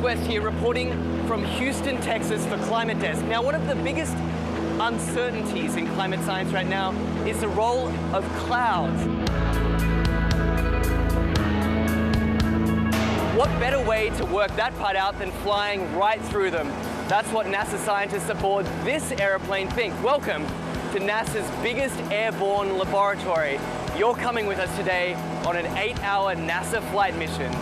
West here, reporting from Houston, Texas for Climate Desk. Now, one of the biggest uncertainties in climate science right now is the role of clouds. What better way to work that part out than flying right through them? That's what NASA scientists aboard this airplane think. Welcome to NASA's biggest airborne laboratory. You're coming with us today on an 8-hour NASA flight mission.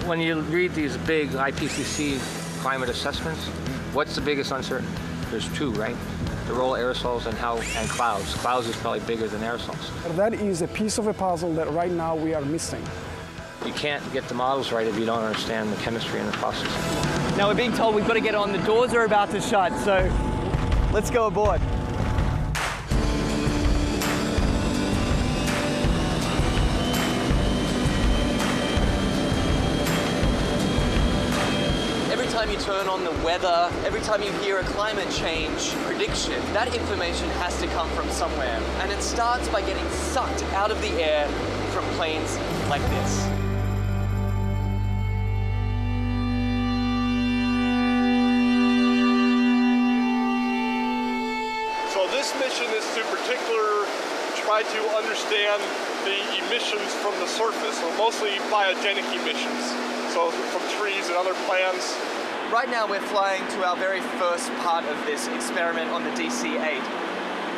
When you read these big IPCC climate assessments, what's the biggest uncertainty? There's two, right? The role of aerosols and clouds. Clouds is probably bigger than aerosols. That is a piece of a puzzle that right now we are missing. You can't get the models right if you don't understand the chemistry and the process. Now we're being told we've got to get on. The doors are about to shut, so let's go aboard. Every time you turn on the weather, every time you hear a climate change prediction, that information has to come from somewhere. And it starts by getting sucked out of the air from planes like this. So this mission is to particularly try to understand the emissions from the surface, so mostly biogenic emissions, so from trees and other plants. Right now we're flying to our very first part of this experiment on the DC-8.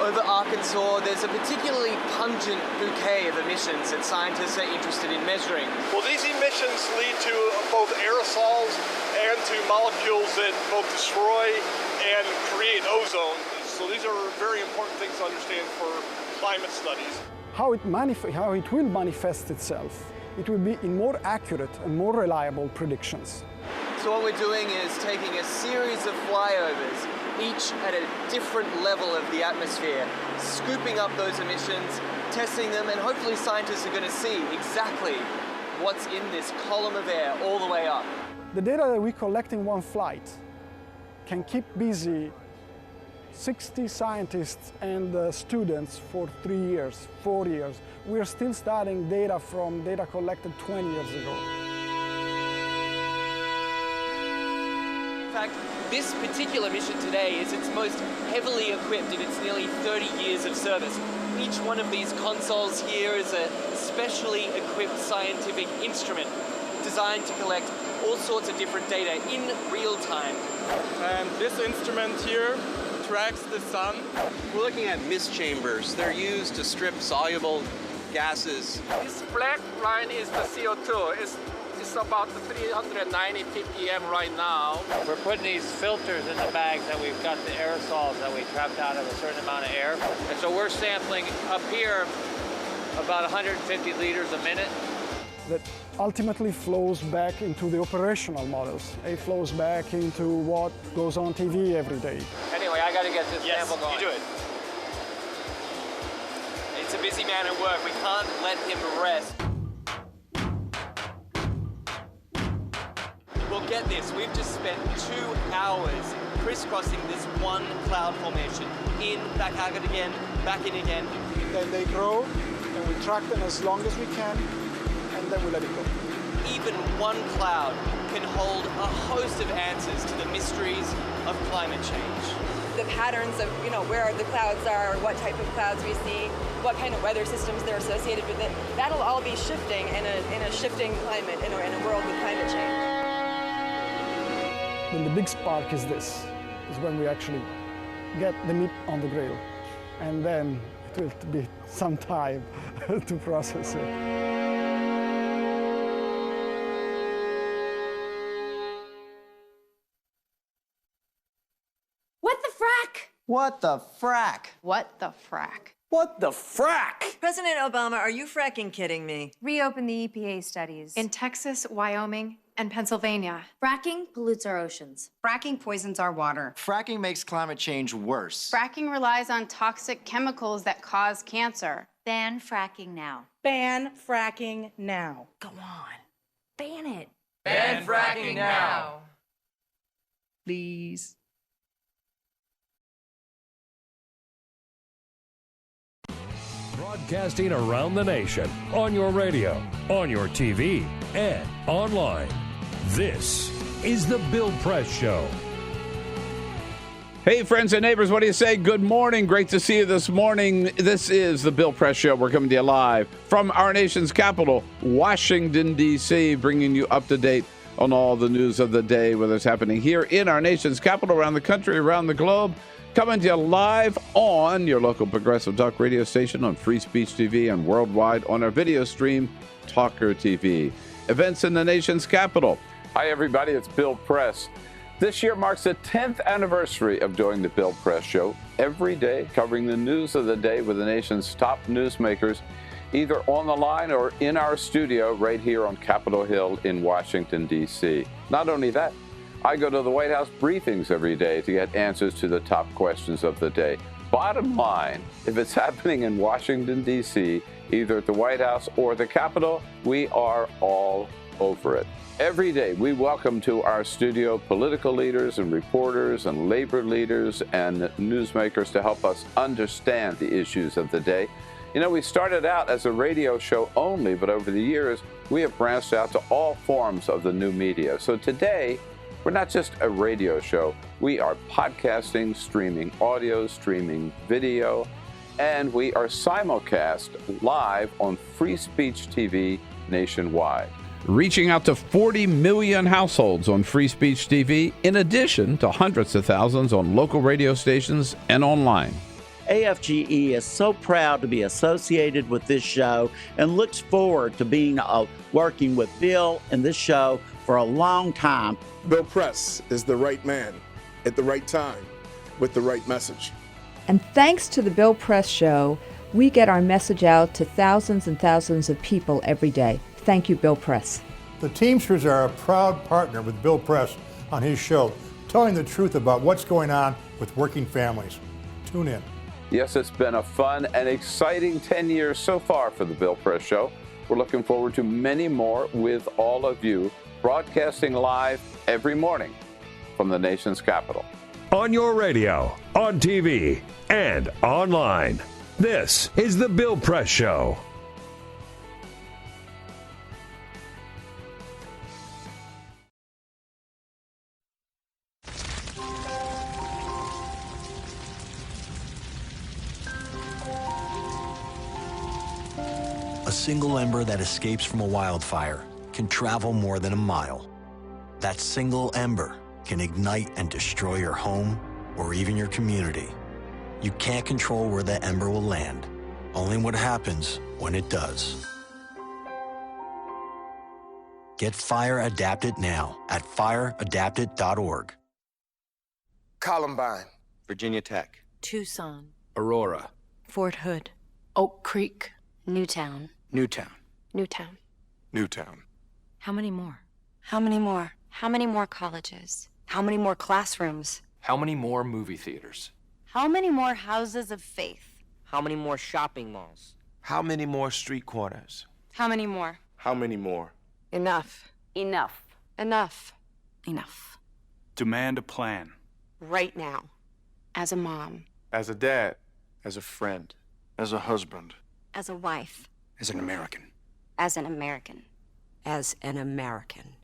Over Arkansas, there's a particularly pungent bouquet of emissions that scientists are interested in measuring. Well, these emissions lead to both aerosols and to molecules that both destroy and create ozone. So these are very important things to understand for climate studies. How it will manifest itself, it will be in more accurate and more reliable predictions. So what we're doing is taking a series of flyovers, each at a different level of the atmosphere, scooping up those emissions, testing them, and hopefully scientists are going to see exactly what's in this column of air all the way up. The data that we collect in one flight can keep busy 60 scientists and students for 3 years, 4 years. We're still studying data from data collected 20 years ago. In fact, this particular mission today is its most heavily equipped in its nearly 30 years of service. Each one of these consoles here is a specially equipped scientific instrument designed to collect all sorts of different data in real time. And this instrument here tracks the sun. We're looking at mist chambers. They're used to strip soluble gases. This black line is the CO2. It's about 390 ppm right now. We're putting these filters in the bags that we've got the aerosols that we trapped out of a certain amount of air. And so we're sampling up here about 150 liters a minute. That ultimately flows back into the operational models. It flows back into what goes on TV every day. Anyway, I got to get this sample going. You do it. It's a busy man at work. We can't let him rest. Well, get this. We've just spent 2 hours crisscrossing this one cloud formation. In, back out again, back in again. Then they grow, and we track them as long as we can, and then we let it go. Even one cloud can hold a host of answers to the mysteries of climate change. The patterns of, where the clouds are, what type of clouds we see, what kind of weather systems they're associated with it, that'll all be shifting in a shifting climate, in a world with climate change. Then the big spark is this, is when we actually get the meat on the grill. And then it will be some time to process it. What the frack? What the frack? What the frack? What the frack? President Obama, are you fracking kidding me? Reopen the EPA studies. In Texas, Wyoming, and Pennsylvania. Fracking pollutes our oceans. Fracking poisons our water. Fracking makes climate change worse. Fracking relies on toxic chemicals that cause cancer. Ban fracking now. Ban fracking now. Go on. Ban it. Ban fracking now. Please. Broadcasting around the nation, on your radio, on your TV, and online. This is The Bill Press Show. Hey, friends and neighbors, what do you say? Good morning. Great to see you this morning. This is The Bill Press Show. We're coming to you live from our nation's capital, Washington, D.C., bringing you up to date on all the news of the day, whether it's happening here in our nation's capital, around the country, around the globe. Coming to you live on your local progressive talk radio station, on Free Speech TV, and worldwide on our video stream, TawkrTV. Events in the nation's capital. Hi, everybody. It's Bill Press. This year marks the 10th anniversary of doing the Bill Press Show, every day covering the news of the day with the nation's top newsmakers, either on the line or in our studio right here on Capitol Hill in Washington, D.C. Not only that, I go to the White House briefings every day to get answers to the top questions of the day. Bottom line, if it's happening in Washington, D.C., either at the White House or the Capitol, we are all over it. Every day, we welcome to our studio political leaders and reporters and labor leaders and newsmakers to help us understand the issues of the day. You know, we started out as a radio show only, but over the years, we have branched out to all forms of the new media. So today, we're not just a radio show. We are podcasting, streaming audio, streaming video, and we are simulcast live on Free Speech TV nationwide, reaching out to 40 million households on Free Speech TV, in addition to hundreds of thousands on local radio stations and online. AFGE is so proud to be associated with this show and looks forward to being working with Bill and this show for a long time. Bill Press is the right man at the right time with the right message. And thanks to the Bill Press Show, we get our message out to thousands and thousands of people every day. Thank you, Bill Press. The Teamsters are a proud partner with Bill Press on his show, telling the truth about what's going on with working families. Tune in. Yes, it's been a fun and exciting 10 years so far for the Bill Press Show. We're looking forward to many more with all of you, broadcasting live every morning from the nation's capital. On your radio, on TV, and online. This is The Bill Press Show. A single ember that escapes from a wildfire can travel more than a mile. That single ember can ignite and destroy your home or even your community. You can't control where that ember will land, only what happens when it does. Get Fire Adapted now at fireadapted.org. Columbine, Virginia Tech, Tucson, Aurora, Fort Hood, Oak Creek, Newtown. Newtown, Newtown. Newtown. How many more? How many more? How many more colleges? How many more classrooms? How many more movie theaters? How many more houses of faith? How many more shopping malls? How many more street corners? How many more? How many more? Enough. Enough. Enough. Enough. Demand a plan. Right now. As a mom. As a dad. As a friend. As a husband. As a wife. As an American. As an American. As an American.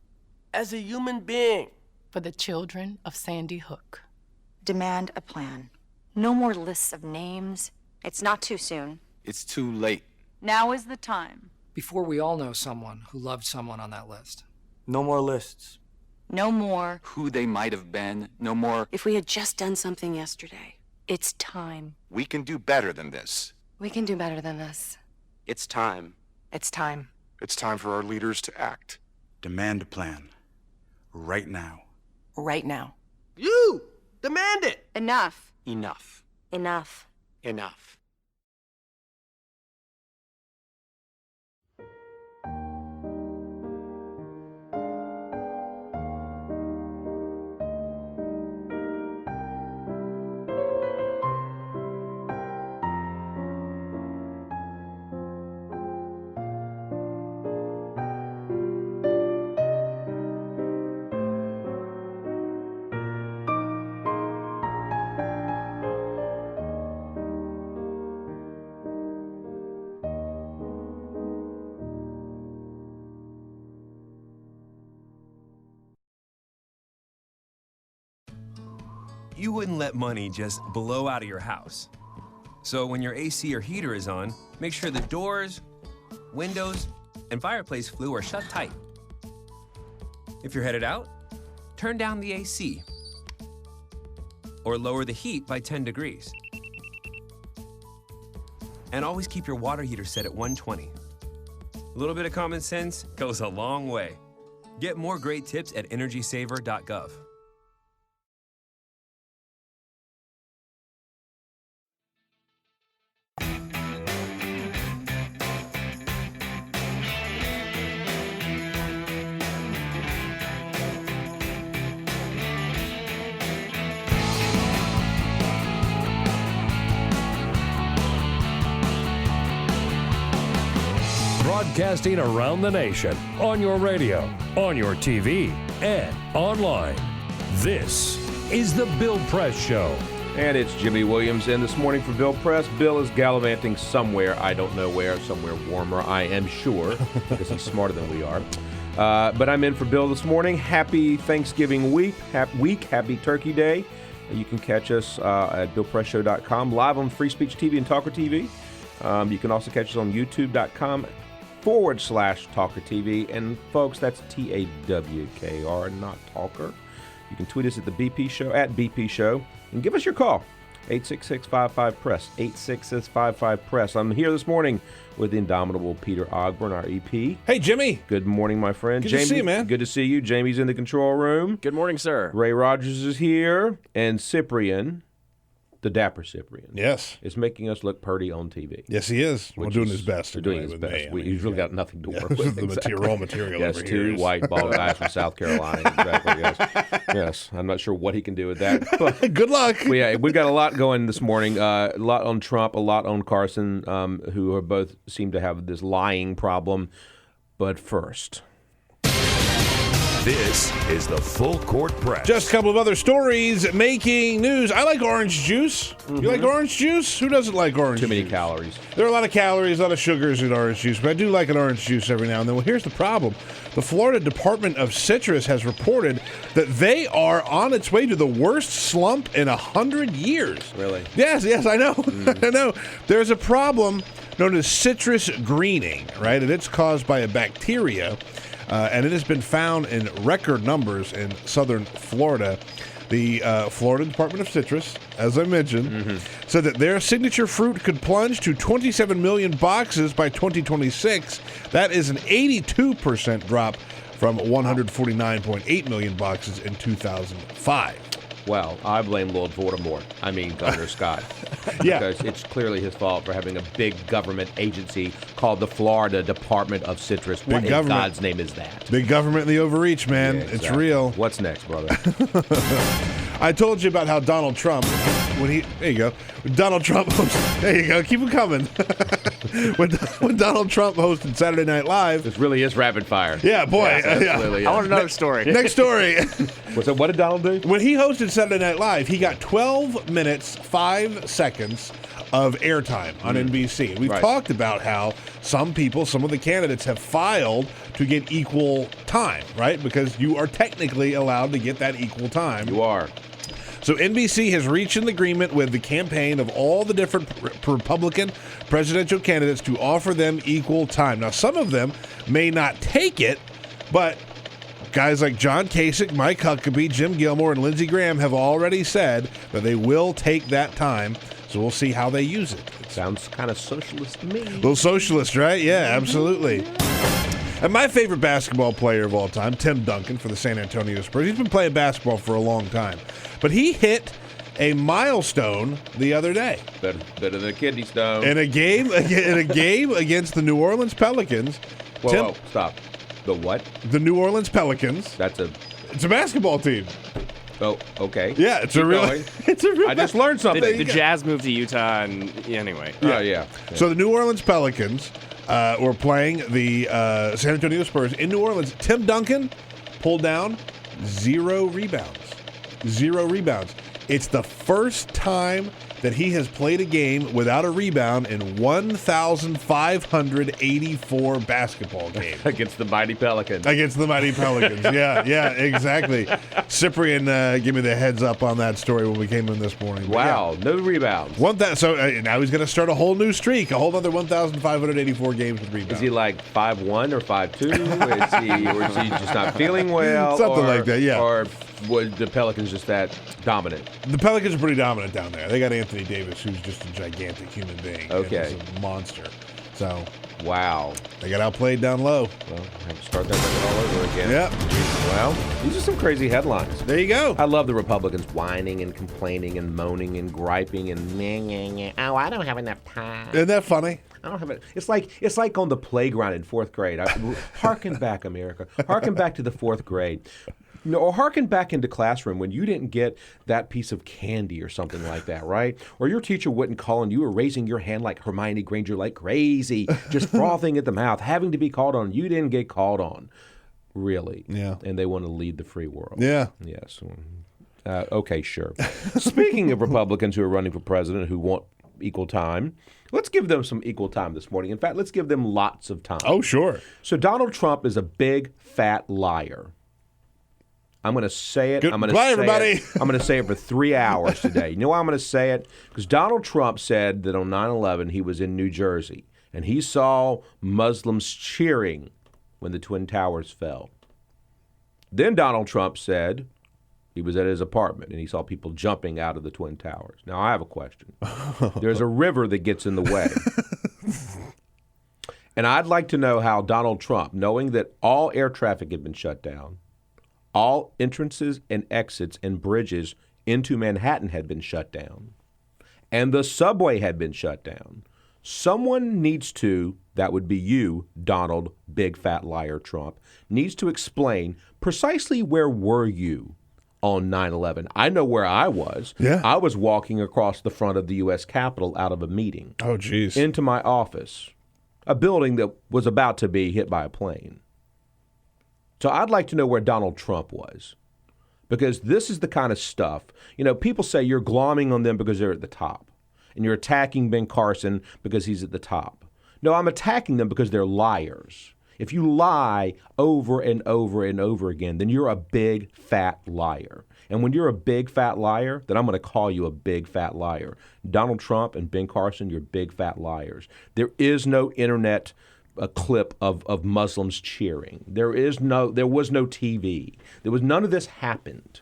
As a human being. For the children of Sandy Hook. Demand a plan. No more lists of names. It's not too soon. It's too late. Now is the time. Before we all know someone who loved someone on that list. No more lists. No more. Who they might have been. No more. If we had just done something yesterday. It's time. We can do better than this. We can do better than this. It's time. It's time. It's time for our leaders to act. Demand a plan. Right now. Right now. You! Demand it! Enough. Enough. Enough. Enough. you wouldn't let money just blow out of your house. So when your AC or heater is on, make sure the doors, windows, and fireplace flue are shut tight. If you're headed out, turn down the AC or lower the heat by 10 degrees. And always keep your water heater set at 120. A little bit of common sense goes a long way. Get more great tips at energysaver.gov. Broadcasting around the nation, on your radio, on your TV, and online. This is The Bill Press Show. And it's Jimmy Williams in this morning for Bill Press. Bill is gallivanting somewhere, I don't know where, somewhere warmer, I am sure, because he's smarter than we are. But I'm in for Bill this morning. Happy Thanksgiving week, happy Turkey Day. You can catch us at BillPressShow.com, live on Free Speech TV and TawkrTV. You can also catch us on YouTube.com/TawkrTV. And folks, that's TAWKR, not Talker. You can tweet us at the BP Show, at BP Show, and give us your call. 866-55-PRESS, 866-55-PRESS. I'm here this morning with the indomitable Peter Ogburn, our EP. Hey, Jimmy. Good morning, my friend. Good Jamie, to see you, man. Good to see you. Jamie's in the control room. Good morning, sir. Ray Rogers is here, and Cyprian, the dapper Cyprian, yes, is making us look purty on TV. Yes, he is. We're doing his best. We're doing his best. He's really got nothing to work with. The raw material yes, over two here. white bald guys from South Carolina. Exactly. Yes. Yes. I'm not sure what he can do with that. But good luck. We've got a lot going this morning. A lot on Trump, a lot on Carson, who are both seem to have this lying problem. But first, this is the Full Court Press. Just a couple of other stories making news. I like orange juice. You like orange juice? Who doesn't like orange juice? Too many calories. There are a lot of calories, a lot of sugars in orange juice, but I do like an orange juice every now and then. Well, here's the problem. The Florida Department of Citrus has reported that they are on its way to the worst slump in 100 years. Really? Yes, I know. I know. There's a problem known as citrus greening, right? And it's caused by a bacteria. And it has been found in record numbers in southern Florida. The Florida Department of Citrus, as I mentioned, said that their signature fruit could plunge to 27 million boxes by 2026. That is an 82% drop from 149.8 million boxes in 2005. Well, I blame Lord Voldemort. I mean, Governor Scott. Yeah. Because it's clearly his fault for having a big government agency called the Florida Department of Citrus. What in God's name is that? Big government in the overreach, man. Yeah, exactly. It's real. What's next, brother? I told you about how Donald Trump, there you go. Donald Trump there you go. Keep them coming. when Donald Trump hosted Saturday Night Live. This really is rapid fire. Yeah, boy. Absolutely. I want another story. Next story. What did Donald do? When he hosted Saturday Night Live, he got 12 minutes, 5 seconds of airtime on NBC. We've talked about how some of the candidates have filed to get equal time, right? Because you are technically allowed to get that equal time. You are. So NBC has reached an agreement with the campaign of all the different Republican presidential candidates to offer them equal time. Now, some of them may not take it, but guys like John Kasich, Mike Huckabee, Jim Gilmore, and Lindsey Graham have already said that they will take that time. So we'll see how they use it. Sounds kind of socialist to me. A little socialist, right? Yeah, absolutely. And my favorite basketball player of all time, Tim Duncan for the San Antonio Spurs. He's been playing basketball for a long time. But he hit a milestone the other day. Better than a kidney stone. In a game against the New Orleans Pelicans. Whoa, stop. The what? The New Orleans Pelicans. It's a basketball team. Oh, okay. Yeah, it's a real. I just learned something. The Jazz moved to Utah, and anyway. Yeah. So the New Orleans Pelicans were playing the San Antonio Spurs in New Orleans. Tim Duncan pulled down 0 rebounds. 0 rebounds. It's the first time that he has played a game without a rebound in 1,584 basketball games. Against the mighty Pelicans. Against the mighty Pelicans. Yeah, exactly. Cyprian gave me the heads up on that story when we came in this morning. Wow, no rebounds. So now he's going to start a whole new streak, a whole other 1,584 games with rebounds. Is he like 5'1" or 5'2"? Or is he just not feeling well? Something like that, yeah. Or was the Pelicans just that dominant? The Pelicans are pretty dominant down there. They got Anthony Davis, who's just a gigantic human being. Okay. He's a monster. So, wow. They got outplayed down low. Well, I have to start that record all over again. Yep. Well, these are some crazy headlines. There you go. I love the Republicans whining and complaining and moaning and griping and meh. Oh, I don't have enough time. Isn't that funny? I don't have it. It's like on the playground in fourth grade. Harken back, America. Harken back to the fourth grade. Or harken back into classroom when you didn't get that piece of candy or something like that, right? Or your teacher wouldn't call and you were raising your hand like Hermione Granger, like crazy, just frothing at the mouth, having to be called on. You didn't get called on, really. Yeah. And they want to lead the free world. Yeah. Yes. Okay, sure. Speaking of Republicans who are running for president who want equal time, let's give them some equal time this morning. In fact, let's give them lots of time. Oh, sure. So Donald Trump is a big, fat liar. I'm going to say it. Goodbye, everybody. I'm going to say it for 3 hours today. You know why I'm going to say it? Because Donald Trump said that on 9/11 he was in New Jersey and he saw Muslims cheering when the Twin Towers fell. Then Donald Trump said he was at his apartment and he saw people jumping out of the Twin Towers. Now, I have a question. There's a river that gets in the way. And I'd like to know how Donald Trump, knowing that all air traffic had been shut down, all entrances and exits and bridges into Manhattan had been shut down, and the subway had been shut down. Someone needs to, that would be you, Donald, big fat liar Trump, needs to explain precisely where were you on 9/11. I know where I was. Yeah. I was walking across the front of the U.S. Capitol out of a meeting. Oh, geez. Into my office, a building that was about to be hit by a plane. So I'd like to know where Donald Trump was, because this is the kind of stuff, people say you're glomming on them because they're at the top, and you're attacking Ben Carson because he's at the top. No, I'm attacking them because they're liars. If you lie over and over and over again, then you're a big, fat liar. And when you're a big, fat liar, then I'm going to call you a big, fat liar. Donald Trump and Ben Carson, you're big, fat liars. There is no internet a clip of Muslims cheering. There was no TV. None of this happened.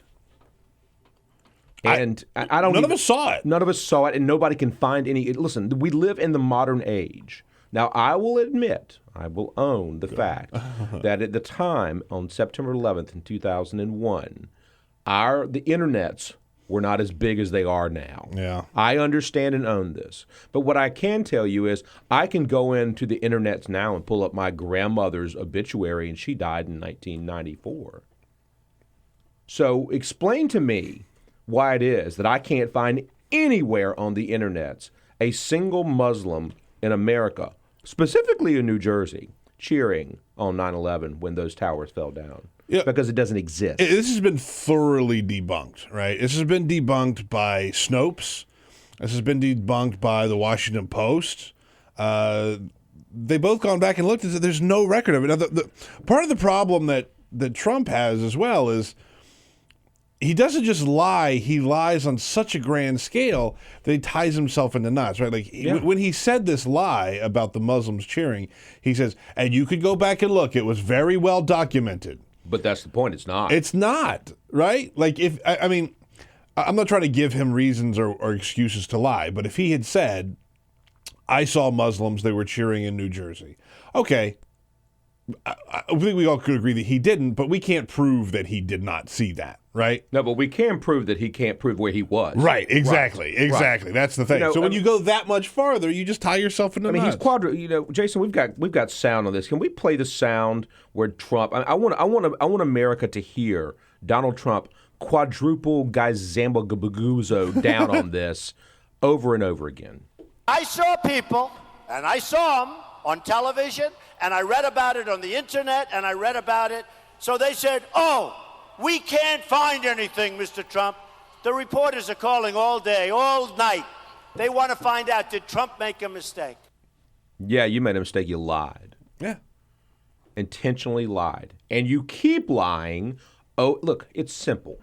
And I don't. None of us saw it. None of us saw it, and nobody can find any. Listen, we live in the modern age. Now, I will admit, I will own the fact that at the time on September 11th in 2001, the internets were not as big as they are now. Yeah. I understand and own this. But what I can tell you is I can go into the internets now and pull up my grandmother's obituary, and she died in 1994. So explain to me why it is that I can't find anywhere on the internets a single Muslim in America, specifically in New Jersey, cheering on 9/11 when those towers fell down. Yeah. Because it doesn't exist. This has been thoroughly debunked, right? This has been debunked by Snopes. This has been debunked by the Washington Post. They both gone back and looked and said there's no record of it. Now, the part of the problem that Trump has as well is he doesn't just lie. He lies on such a grand scale that he ties himself into knots, right? Like when he said this lie about the Muslims cheering, he says, and you could go back and look. It was very well documented. But that's the point. It's not. It's not, right? Like I'm not trying to give him reasons or excuses to lie, but if he had said, I saw Muslims, they were cheering in New Jersey. Okay. I think we all could agree that he didn't, but we can't prove that he did not see that, right? No, but we can prove that he can't prove where he was. Right, exactly, right. Exactly. That's the thing. So when you go that much farther, you just tie yourself into knots. He's Jason, we've got sound on this. Can we play the sound where Trump? I want America to hear Donald Trump quadruple gazambaguzo down on this over and over again. I saw people, and I saw them on television, and I read about it on the internet, and I read about it. So they said, oh, we can't find anything, Mr. Trump. The reporters are calling all day, all night, They want to find out, did Trump make a mistake? Yeah, you made a mistake. You lied. Yeah. Intentionally lied. And you keep lying. Oh, look, it's simple.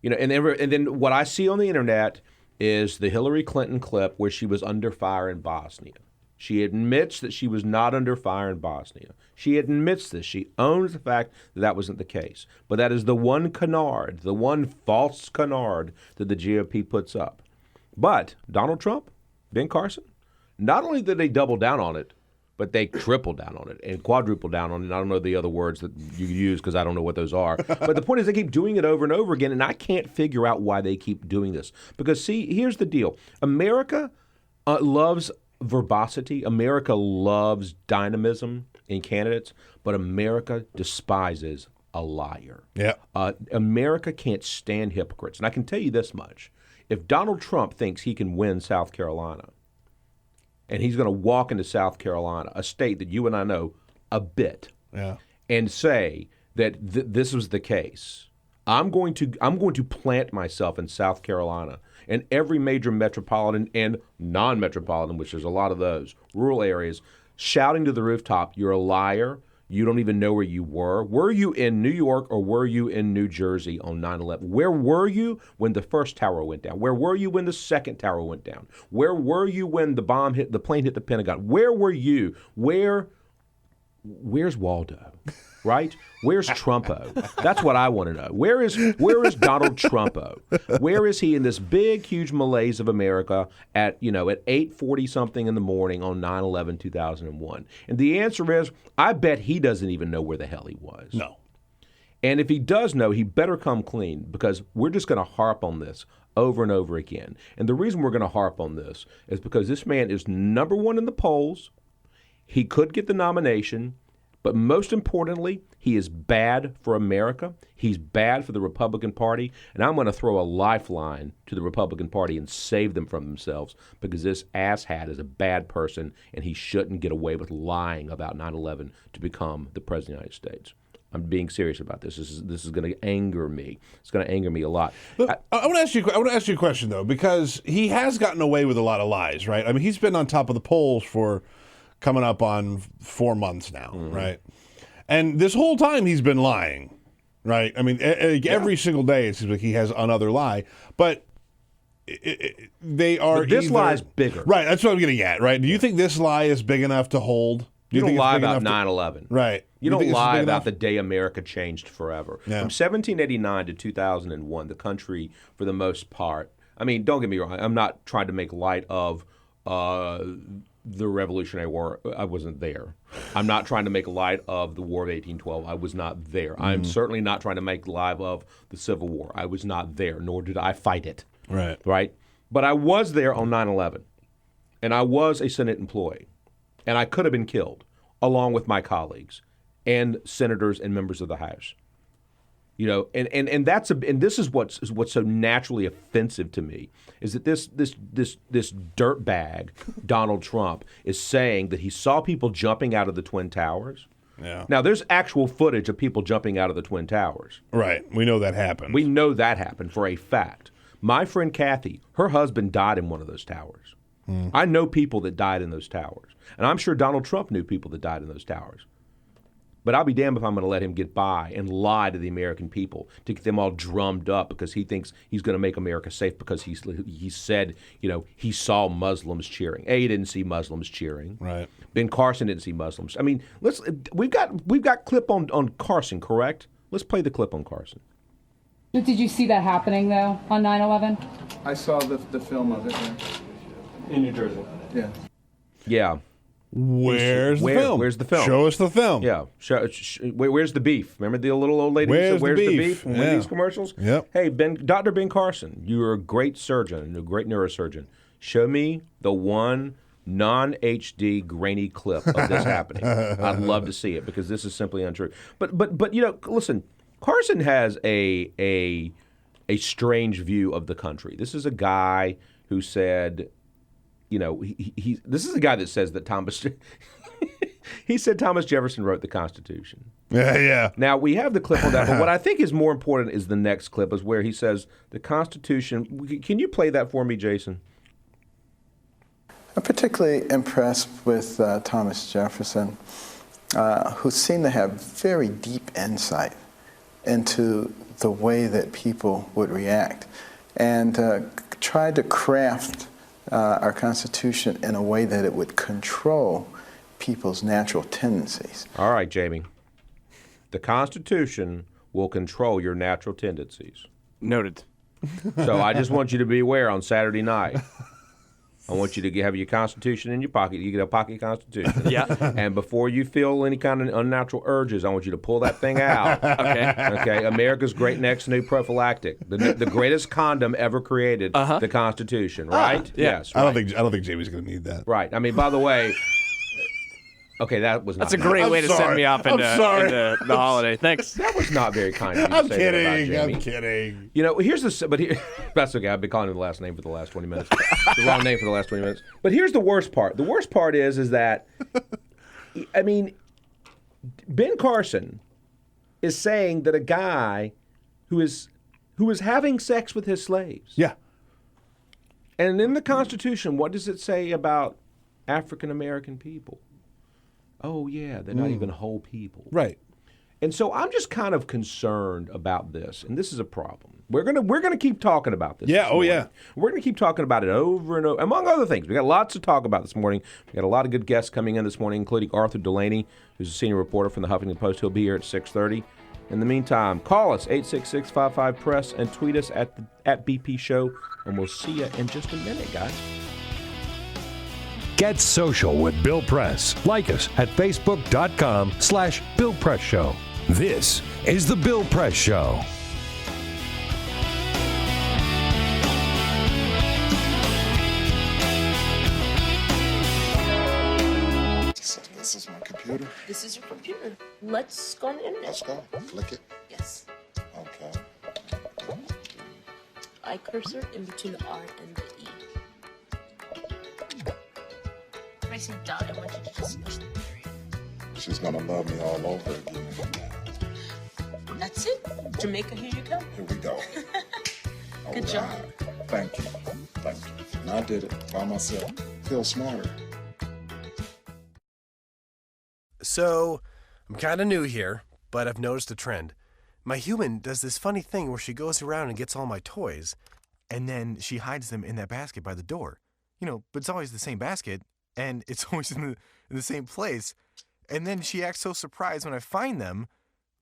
And then what I see on the internet is the Hillary Clinton clip where she was under fire in Bosnia. She admits that she was not under fire in Bosnia. She admits this. She owns the fact that that wasn't the case. But that is the one canard, the one false canard that the GOP puts up. But Donald Trump, Ben Carson, not only did they double down on it, but they triple down on it and quadruple down on it. And I don't know the other words that you use because I don't know what those are. But the point is they keep doing it over and over again, and I can't figure out why they keep doing this. Because, see, here's the deal. America loves verbosity. America loves dynamism in candidates, but America despises a liar. Yeah. America can't stand hypocrites. And I can tell you this much. If Donald Trump thinks he can win South Carolina, and he's going to walk into South Carolina, a state that you and I know a bit, and say that this was the case, I'm going to plant myself in South Carolina and every major metropolitan and non-metropolitan, which there's a lot of those, rural areas, shouting to the rooftop, you're a liar. You don't even know where you were. Were you in New York or were you in New Jersey on 9/11? Where were you when the first tower went down? Where were you when the second tower went down? Where were you when the plane hit the Pentagon? Where were you? Where's Waldo? Right? Where's Trumpo? That's what I want to know. Where is Donald Trumpo? Where is he in this big, huge malaise of America at 8:40 something in the morning on 9/11/2001? And the answer is, I bet he doesn't even know where the hell he was. No. And if he does know, he better come clean, because we're just going to harp on this over and over again. And the reason we're going to harp on this is because this man is number one in the polls. He could get the nomination. But most importantly, he is bad for America. He's bad for the Republican Party. And I'm going to throw a lifeline to the Republican Party and save them from themselves, because this asshat is a bad person, and he shouldn't get away with lying about 9/11 to become the President of the United States. I'm being serious about this. This is going to anger me. It's going to anger me a lot. Look, I want to ask you a question, though, because he has gotten away with a lot of lies, right? I mean, he's been on top of the polls for coming up on 4 months now, right? And this whole time he's been lying, right? I mean, every single day it seems like he has another lie. But they are. But this lie is bigger, right? That's what I'm getting at, right? Do you think this lie is big enough to hold? You don't lie about 9/11, right? You don't lie about the day America changed forever. Yeah. From 1789 to 2001, the country, for the most part. I mean, don't get me wrong. I'm not trying to make light of the Revolutionary War. I wasn't there. I'm not trying to make light of the War of 1812. I was not there. I'm certainly not trying to make light of the Civil War. I was not there, nor did I fight it. Right? But I was there on 9/11, and I was a Senate employee, and I could have been killed, along with my colleagues and senators and members of the House. And this is what's so naturally offensive to me, is that this dirtbag Donald Trump is saying that he saw people jumping out of the Twin Towers. Yeah. Now there's actual footage of people jumping out of the Twin Towers. Right. We know that happened. We know that happened for a fact. My friend Kathy, her husband died in one of those towers. I know people that died in those towers, and I'm sure Donald Trump knew people that died in those towers. But I'll be damned if I'm going to let him get by and lie to the American people to get them all drummed up because he thinks he's going to make America safe because he said, he saw Muslims cheering. He didn't see Muslims cheering. Right. Ben Carson didn't see Muslims. I mean, we've got clip on Carson, correct? Let's play the clip on Carson. Did you see that happening, though, on 9/11? I saw the film of it, in New Jersey. Yeah. Yeah. Where's the film? Where's the film? Show us the film. Yeah. Where's the beef? Remember the little old lady who said, where's the beef? In one of these commercials? Yep. Hey, Dr. Ben Carson, you're a great surgeon, a great neurosurgeon. Show me the one non-HD grainy clip of this happening. I'd love to see it, because this is simply untrue. But listen, Carson has a strange view of the country. This is a guy who said, this is a guy that says that he said Thomas Jefferson wrote the Constitution. Yeah. Now, we have the clip on that, but what I think is more important is the next clip, is where he says the Constitution. Can you play that for me, Jason? I'm particularly impressed with Thomas Jefferson, who seemed to have very deep insight into the way that people would react, and tried to craft our Constitution in a way that it would control people's natural tendencies. All right, Jamie. The Constitution will control your natural tendencies. Noted. So I just want you to be aware on Saturday night. I want you to have your Constitution in your pocket. You get a pocket Constitution. Yeah. And before you feel any kind of unnatural urges, I want you to pull that thing out. Okay. Okay. America's great next new prophylactic, the greatest condom ever created, the Constitution. Right? Yes. I Right. don't think Jamie's going to need that. Right. I mean, by the way. Okay, that was not. That's a great way to send me off into the holiday. Thanks. That was not very kind of you I'm to say that about kidding. Jamie. I'm kidding. You know, here's the. But here, that's okay. I've been calling it the last name for the last 20 minutes. The wrong name for the last 20 minutes. But here's the worst part. The worst part is that, I mean, Ben Carson is saying that a guy who is having sex with his slaves. Yeah. And in the Constitution, what does it say about African American people? Oh, yeah, they're not even whole people. Right. And so I'm just kind of concerned about this, and this is a problem. We're gonna keep talking about this. Yeah, this oh, morning. yeah. We're gonna keep talking about it over and over, among other things. We got lots to talk about this morning. We got a lot of good guests coming in this morning, including Arthur Delaney, who's a senior reporter from the Huffington Post. He'll be here at 6:30. In the meantime, call us 866-55-PRESS and tweet us at BP Show, and we'll see you in just a minute, guys. Get social with Bill Press. Like us at facebook.com/Bill Press Show. This is the Bill Press Show. This is my computer. This is your computer. Let's go on the internet. Let's go. Click it. Yes. Okay. I cursor in between the R and the E. If I see dot, I want you to just push the period. She's gonna love me all over again. That's it. Jamaica, here you go. Here we go. Good job. Thank you. Thank you. And I did it by myself. Feel smarter. So, I'm kind of new here, but I've noticed a trend. My human does this funny thing where she goes around and gets all my toys, and then she hides them in that basket by the door. You know, but it's always the same basket, and it's always in the same place. And then she acts so surprised when I find them,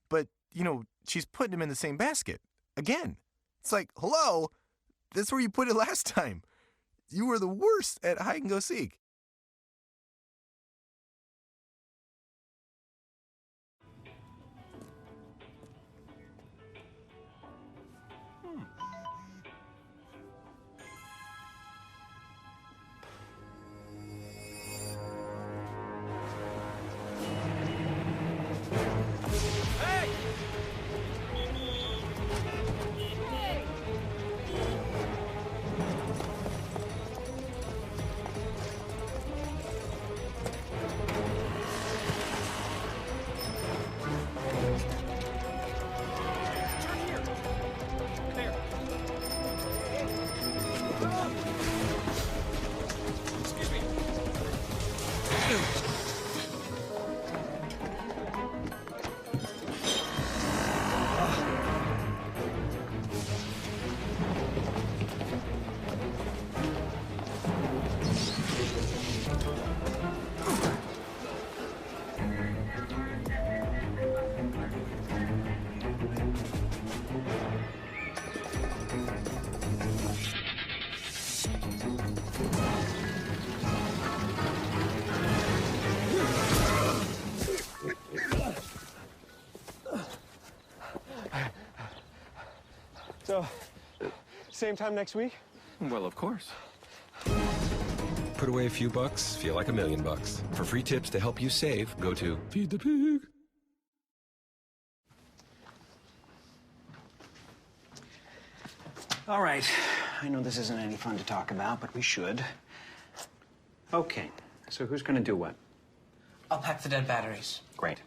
but, you know, she's putting them in the same basket. Again. It's like, hello, that's where you put it last time. You were the worst at hide and go seek. So, same time next week? Well, of course. Put away a few bucks, feel like $1 million. For free tips to help you save, go to Feed the Pig. All right. I know this isn't any fun to talk about, but we should. Okay. So who's going to do what? I'll pack the dead batteries. Great.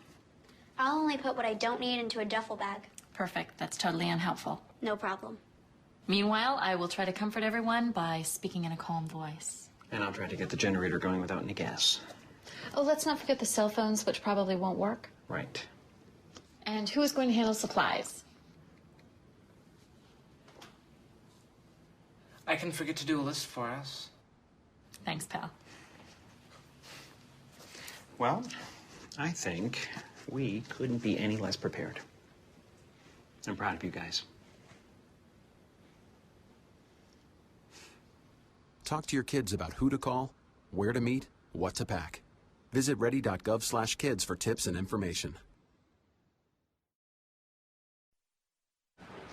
I'll only put what I don't need into a duffel bag. Perfect. That's totally unhelpful. No problem. Meanwhile, I will try to comfort everyone by speaking in a calm voice. And I'll try to get the generator going without any gas. Oh, let's not forget the cell phones, which probably won't work. Right. And who is going to handle supplies? I can forget to do a list for us. Thanks, pal. Well, I think we couldn't be any less prepared. I'm proud of you guys. Talk to your kids about who to call, where to meet, what to pack. Visit ready.gov/kids for tips and information.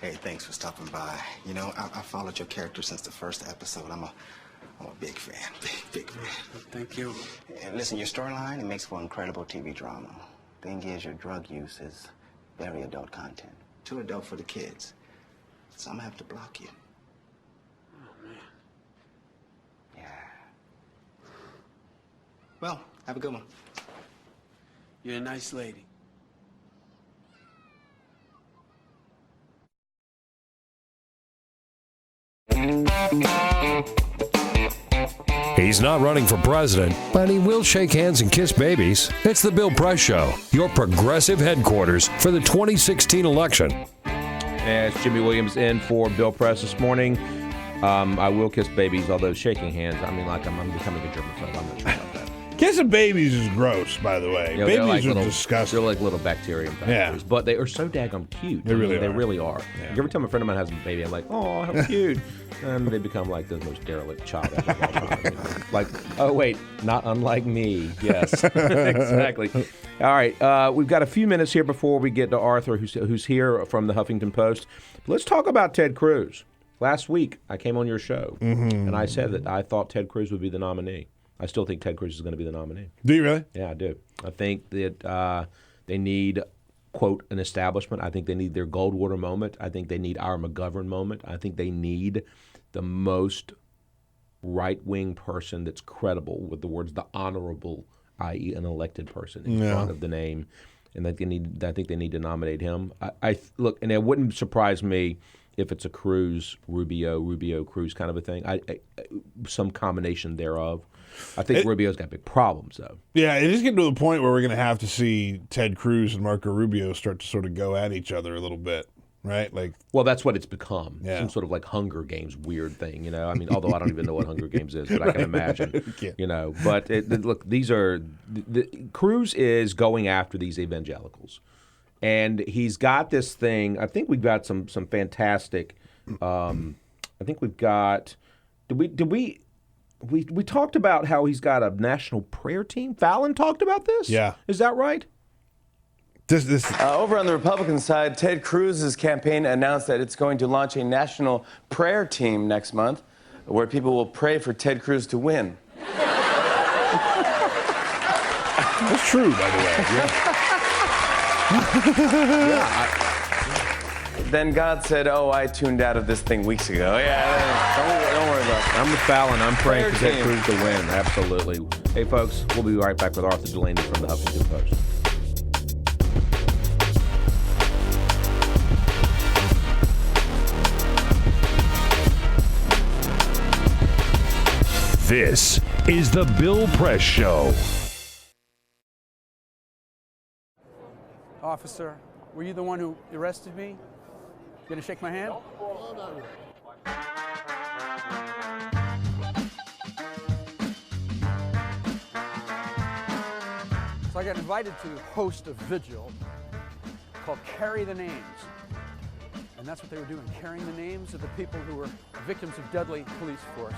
Hey, thanks for stopping by. You know, I followed your character since the first episode. I'm a big fan, big fan. Thank you. And listen, your storyline, it makes for incredible TV drama. Thing is, your drug use is very adult content. Too adult for the kids. So I'm gonna have to block you. Oh, man. Yeah. Well, have a good one. You're a nice lady. He's not running for president, but he will shake hands and kiss babies. It's the Bill Press Show, your progressive headquarters for the 2016 election. As Jimmy Williams in for Bill Press this morning, I will kiss babies, although shaking hands, I mean, like I'm becoming a germaphobe. I'm not sure about that. Kissing babies is gross, by the way. You know, babies like are disgusting. They're like little bacterium factories, but they are so daggum cute. They really They are. really are. Yeah. Like, every time a friend of mine has a baby, I'm like, oh, how cute. And they become like the most derelict child ever of all time. You know? Like, oh, wait, not unlike me. Yes, exactly. All right, we've got a few minutes here before we get to Arthur, who's here from the Huffington Post. Let's talk about Ted Cruz. Last week, I came on your show, and I said that I thought Ted Cruz would be the nominee. I still think Ted Cruz is going to be the nominee. Do you really? Yeah, I do. I think that they need, quote, an establishment. I think they need their Goldwater moment. I think they need our McGovern moment. I think they need the most right-wing person that's credible with the words the honorable, i.e. an elected person in front of the name. And I think they need to nominate him. Look, and it wouldn't surprise me if it's a Cruz, Rubio, Cruz kind of a thing. Some combination thereof. I think Rubio's got big problems, though. Yeah, it is getting to the point where we're going to have to see Ted Cruz and Marco Rubio start to sort of go at each other a little bit, right? Like, well, that's what it's become. Yeah. Some sort of like Hunger Games weird thing, you know? I mean, although I don't even know what Hunger Games is, but I can imagine, you know. But look, these are Cruz is going after these evangelicals. And he's got this thing. I think we've got some fantastic. I think we've got. We talked about how he's got a national prayer team. Fallon talked about this. Yeah, is that right? Over on the Republican side, Ted Cruz's campaign announced that it's going to launch a national prayer team next month, where people will pray for Ted Cruz to win. That's true, by the way. Yeah. Then God said, "Oh, I tuned out of this thing weeks ago." Yeah, don't worry about that. I'm with Fallon. I'm praying for Ted Cruz to win. Absolutely. Hey, folks, we'll be right back with Arthur Delaney from the Huffington Post. This is the Bill Press Show. Officer, were you the one who arrested me? Gonna shake my hand? So I got invited to host a vigil called Carry the Names. And that's what they were doing, carrying the names of the people who were victims of deadly police force.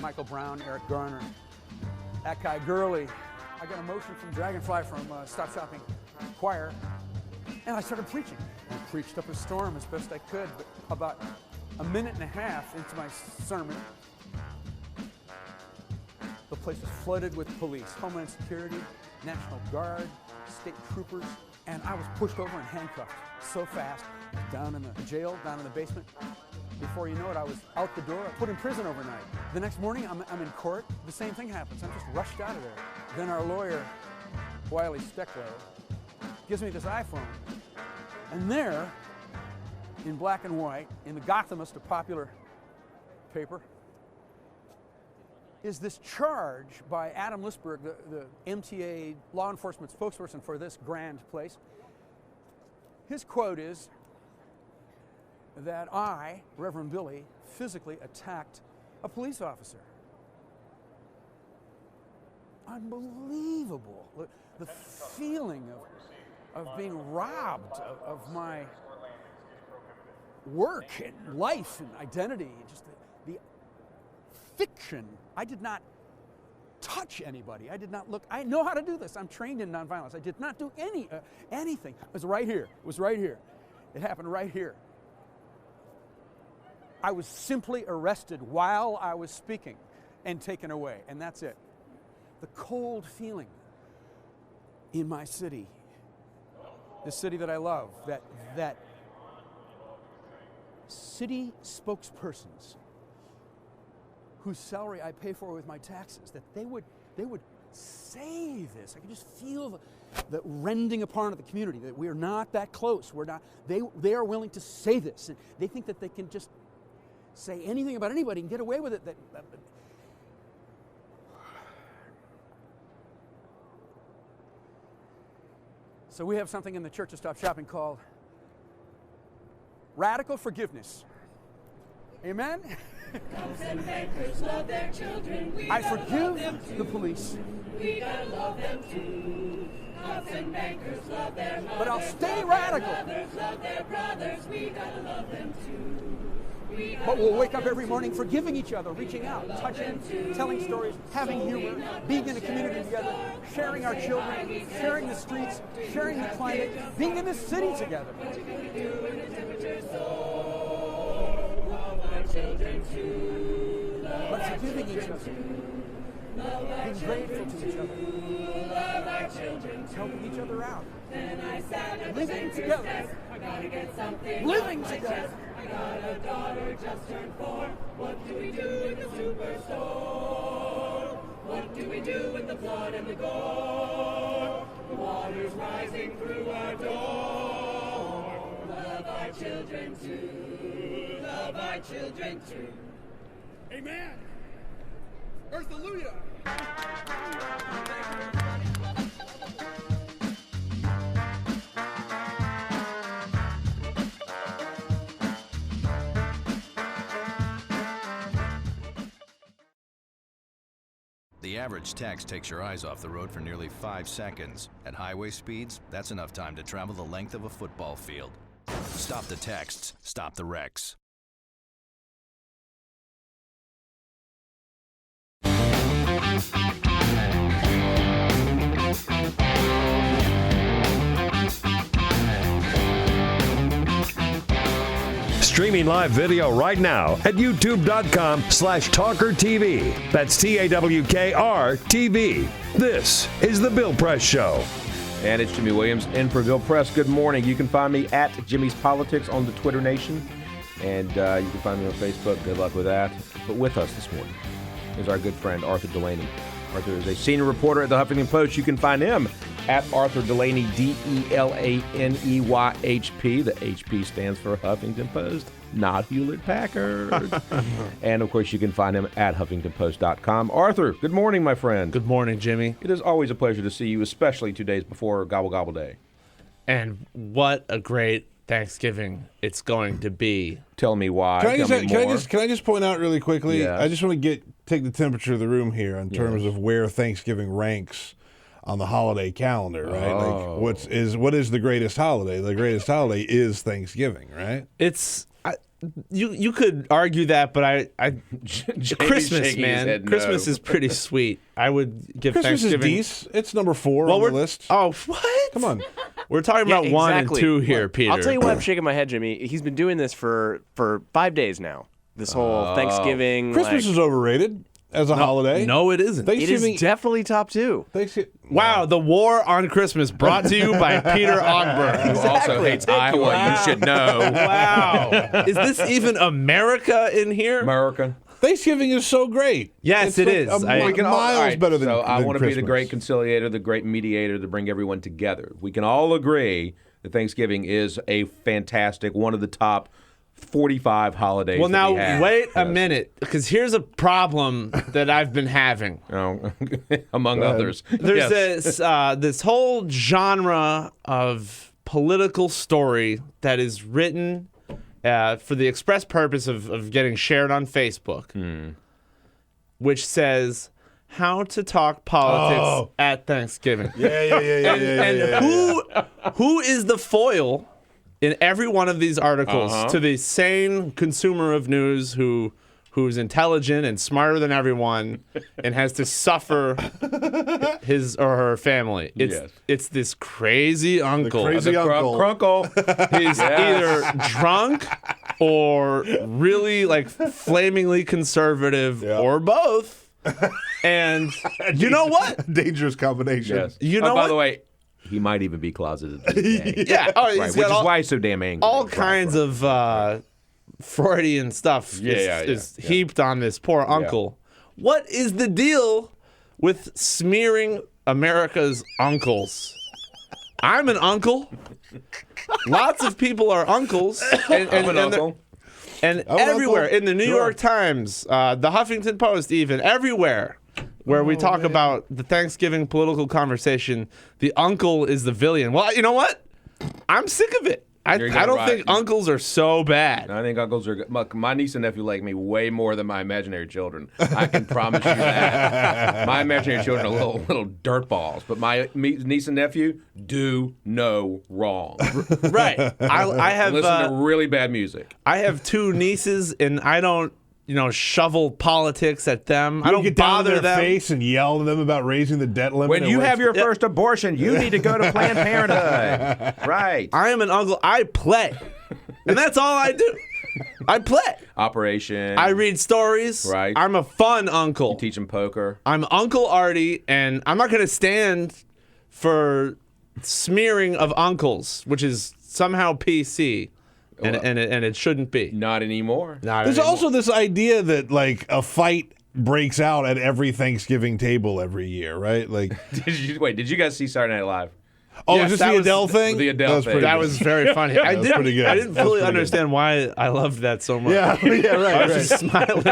Michael Brown, Eric Garner, that guy Gurley. I got a motion from Dragonfly from Stop Shopping Choir, and I started preaching. I preached up a storm as best I could, but about a minute and a half into my sermon, the place was flooded with police, Homeland Security, National Guard, state troopers, and I was pushed over and handcuffed so fast, down in the jail, down in the basement. Before you know it, I was out the door, put in prison overnight. The next morning, I'm in court. The same thing happens. I'm just rushed out of there. Then our lawyer, Wiley Steckler, gives me this iPhone. And there, in black and white, in the Gothamist, a popular paper, is this charge by Adam Lisberg, the MTA law enforcement spokesperson for this grand place. His quote is that I, Reverend Billy, physically attacked a police officer. Unbelievable. The feeling of being robbed of my work and life and identity, just the fiction. I did not touch anybody. I did not look. I know how to do this. I'm trained in nonviolence. I did not do anything. It was right here. It was right here. It happened right here. I was simply arrested while I was speaking and taken away, and that's it. The cold feeling in my city, the city that I love, that city spokespersons whose salary I pay for with my taxes, that they would say this. I could just feel the rending apart of the community, that we are not that close. We're not. They are willing to say this, and they think that they can just say anything about anybody and get away with it. So we have something in the Church of Stop Shopping called radical forgiveness. Amen? Cops and bankers love their children. I forgive the police. We gotta love them too. Cops and bankers love their mothers. But I'll stay radical. Mothers love their brothers. We gotta love them too. But we'll wake up every morning forgiving each other, reaching out, touching, telling stories, having humor, being in a community together, sharing our children, sharing the streets, sharing the climate, being in the city together. But forgiving each other, being grateful to each other, helping each other out, living together, living together. I got a daughter just turned 4. What do we do in the superstore? What do we do with the blood and the gore? The water's rising through our door. Love our children too. Love our children too. Amen. Earth-alleluia. The average text takes your eyes off the road for nearly 5 seconds. At highway speeds, that's enough time to travel the length of a football field. Stop the texts, stop the wrecks. Streaming live video right now at youtube.com/TawkrTV. That's TAWKR-TV. This is The Bill Press Show. And it's Jimmy Williams in for Bill Press. Good morning. You can find me at Jimmy's Politics on the Twitter Nation. And you can find me on Facebook. Good luck with that. But with us this morning is our good friend Arthur Delaney. Arthur is a senior reporter at the Huffington Post. You can find him at Arthur Delaney, DELANEYHP. The HP stands for Huffington Post, not Hewlett Packard. And, of course, you can find him at HuffingtonPost.com. Arthur, good morning, my friend. Good morning, Jimmy. It is always a pleasure to see you, especially 2 days before Gobble Gobble Day. And what a great Thanksgiving it's going to be. Tell me why. Can I just point out really quickly? Yes. I just want to take the temperature of the room here in terms of where Thanksgiving ranks on the holiday calendar, right? Oh. Like what is the greatest holiday? The greatest holiday is Thanksgiving, right? It's you could argue that, but Christmas, man. Christmas is pretty sweet. I would give Christmas Thanksgiving. is decent. It's number 4 on the list. Oh, what? Come on. We're talking about 1 and 2 here, Peter. I'll tell you why I'm shaking my head, Jimmy. He's been doing this for 5 days now. This whole Thanksgiving. Christmas is overrated as a holiday. No, it isn't. It is definitely top 2. Wow, the war on Christmas brought to you by Peter Ogburn. Who also hates Iowa. Wow. You should know. Wow. Is this even America in here? America. Thanksgiving is so great. Yes, it's it is. Miles better than I want to be the Christmas. great conciliator, the great mediator to bring everyone together. We can all agree that Thanksgiving is a fantastic, one of the top 45 holidays. Well, that now we have. wait a minute, because here's a problem that I've been having. Among others. There's this whole genre of political story that is written for the express purpose of getting shared on Facebook, which says how to talk politics at Thanksgiving. Who is the foil in every one of these articles to the sane consumer of news who's intelligent and smarter than everyone and has to suffer his or her family? It's this crazy uncle. The crazy uncle. Crunkle. He's either drunk or really like flamingly conservative or both. And you know what? Dangerous combination. Yes. You know by the way, he might even be closeted. Yeah. Oh, right, which is why he's so damn angry. All kinds of Freudian stuff is heaped on this poor uncle. What is the deal with smearing America's uncles? I'm an uncle. Lots of people are uncles. I'm an uncle. And everywhere, in the New York Times, the Huffington Post even, everywhere where we talk about the Thanksgiving political conversation, the uncle is the villain. Well, you know what? I'm sick of it. I don't think uncles are so bad. I think uncles are good. My niece and nephew like me way more than my imaginary children. I can promise you that. My imaginary children are little dirt balls, but my niece and nephew do no wrong. Right. I have listen to really bad music. I have two nieces, and I don't, shovel politics at them. I don't get bother down in their them. face and yell at them about raising the debt limit. When you have your first abortion, you need to go to Planned Parenthood. Right. I am an uncle. I play. And that's all I do. I play. Operation. I read stories. Right. I'm a fun uncle. You teach them poker. I'm Uncle Artie, and I'm not going to stand for smearing of uncles, which is somehow PC. And it shouldn't be. Not anymore. There's also this idea that like a fight breaks out at every Thanksgiving table every year, right? Like, did you guys see Saturday Night Live? Oh, yes, is this the Adele thing? The Adele thing. That was very funny. That was pretty good. I didn't fully understand why I loved that so much. Yeah, right. I was just smiling.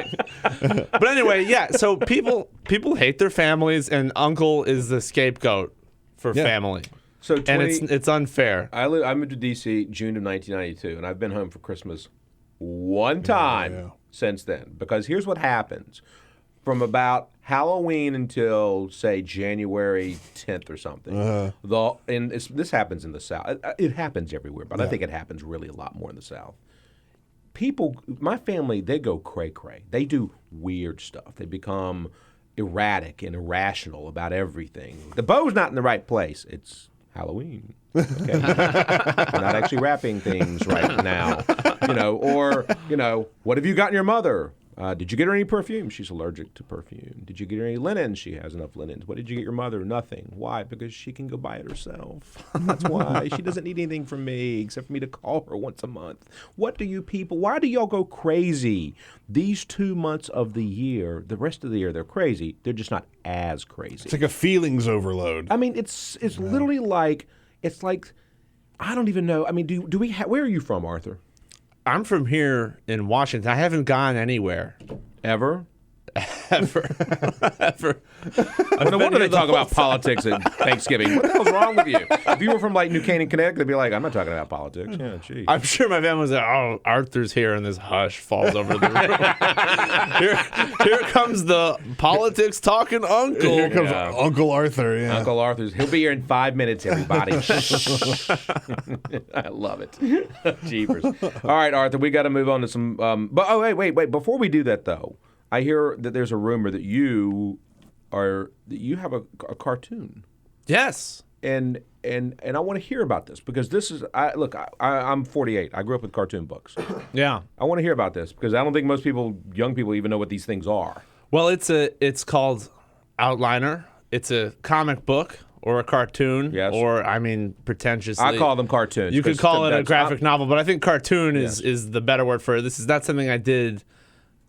But anyway, so people hate their families, and uncle is the scapegoat for family. So and it's unfair. I moved to D.C. June of 1992, and I've been home for Christmas one time since then. Because here's what happens. From about Halloween until, say, January 10th or something, this happens in the South. It happens everywhere, but I think it happens really a lot more in the South. People, my family, they go cray-cray. They do weird stuff. They become erratic and irrational about everything. The bow's not in the right place. It's Halloween. Okay. We're not actually wrapping things right now. What have you gotten your mother? Did you get her any perfume? She's allergic to perfume. Did you get her any linens? She has enough linens. What did you get your mother? Nothing. Why? Because she can go buy it herself. That's why. She doesn't need anything from me except for me to call her once a month. What do you people, why do y'all go crazy? These 2 months of the year, the rest of the year, they're crazy. They're just not as crazy. It's like a feelings overload. I mean, it's literally like, I don't even know. I mean, do we where are you from, Arthur? I'm from here in Washington. I haven't gone anywhere. Ever? Ever. No wonder they talk about politics at Thanksgiving. What the hell's wrong with you? If you were from like New Canaan, Connecticut, they'd be like, I'm not talking about politics. Yeah, gee. I'm sure my family was like, oh, Arthur's here, and this hush falls over the room. here comes the politics talking uncle. Here comes Uncle Arthur. Yeah. Uncle Arthur's. He'll be here in 5 minutes, everybody. I love it. Jeepers. All right, Arthur, we got to move on to some. Wait. Before we do that, though, I hear that there's a rumor that you have a cartoon. Yes. And I want to hear about this because this is I'm 48. I grew up with cartoon books. Yeah. I want to hear about this because I don't think most young people even know what these things are. Well, it's called Outliner. It's a comic book or a cartoon. Yes. Or pretentiously, I call them cartoons. You could call it a graphic novel, but I think cartoon is the better word for it. This is not something I did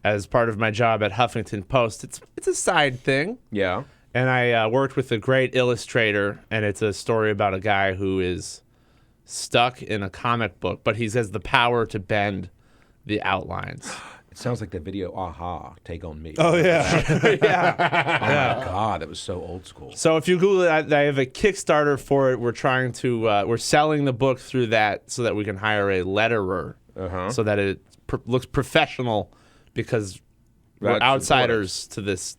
as part of my job at Huffington Post. It's a side thing. Yeah. And I worked with a great illustrator, and it's a story about a guy who is stuck in a comic book, but he has the power to bend the outlines. It sounds like the video Aha, Take on Me. Oh, yeah. Yeah. Oh, my God. That was so old school. So if you Google it, I have a Kickstarter for it. We're trying to, we're selling the book through that so that we can hire a letterer so that it looks professional because we're outsiders to this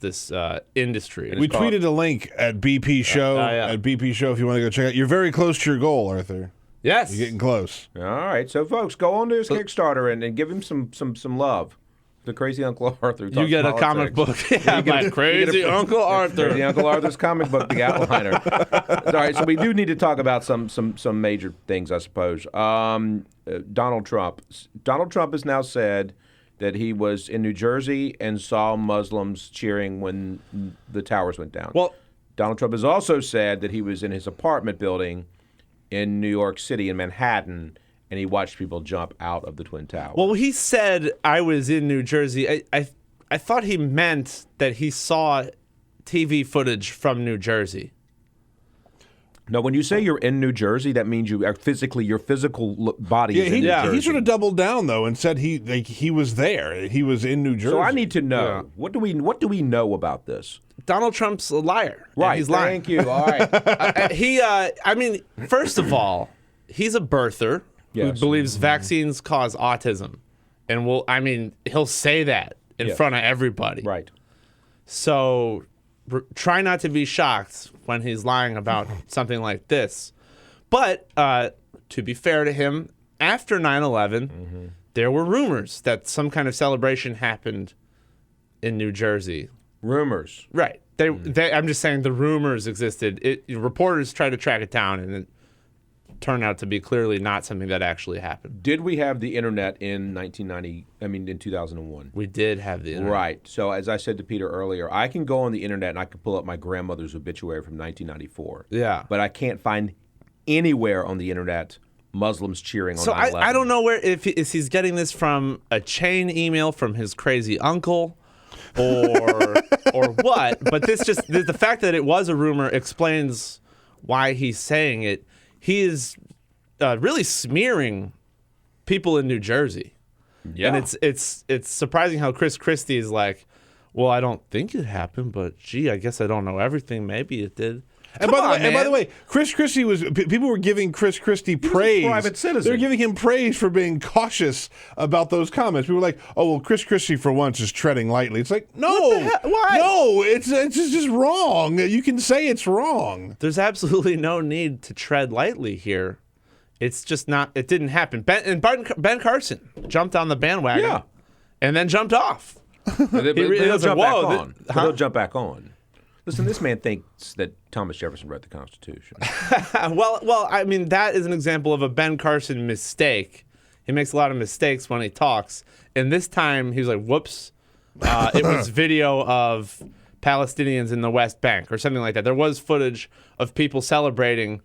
industry. We tweeted a link at BP Show, at BP Show if you want to go check it out. You're very close to your goal, Arthur. Yes. You're getting close. All right. So, folks, go on to his Kickstarter and give him some love. The Crazy Uncle Arthur. You get a comic book. My Crazy Uncle Arthur. Crazy Uncle Arthur's comic book, the outliner. All right, so we do need to talk about some major things, I suppose. Donald Trump. Donald Trump has now said that he was in New Jersey and saw Muslims cheering when the towers went down. Well, Donald Trump has also said that he was in his apartment building in New York City, in Manhattan, and he watched people jump out of the Twin Towers. Well, he said I was in New Jersey. I thought he meant that he saw TV footage from New Jersey. No, when you say you're in New Jersey, that means you are physically, your physical body is in New Jersey. He sort of doubled down though and said he was there. He was in New Jersey. So I need to know what do we know about this? Donald Trump's a liar. Right. He's lying. Thank you. All right. I mean, first of all, he's a birther. Who believes vaccines cause autism. And he'll say that in front of everybody. Right. So try not to be shocked when he's lying about something like this. But to be fair to him, after 9/11, there were rumors that some kind of celebration happened in New Jersey. Rumors. Right. I'm just saying the rumors existed. Reporters tried to track it down, and it turned out to be clearly not something that actually happened. Did we have the internet in 2001? We did have the internet. Right. So as I said to Peter earlier, I can go on the internet and I can pull up my grandmother's obituary from 1994. Yeah. But I can't find anywhere on the internet Muslims cheering on 9/11. So I don't know if he's getting this from a chain email from his crazy uncle or what, but the fact that it was a rumor explains why he's saying it. He is really smearing people in New Jersey. Yeah. And it's surprising how Chris Christie is like, well, I don't think it happened, but gee, I guess I don't know everything. Maybe it did. And by the way, Chris Christie people were giving Chris Christie praise. A private citizen. They're giving him praise for being cautious about those comments. People were like, "Oh well, Chris Christie for once is treading lightly." It's like, no, why? No, it's just wrong. You can say it's wrong. There's absolutely no need to tread lightly here. It's just not. It didn't happen. Ben Carson jumped on the bandwagon, and then jumped off. He'll jump back on. Listen, this man thinks that Thomas Jefferson wrote the Constitution. Well, I mean, that is an example of a Ben Carson mistake. He makes a lot of mistakes when he talks. And this time, he was like, whoops. It was video of Palestinians in the West Bank or something like that. There was footage of people celebrating,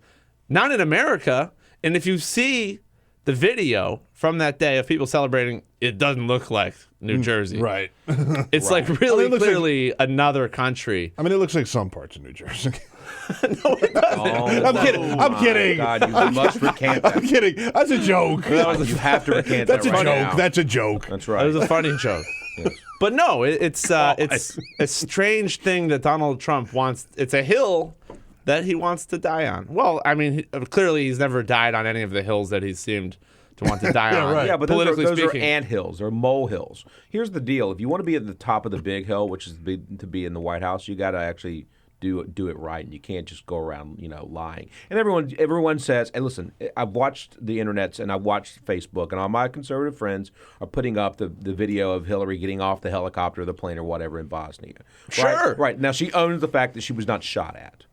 not in America. And if you see the video from that day of people celebrating, it doesn't look like New Jersey. Right. It's like really clearly another country. I mean, it looks like some parts of New Jersey. No, it doesn't. I'm kidding. God, you must recant that. I'm kidding. That's a joke. You have to recant That's that right now. That's a joke. That's right. It was a funny joke. Yes. But no, it's a strange thing that Donald Trump wants. It's a hill that he wants to die on. Well, I mean, clearly he's never died on any of the hills that he seemed to want to die on. Right. Yeah, but politically those are speaking. ant hills or mole hills. Here's the deal: if you want to be at the top of the big hill, which is to be in the White House, you got to actually do it right, and you can't just go around, lying. And everyone says, and listen, I've watched the internets and I've watched Facebook, and all my conservative friends are putting up the video of Hillary getting off the helicopter or the plane or whatever in Bosnia. Sure. Right. Now she owns the fact that she was not shot at.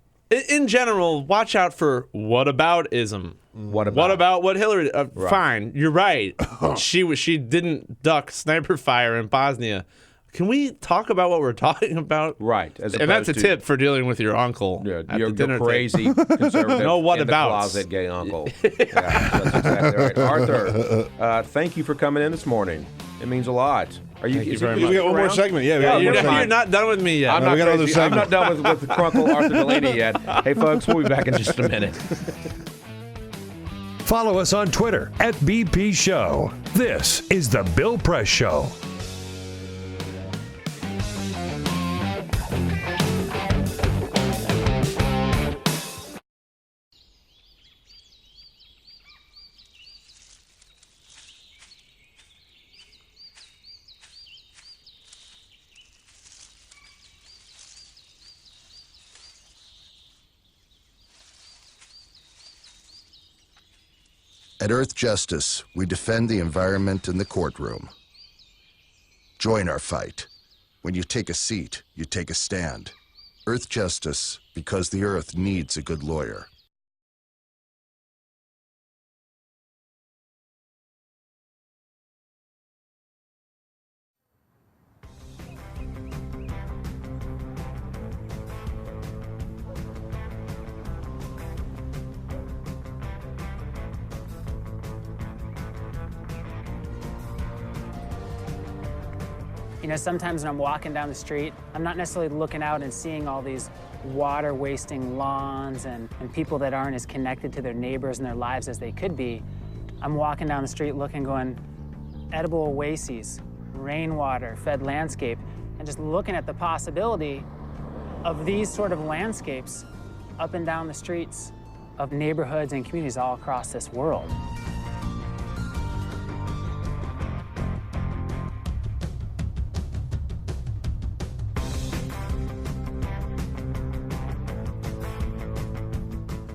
In general, watch out for whataboutism. What about what Hillary? Fine, you're right. She didn't duck sniper fire in Bosnia. Can we talk about what we're talking about? Right. And that's a tip for dealing with your uncle. At Your the dinner crazy conservative No what in abouts. the closet gay uncle. Yeah, that's exactly right. Arthur, thank you for coming in this morning. It means a lot. Thank you very much. We got one more segment. Yeah, You're not done with me yet. I'm not done with the Crunkle Arthur Delaney yet. Hey, folks, we'll be back in just a minute. Follow us on Twitter @BP Show. This is The Bill Press Show. At Earth Justice, we defend the environment in the courtroom. Join our fight. When you take a seat, you take a stand. Earth Justice, because the Earth needs a good lawyer. You know, sometimes when I'm walking down the street, I'm not necessarily looking out and seeing all these water-wasting lawns and people that aren't as connected to their neighbors and their lives as they could be. I'm walking down the street looking, going, edible oases, rainwater, fed landscape, and just looking at the possibility of these sort of landscapes up and down the streets of neighborhoods and communities all across this world.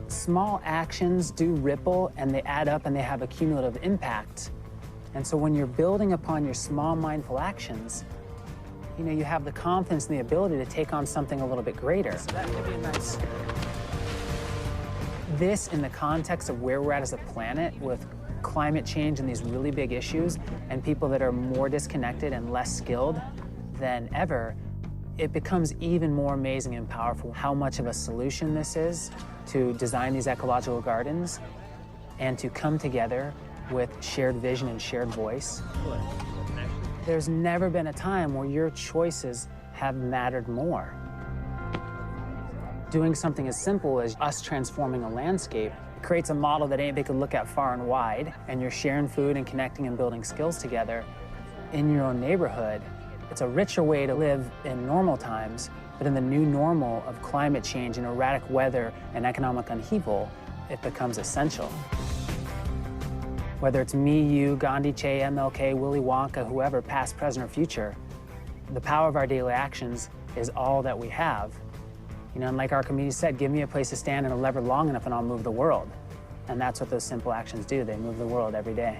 Small actions do ripple and they add up and they have a cumulative impact. And so when you're building upon your small mindful actions, you know, you have the confidence and the ability to take on something a little bit greater. So that could be nice. This, in the context of where we're at as a planet with climate change and these really big issues and people that are more disconnected and less skilled than ever, it becomes even more amazing and powerful how much of a solution this is to design these ecological gardens and to come together with shared vision and shared voice. There's never been a time where your choices have mattered more. Doing something as simple as us transforming a landscape creates a model that anybody can look at far and wide, and you're sharing food and connecting and building skills together in your own neighborhood. It's a richer way to live in normal times, but in the new normal of climate change and erratic weather and economic upheaval, it becomes essential. Whether it's me, you, Gandhi, Che, MLK, Willy Wonka, whoever, past, present, or future, the power of our daily actions is all that we have. You know, and like our community said, give me a place to stand and a lever long enough and I'll move the world. And that's what those simple actions do. They move the world every day.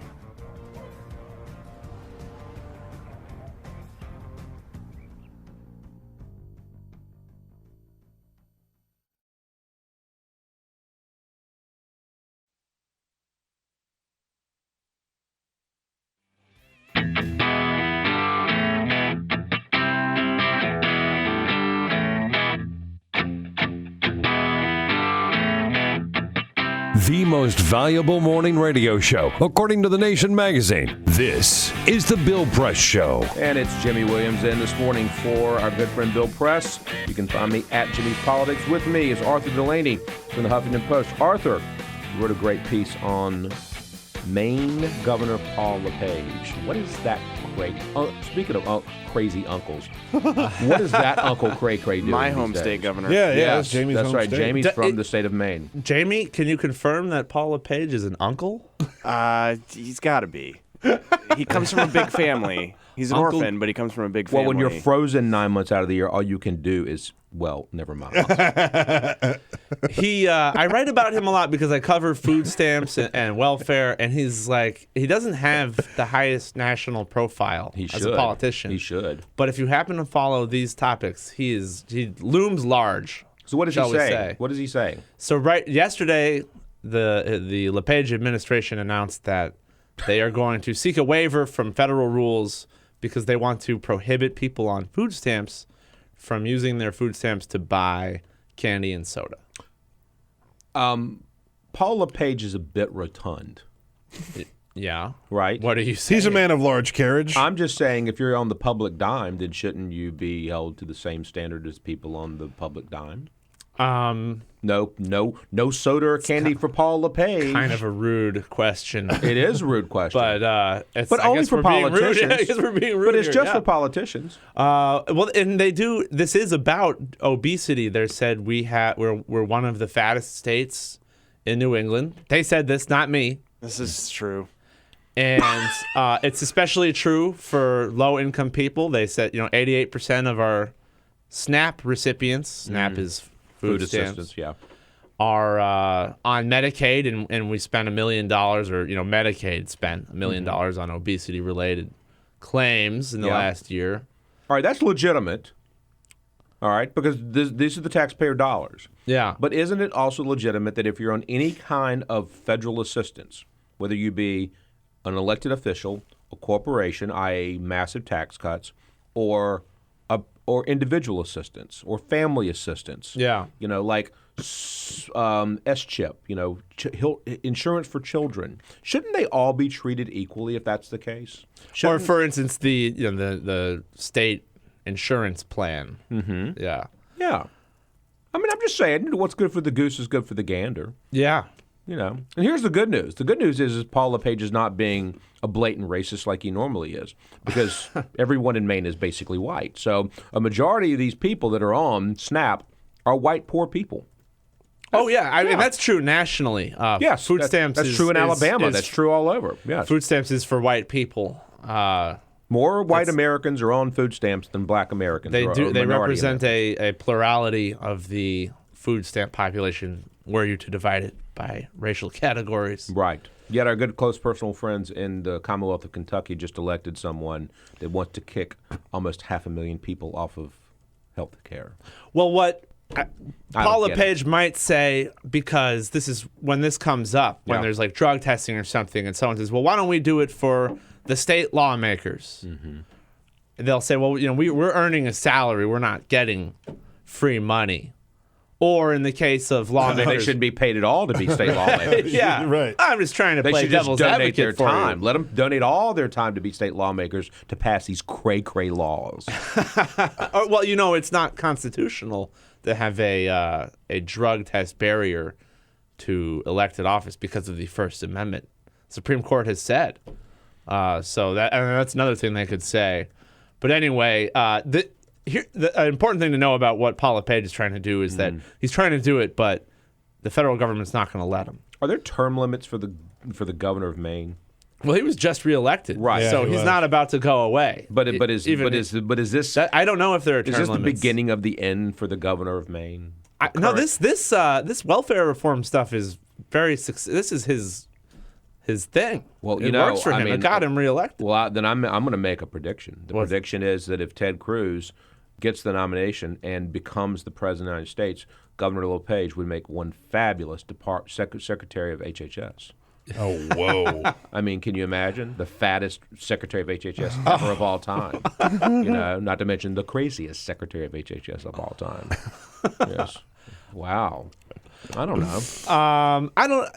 The most valuable morning radio show, according to The Nation magazine. This is The Bill Press Show. And it's Jimmy Williams in this morning for our good friend Bill Press. You can find me at Jimmy's Politics. With me is Arthur Delaney from the Huffington Post. Arthur wrote a great piece on Maine Governor Paul LePage. What is that great? Speaking of crazy uncles, what is that Uncle Cray doing? My home state governor. Yeah, yes, that's Jamie's that's home right. state. Jamie's from the state of Maine. Jamie, can you confirm that Paul LePage is an uncle? He's got to be. He comes from a big family. He's an orphan, but he comes from a big family. Well, when you're frozen 9 months out of the year, all you can do is, well, never mind. I write about him a lot because I cover food stamps and welfare, and he's like, he doesn't have the highest national profile as a politician. He should. But if you happen to follow these topics, he looms large. So what is he saying? What is he saying? So yesterday, the LePage administration announced that they are going to seek a waiver from federal rules because they want to prohibit people on food stamps from using their food stamps to buy candy and soda. Paul LePage is a bit rotund. Yeah. Right? What are you saying? He's a man of large carriage. I'm just saying if you're on the public dime, then shouldn't you be held to the same standard as people on the public dime? No soda or candy for Paul LePage. Kind of a rude question. It is a rude question. But only for politicians. I guess we're being rude But it's here, just yeah. for politicians. Well, and they do. This is about obesity. They said we're one of the fattest states in New England. They said this, not me. This is true. And it's especially true for low-income people. They said 88% of our SNAP recipients. SNAP is food stamps, assistance, yeah, are on Medicaid, and we spent $1 million, or Medicaid spent $1 million on obesity-related claims in the last year. All right, that's legitimate. All right, because these are the taxpayer dollars. Yeah. But isn't it also legitimate that if you're on any kind of federal assistance, whether you be an elected official, a corporation, i.e. massive tax cuts, or individual assistance or family assistance. Yeah. Like S-chip, insurance for children. Shouldn't they all be treated equally if that's the case? Or, for instance, the state insurance plan. Mm-hmm. Yeah. Yeah. I mean, I'm just saying, what's good for the goose is good for the gander. Yeah. And here's the good news. The good news is Paul LePage is not being a blatant racist like he normally is, because everyone in Maine is basically white. So a majority of these people that are on SNAP are white poor people. Oh, yeah. I mean, that's true nationally. Yes. Food stamps that's is true in Alabama. is That's true all over. Yes. Food stamps is for white people. More white Americans are on food stamps than black Americans. They are, do. or They minority represent Americans. a plurality of the food stamp population, were you to divide it by racial categories. Right. Yet our good close personal friends in the Commonwealth of Kentucky just elected someone that wants to kick almost 500,000 people off of health care. Well, what Paul don't get LePage might say, because this is when this comes up, when Yeah. there's like drug testing or something, and someone says, well, why don't we do it for the state lawmakers? Mm-hmm. They'll say, well, we're earning a salary. We're not getting free money. Or in the case of lawmakers, they shouldn't be paid at all to be state lawmakers. Yeah, right. I'm just trying to They play should just devil's donate advocate their for time. you. Let them donate all their time to be state lawmakers to pass these cray-cray laws. Well, it's not constitutional to have a drug test barrier to elected office because of the First Amendment. Supreme Court has said. So that's another thing they could say. But anyway, the important thing to know about what Paul LePage is trying to do is that he's trying to do it, but the federal government's not going to let him. Are there term limits for the governor of Maine? Well, he was just reelected, Right. So Yeah, he's not about to go away. But is this? I don't know if there are term Is this limits. the beginning of the end for the governor of Maine? No, this welfare reform stuff is very. This is his thing. Well, it works for him. It got him reelected. Well, then I'm going to make a prediction. The prediction is that if Ted Cruz gets the nomination and becomes the president of the United States, Governor LePage would make one fabulous secretary of HHS. Oh, whoa. I mean, can you imagine? The fattest secretary of HHS ever of all time. Not to mention the craziest secretary of HHS of all time. Yes. Wow. I don't know.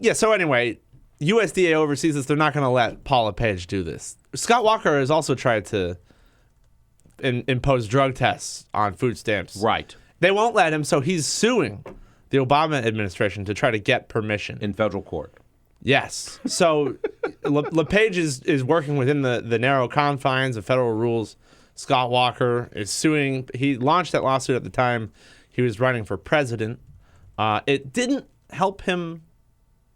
Yeah, so anyway, USDA oversees this. They're not going to let Paul LePage do this. Scott Walker has also tried to impose drug tests on food stamps. Right. They won't let him, so he's suing the Obama administration to try to get permission. In federal court. Yes. So LePage is working within the narrow confines of federal rules. Scott Walker is suing. He launched that lawsuit at the time he was running for president. It didn't help him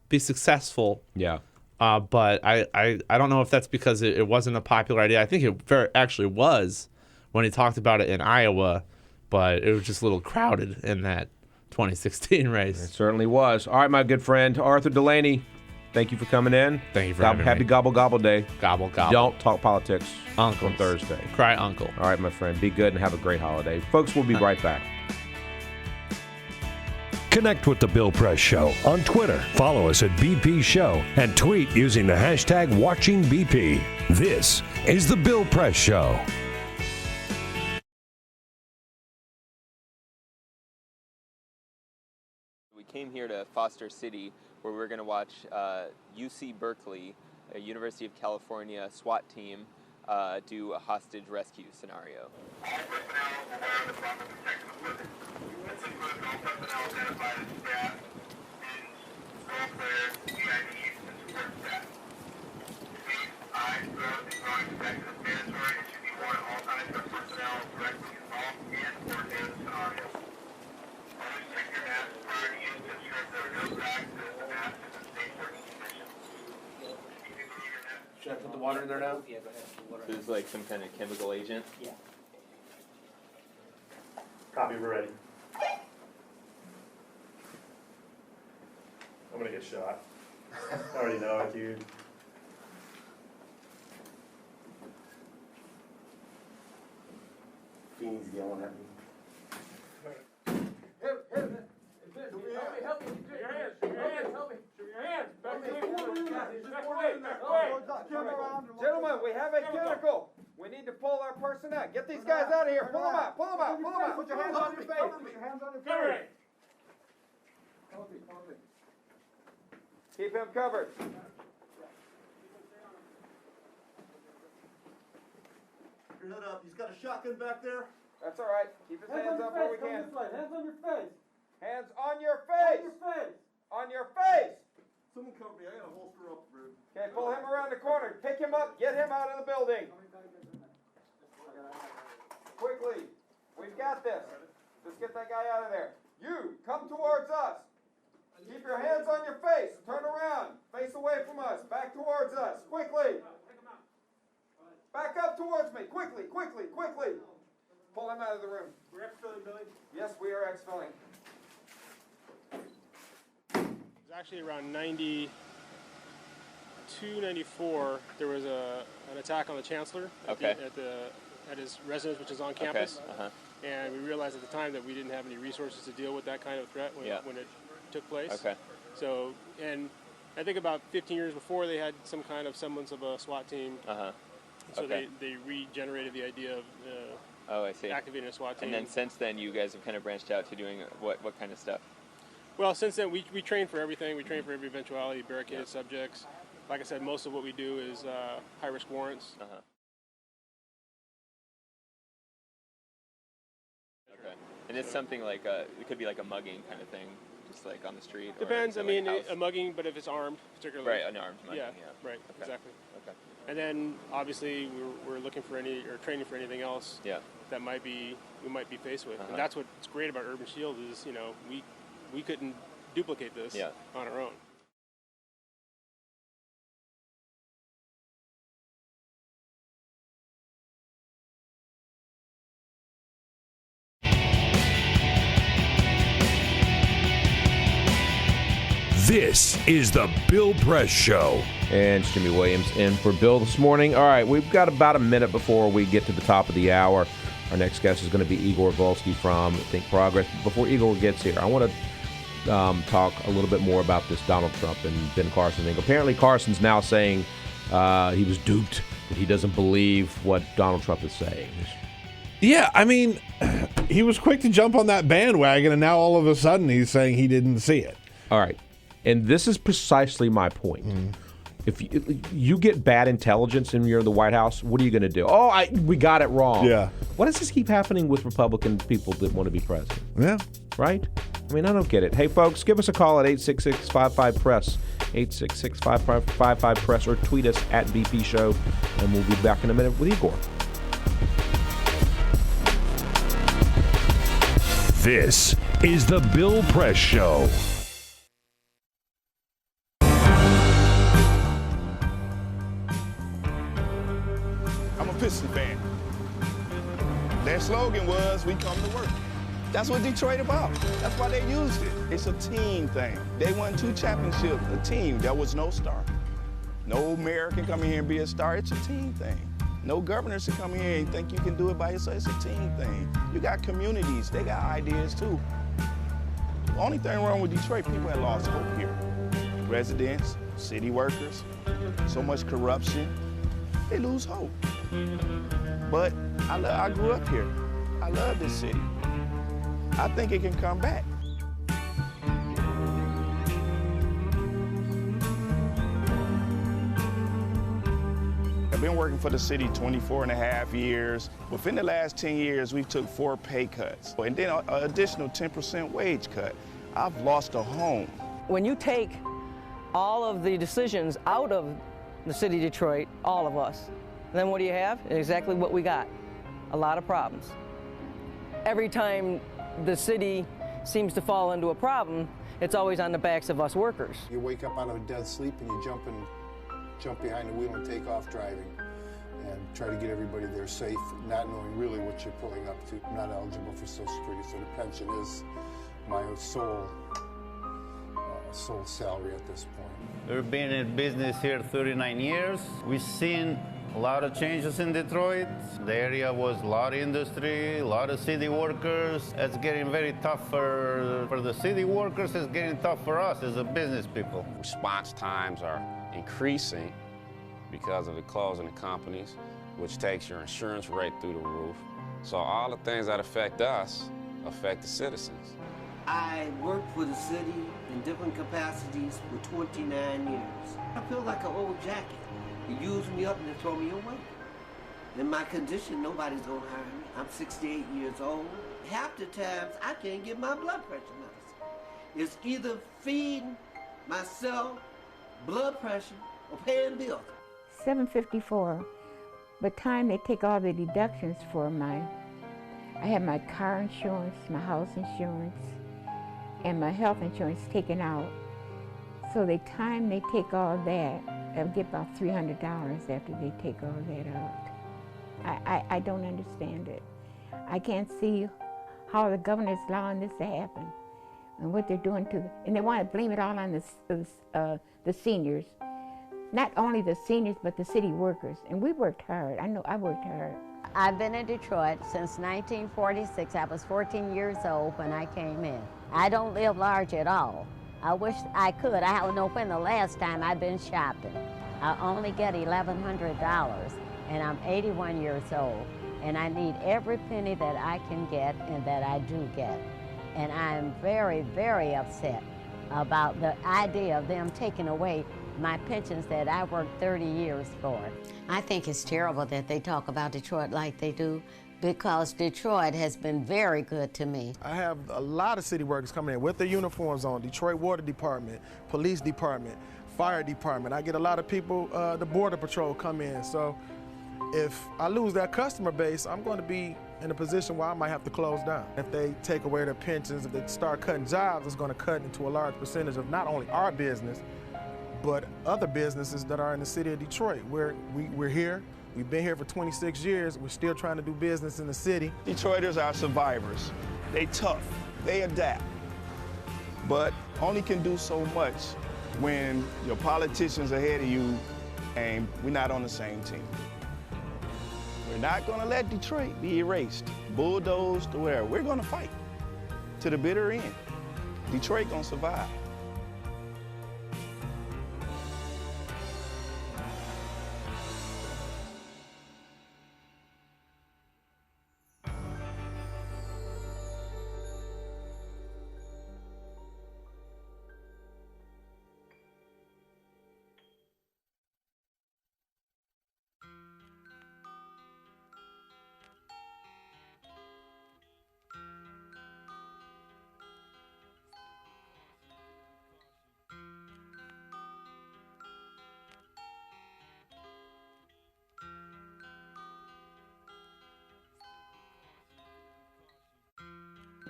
be successful. Yeah. But I don't know if that's because it wasn't a popular idea. I think it actually was when he talked about it in Iowa, but it was just a little crowded in that 2016 race. It certainly was. All right, my good friend Arthur Delaney, thank you for coming in. Thank you for having Happy me. Gobble Gobble Day. Gobble Gobble. Don't talk politics on Uncles. Thursday. Cry uncle. All right, my friend. Be good and have a great holiday. Folks, we'll be right back. Connect with The Bill Press Show on Twitter. Follow us at BP Show and tweet using the hashtag WatchingBP. This is The Bill Press Show. We came here to Foster City where we're going to watch UC Berkeley, a University of California SWAT team, do a hostage rescue scenario. Should I put the water in there now? Yeah, go ahead. So this is like some kind of chemical agent? Yeah. Copy, we're ready. I'm gonna get shot. I already know it, dude. Fiend's yelling at me. Help me. Show your hands. Help me. Show your hands. Back away. Gentlemen, we have a chemical. We need to pull our person out. Get these guys out of here. Pull them out. Put your hands on your face. Put your hands on your face. Keep him covered. Your head up. He's got a shotgun back there. That's all right. Keep his hands up where we can. Hands on your face. Hands on your face. On your face. Someone cover me. I got a holster up, dude. Okay, pull him around the corner. Pick him up. Get him out of the building. Quickly. We've got this. Let's get that guy out of there. You, come towards us. Keep your hands on your face. Turn around. Face away from us. Back towards us. Quickly. Back up towards me. Quickly. Pull him out of the room. We're exfilling, Billy. Yes, we are exfilling. It was actually around 92, 94. There was an attack on the chancellor at his residence, which is on campus. And we realized at the time that we didn't have any resources to deal with that kind of threat when it took place. So, and I think about 15 years before, they had some kind of semblance of a SWAT team. So they regenerated the idea of activating a SWAT team. And then since then, you guys have kind of branched out to doing what kind of stuff? Well, since then, we train for everything. We train for every eventuality, barricaded subjects. Like I said, most of what we do is high-risk warrants. And it's something like it could be like a mugging kind of thing, just like on the street. Depends. Or I mean, like a mugging, but if it's armed, particularly. Right, an armed mugging. Yeah. Right. Exactly. And then obviously we're looking for training for anything else. That we might be faced with. And that's what's great about Urban Shield is we couldn't duplicate this on our own. This is the Bill Press Show. And it's Jimmy Williams in for Bill this morning. All right, we've got about a minute before we get to the top of the hour. Our next guest is going to be Igor Volsky from Think Progress. Before Igor gets here, I want to talk a little bit more about this Donald Trump and Ben Carson thing. Apparently, Carson's now saying he was duped, that he doesn't believe what Donald Trump is saying. Yeah, I mean, he was quick to jump on that bandwagon, and now all of a sudden he's saying he didn't see it. All right. And this is precisely my point. If you get bad intelligence and you're in the White House, what are you going to do? We got it wrong. Yeah. Why does this keep happening with Republican people that want to be president? Yeah. Right? I mean, I don't get it. Hey, folks, give us a call at 866-55-PRESS, 866-55-PRESS, or tweet us at BP Show, and we'll be back in a minute with Igor. This is the Bill Press Show. I'm a Piston fan. Their slogan was, "We come to work." That's what Detroit about. That's why they used it. It's a team thing. They won 2 championships, a team. There was no star. No mayor can come in here and be a star. It's a team thing. No governors can come in here and think you can do it by yourself. It's a team thing. You got communities. They got ideas, too. The only thing wrong with Detroit, people have lost hope here. Residents, city workers, so much corruption. They lose hope. But I grew up here. I love this city. I think it can come back. I've been working for the city 24 and a half years. Within the last 10 years, we've took 4 pay cuts, and then an additional 10% wage cut. I've lost a home. When you take all of the decisions out of the city of Detroit, all of us, then what do you have? Exactly what we got, a lot of problems. Every time the city seems to fall into a problem, it's always on the backs of us workers. You wake up out of a dead sleep and you jump behind the wheel and take off driving and try to get everybody there safe, not knowing really what you're pulling up to. I'm not eligible for Social Security, so the pension is my sole salary at this point. We've been in business here 39 years. We've seen a lot of changes in Detroit. The area was a lot of industry, a lot of city workers. It's getting very tough for the city workers. It's getting tough for us as a business people. Response times are increasing because of the closing of companies, which takes your insurance rate through the roof. So all the things that affect us affect the citizens. I worked for the city in different capacities for 29 years. I feel like an old jacket. They use me up and they throw me away. In my condition, nobody's gonna hire me. I'm 68 years old. Half the times, I can't get my blood pressure medicine. It's either feeding myself, blood pressure, or paying bills. $754. By the time they take all the deductions for I have my car insurance, my house insurance, and my health insurance taken out. So the time they take all that, I'll get about $300 after they take all that out. I don't understand it. I can't see how the governor is allowing this to happen and what they're doing and they want to blame it all on the seniors. Not only the seniors, but the city workers. And we worked hard. I know I worked hard. I've been in Detroit since 1946. I was 14 years old when I came in. I don't live large at all. I wish I could. I don't know when the last time I've been shopping. I only get $1,100, and I'm 81 years old, and I need every penny that I can get and that I do get. And I'm very, very upset about the idea of them taking away my pensions that I worked 30 years for. I think it's terrible that they talk about Detroit like they do, because Detroit has been very good to me. I have a lot of city workers coming in with their uniforms on, Detroit Water Department, Police Department, Fire Department. I get a lot of people, the Border Patrol come in. So if I lose that customer base, I'm going to be in a position where I might have to close down. If they take away their pensions, if they start cutting jobs, it's going to cut into a large percentage of not only our business, but other businesses that are in the city of Detroit. We're here. We've been here for 26 years. We're still trying to do business in the city. Detroiters are survivors. They tough, they adapt, but only can do so much when your politicians ahead of you and we're not on the same team. We're not gonna let Detroit be erased, bulldozed, or whatever. We're gonna fight to the bitter end. Detroit gonna survive.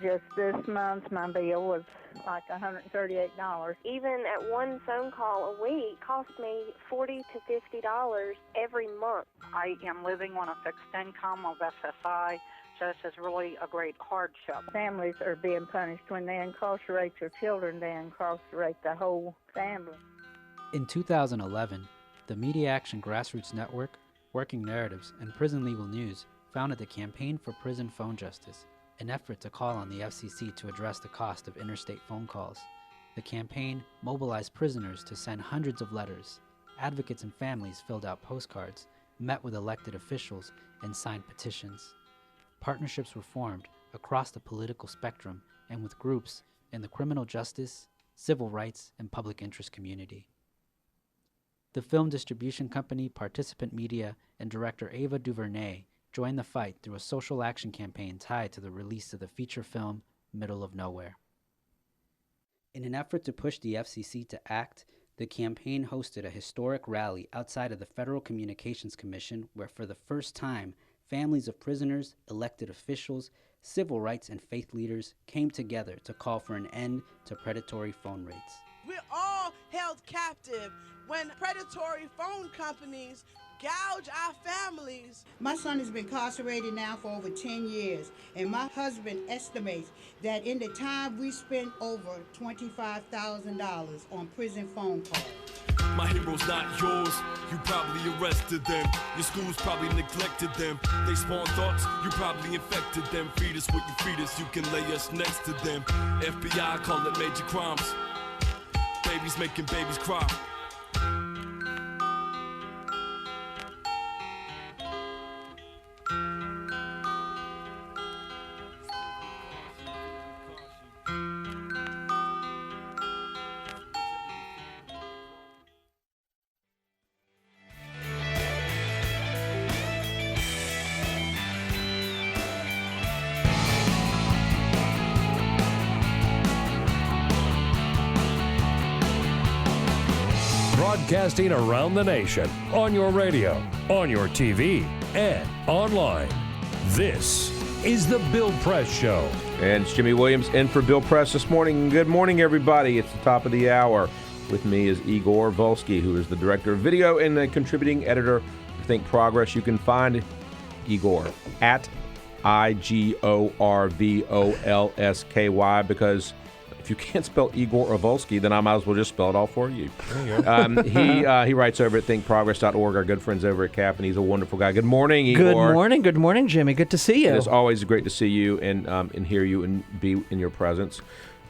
Just this month, my bill was like $138. Even at one phone call a week cost me $40 to $50 every month. I am living on a fixed income of SSI, so this is really a great hardship. Families are being punished when they incarcerate their children, they incarcerate the whole family. In 2011, the Media Action Grassroots Network, Working Narratives, and Prison Legal News founded the Campaign for Prison Phone Justice, an effort to call on the FCC to address the cost of interstate phone calls. The campaign mobilized prisoners to send hundreds of letters. Advocates and families filled out postcards, met with elected officials, and signed petitions. Partnerships were formed across the political spectrum and with groups in the criminal justice, civil rights, and public interest community. The film distribution company Participant Media and director Ava DuVernay joined the fight through a social action campaign tied to the release of the feature film Middle of Nowhere. In an effort to push the FCC to act, the campaign hosted a historic rally outside of the Federal Communications Commission where for the first time, families of prisoners, elected officials, civil rights and faith leaders came together to call for an end to predatory phone rates. We're all held captive when predatory phone companies gouge our families. My son has been incarcerated now for over 10 years, and my husband estimates that in the time we spent over $25,000 on prison phone calls. My hero's not yours, you probably arrested them. Your schools probably neglected them. They spawn thoughts, you probably infected them. Feed us what you feed us, you can lay us next to them. FBI call it major crimes. Babies making babies cry. Broadcasting around the nation, on your radio, on your TV, and online. This is The Bill Press Show. And it's Jimmy Williams in for Bill Press this morning. Good morning, everybody. It's the top of the hour. With me is Igor Volsky, who is the director of video and the contributing editor of Think Progress. You can find Igor at IGORVOLSKY because if you can't spell Igor Volsky, then I might as well just spell it all for you. He writes over at thinkprogress.org. Our good friends over at CAP, and he's a wonderful guy. Good morning, Igor. Good morning, Jimmy. Good to see you. It's always great to see you and hear you and be in your presence.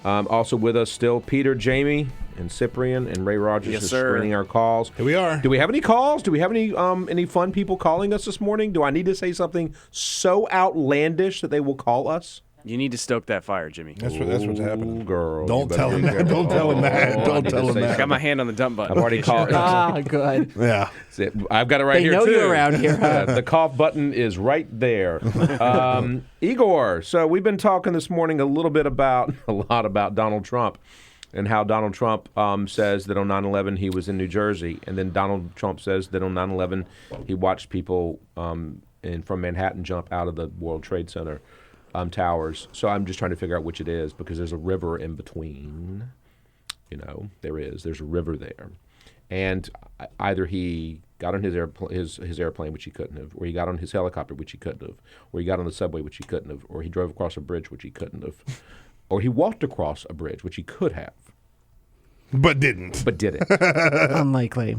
Also with us still, Peter, Jamie, and Cyprian, and Ray Rogers is screening our calls. Here we are. Do we have any calls? Do we have any fun people calling us this morning? Do I need to say something so outlandish that they will call us? You need to stoke that fire, Jimmy. That's what's happening. Girl, Don't tell him that. Don't tell him that. Don't tell him that. Got my hand on the dump button. I've already called. Good. Yeah. I've got it right here, too. They know you around here. Huh? The cough button is right there. Igor, so we've been talking this morning a lot about Donald Trump and how Donald Trump says that on 9/11 he was in New Jersey. And then Donald Trump says that on 9/11 he watched people from Manhattan jump out of the World Trade Center towers. So I'm just trying to figure out which it is because there's a river in between. There's a river there. And either he got on his airplane, which he couldn't have, or he got on his helicopter, which he couldn't have, or he got on the subway, which he couldn't have, or he drove across a bridge, which he couldn't have, or he walked across a bridge, which he could have. But didn't. Unlikely.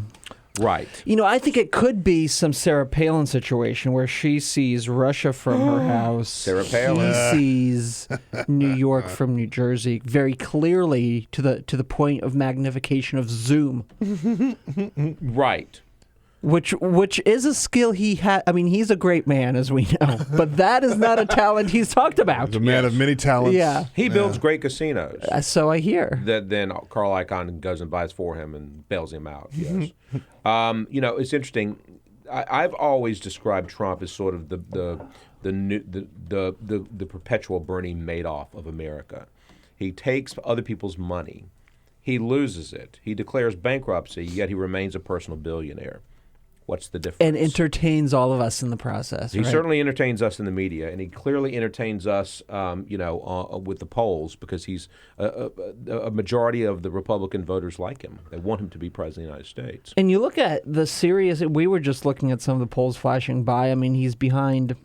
Right. I think it could be some Sarah Palin situation where she sees Russia from her house. Sarah Palin. He sees New York from New Jersey very clearly to the point of magnification of Zoom. Right. Which is a skill he had. I mean, he's a great man, as we know, but that is not a talent he's talked about. He's a man of many talents. Yeah. He builds great casinos. So I hear. That then Carl Icahn goes and buys for him and bails him out. Yes. It's interesting. I've always described Trump as sort of the perpetual Bernie Madoff of America. He takes other people's money. He loses it. He declares bankruptcy, yet he remains a personal billionaire. What's the difference? And entertains all of us in the process. He certainly entertains us in the media, and he clearly entertains us, with the polls because he's a majority of the Republican voters like him. They want him to be president of the United States. And you look at the serious. We were just looking at some of the polls flashing by. I mean, he's behind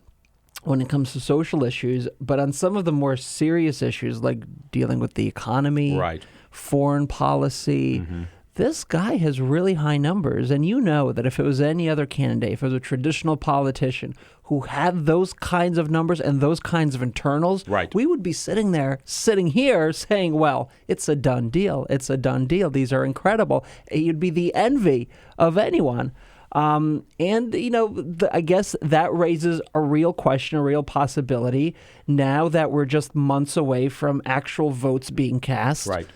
when it comes to social issues, but on some of the more serious issues like dealing with the economy, right, foreign policy. Mm-hmm. This guy has really high numbers, and you know that if it was any other candidate, if it was a traditional politician who had those kinds of numbers and those kinds of internals, right, we would be sitting here saying, well, it's a done deal. It's a done deal. These are incredible. You'd be the envy of anyone. I guess that raises a real question, a real possibility now that we're just months away from actual votes being cast. Right.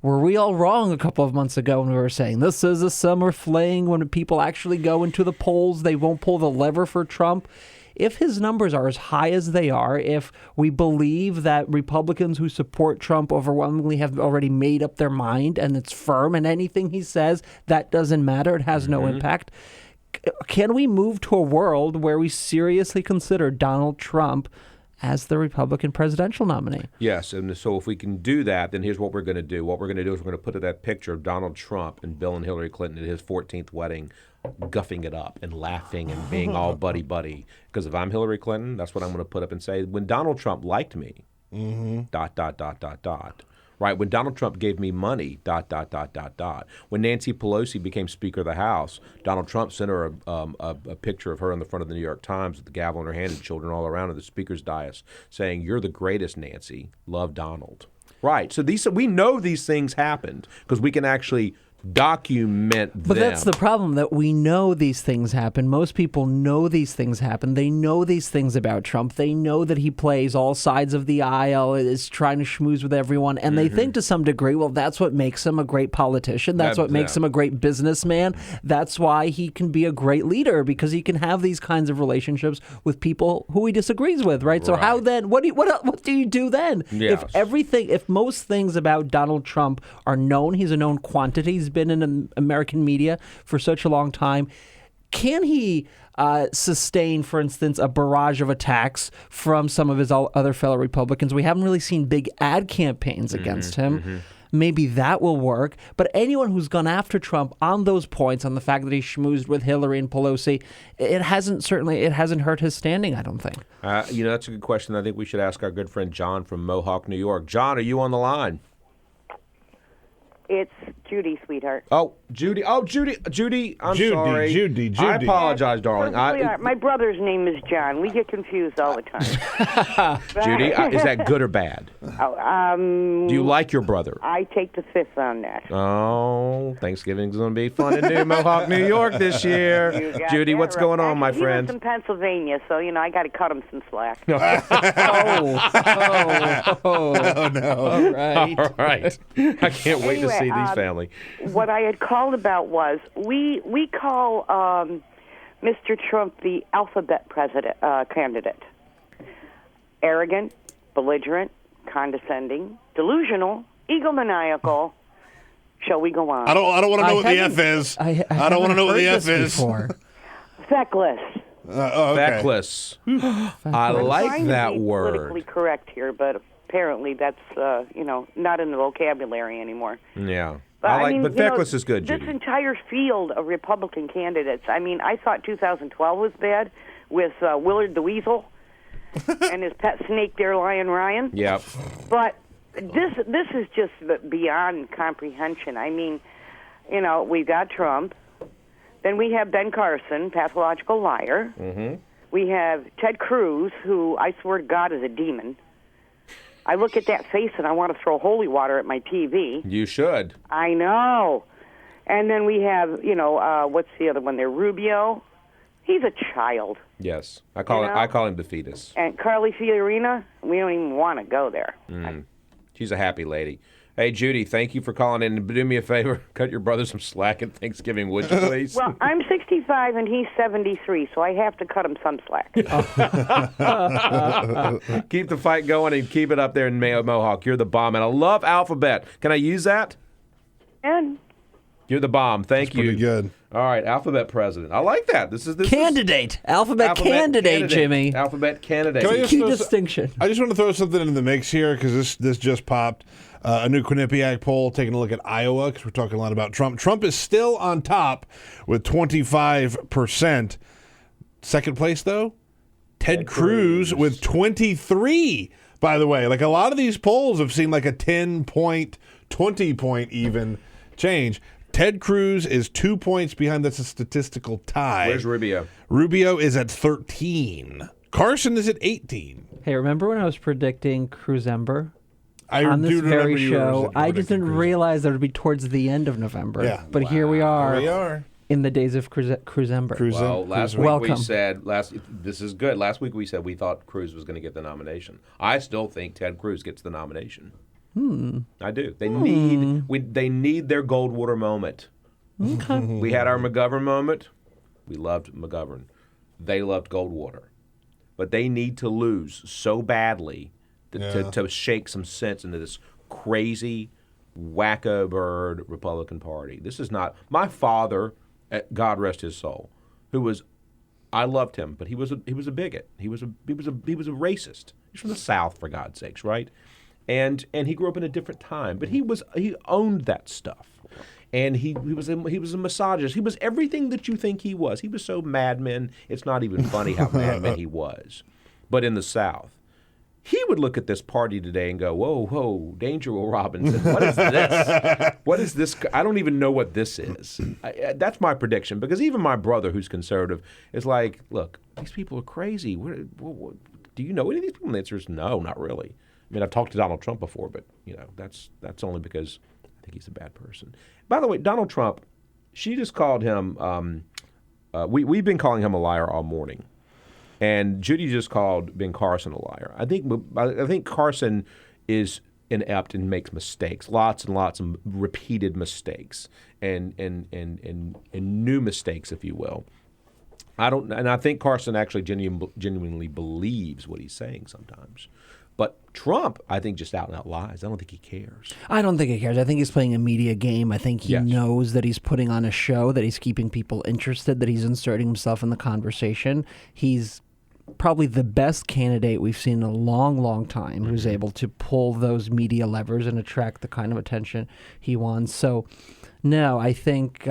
Were we all wrong a couple of months ago when we were saying this is a summer fling? When people actually go into the polls, they won't pull the lever for Trump. If his numbers are as high as they are, if we believe that Republicans who support Trump overwhelmingly have already made up their mind and it's firm and anything he says, that doesn't matter, it has no impact, can we move to a world where we seriously consider Donald Trump as the Republican presidential nominee? Yes, and so if we can do that, then here's what we're going to do. What we're going to do is we're going to put that picture of Donald Trump and Bill and Hillary Clinton at his 14th wedding, guffing it up and laughing and being all buddy-buddy. Because if I'm Hillary Clinton, that's what I'm going to put up and say. When Donald Trump liked me, ... Right, when Donald Trump gave me money, ... When Nancy Pelosi became Speaker of the House, Donald Trump sent her a picture of her on the front of the New York Times with the gavel in her hand and children all around her, the Speaker's dais, saying, "You're the greatest, Nancy. Love, Donald." Right, so we know these things happened because we can actually document them. But that's the problem, that we know these things happen. Most people know these things happen. They know these things about Trump. They know that he plays all sides of the aisle, is trying to schmooze with everyone, and they think to some degree, well, that's what makes him a great politician. That's what makes him a great businessman. That's why he can be a great leader, because he can have these kinds of relationships with people who he disagrees with, right? So how then, what do you do then? Yes. If most things about Donald Trump are known, he's a known quantity, he's been in American media for such a long time, can he sustain, for instance, a barrage of attacks from some of his other fellow Republicans? We haven't really seen big ad campaigns against him. Maybe that will work. But anyone who's gone after Trump on those points, on the fact that he schmoozed with Hillary and Pelosi, it hasn't hurt his standing, I don't think. That's a good question. I think we should ask our good friend John from Mohawk, New York. John, are you on the line? It's Judy, sweetheart. Oh, Judy. I'm sorry. Judy. I apologize, darling. My brother's name is John. We get confused all the time. Judy, is that good or bad? Do you like your brother? I take the fifth on that. Oh, Thanksgiving's going to be fun in Mohawk, New York this year. Judy, what's going on, my friend? He lives in Pennsylvania, so, I got to cut him some slack. Oh, no. All right. All right. I can't wait to see these family. What I had called about was we call Mr. Trump the alphabet candidate. Arrogant, belligerent, condescending, delusional, egomaniacal. Shall we go on? I don't want to know what the F is. I don't want to know what the F is. Feckless. Okay. Feckless. I like that word. Politically correct here, but apparently that's not in the vocabulary anymore. Yeah. But feckless is good, Judy. This entire field of Republican candidates, I thought 2012 was bad with Willard the Weasel and his pet snake there, Lion Ryan. Yep. But this is just beyond comprehension. We've got Trump. Then we have Ben Carson, pathological liar. Mm-hmm. We have Ted Cruz, who I swear to God is a demon. I look at that face and I want to throw holy water at my TV. You should. I know. And then we have, what's the other one there? Rubio. He's a child. Yes. I call him the fetus. And Carly Fiorina, we don't even want to go there. She's a happy lady. Hey, Judy, thank you for calling in. Do me a favor. Cut your brother some slack at Thanksgiving, would you, please? Well, I'm 65 and he's 73, so I have to cut him some slack. Keep the fight going and keep it up there in Mohawk. You're the bomb. And I love Alphabet. Can I use that? And you're the bomm. Thank you. Pretty good. All right, Alphabet president. I like that. This candidate. Alphabet candidate, Jimmy. Alphabet candidate. Key distinction. I just want to throw something in the mix here because this just popped. A new Quinnipiac poll taking a look at Iowa because we're talking a lot about Trump. Trump is still on top with 25%. Second place, though, Ted Cruz with 23%, by the way. Like a lot of these polls have seen like a 10-point, 20-point even change. Ted Cruz is 2 points behind. That's a statistical tie. Where's Rubio? Rubio is at 13. Carson is at 18. Hey, remember when I was predicting Cruzember? I on this do very remember show, I just didn't realize that it would be towards the end of November. Yeah. But here we are. Here we are. In the days of Cruzember. Well, last week we said, this is good. Last week we said we thought Cruz was going to get the nomination. I still think Ted Cruz gets the nomination. I do. They need their Goldwater moment. Okay. We had our McGovern moment. We loved McGovern. They loved Goldwater. But they need to lose so badly to shake some sense into this crazy, wacko bird Republican Party. This is not my father, God rest his soul, who was. I loved him, but he was a bigot. He was a racist. He's from the South, for God's sakes, right? And he grew up in a different time, but he owned that stuff. And he was a misogynist. He was everything that you think he was. He was so Mad Men, it's not even funny how Mad Men he was. But in the South, he would look at this party today and go, whoa, Danger Will Robinson, what is this? What is this? I don't even know what this is. That's my prediction, because even my brother, who's conservative, is like, look, these people are crazy. Do you know any of these people? And the answer is no, not really. I mean, I've talked to Donald Trump before, but that's only because I think he's a bad person. By the way, Donald Trump, she just called him. We've been calling him a liar all morning, and Judy just called Ben Carson a liar. I think Carson is inept and makes mistakes, lots and lots of repeated mistakes, and new mistakes, if you will. I think Carson actually genuinely believes what he's saying sometimes. But Trump, I think, just out and out lies. I don't think he cares. I don't think he cares. I think he's playing a media game. I think he knows that he's putting on a show, that he's keeping people interested, that he's inserting himself in the conversation. He's probably the best candidate we've seen in a long, long time who's able to pull those media levers and attract the kind of attention he wants. So, no, I think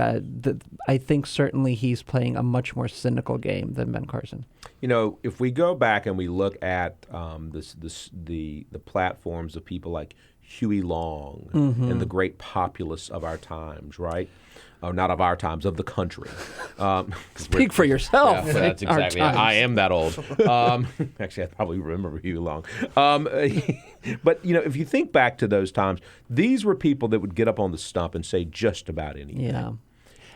certainly he's playing a much more cynical game than Ben Carson. If we go back and we look at the platforms of people like Huey Long and the great populists of our times, right? Oh, not of our times, of the country. Speak for yourself. Yeah, that's exactly. I am that old. Actually, I probably remember Huey Long. But if you think back to those times, these were people that would get up on the stump and say just about anything. Yeah.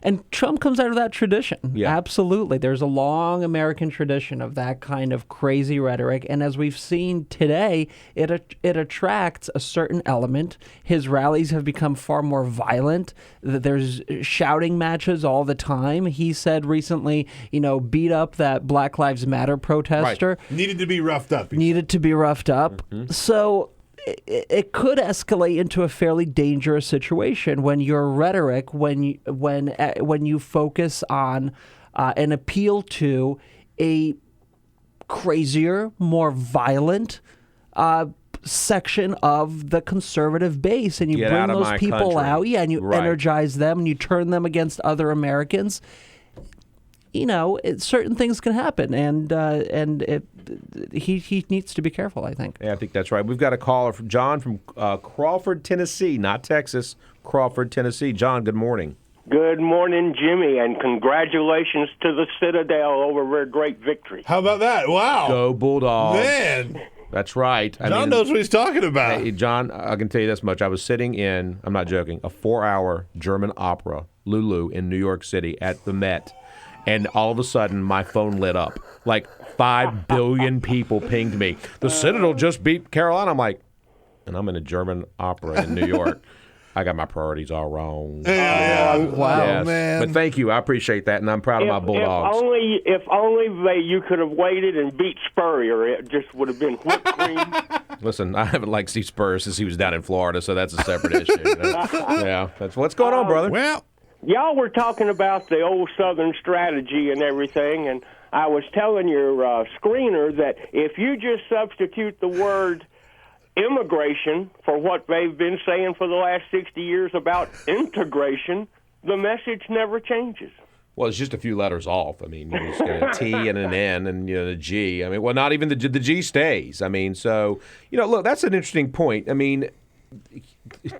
And Trump comes out of that tradition. Yeah. Absolutely. There's a long American tradition of that kind of crazy rhetoric. And as we've seen today, it attracts a certain element. His rallies have become far more violent. There's shouting matches all the time. He said recently, beat up that Black Lives Matter protester. Right. Needed to be roughed up. Mm-hmm. So it could escalate into a fairly dangerous situation when your rhetoric, when you focus on an appeal to a crazier, more violent section of the conservative base, and you bring those people out, and you energize them, and you turn them against other Americans. Certain things can happen, and he needs to be careful, I think. Yeah, I think that's right. We've got a caller from John from Crawford, Tennessee, not Texas, Crawford, Tennessee. John, good morning. Good morning, Jimmy, and congratulations to the Citadel over their great victory. How about that? Wow. Go Bulldogs. Man. That's right. John knows what he's talking about. Hey, John, I can tell you this much. I was sitting in, I'm not joking, a 4-hour German opera, Lulu, in New York City at the Met. And all of a sudden, my phone lit up. Like 5 billion people pinged me. The Citadel just beat Carolina. I'm like, and I'm in a German opera in New York. I got my priorities all wrong. Wow, yes. man. But thank you. I appreciate that, and I'm proud of my Bulldogs. If only you could have waited and beat Spurrier. It just would have been whipped cream. Listen, I haven't liked Steve Spurrier since he was down in Florida, so that's a separate issue. Yeah, that's what's going on, brother. Well, y'all were talking about the old Southern strategy and everything, and I was telling your screener that if you just substitute the word immigration for what they've been saying for the last 60 years about integration, the message never changes. Well, it's just a few letters off. I mean, you just get a T and an N and a G. I mean, well, not even the G stays. I mean, so, look, that's an interesting point. I mean,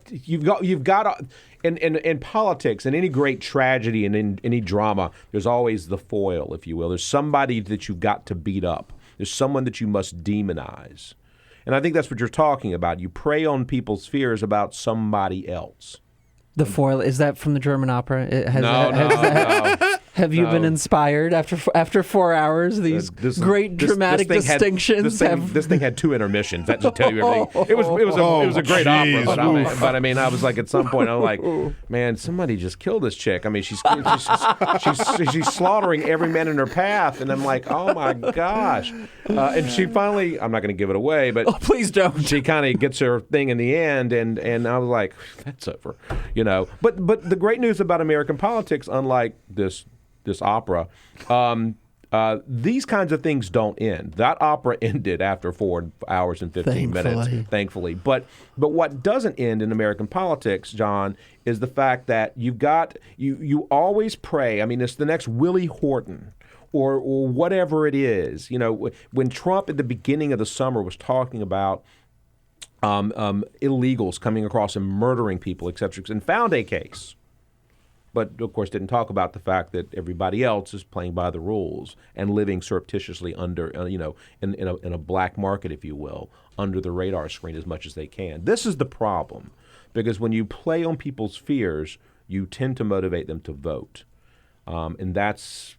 you've got in politics and any great tragedy and in any drama, there's always the foil, if you will. There's somebody that you've got to beat up. There's someone that you must demonize. And I think that's what you're talking about. You prey on people's fears about somebody else. The foil, is that from the German opera? No. Have you been inspired after 4 hours? These great dramatic distinctions. This thing had 2 intermissions. That should tell you everything. It was a great opera, but I mean, I was like, at some point, I'm like, man, somebody just killed this chick. I mean, she's slaughtering every man in her path, and I'm like, oh my gosh. And she finally, I'm not going to give it away, but please don't. She kind of gets her thing in the end, and I was like, that's over, But the great news about American politics, unlike this opera, these kinds of things don't end. That opera ended after 4 hours and 15 minutes, thankfully. But what doesn't end in American politics, John, is the fact that you always pray. I mean, it's the next Willie Horton or whatever it is. When Trump at the beginning of the summer was talking about illegals coming across and murdering people, et cetera, and found a case. But, of course, didn't talk about the fact that everybody else is playing by the rules and living surreptitiously under, in a black market, if you will, under the radar screen as much as they can. This is the problem, because when you play on people's fears, you tend to motivate them to vote. And that's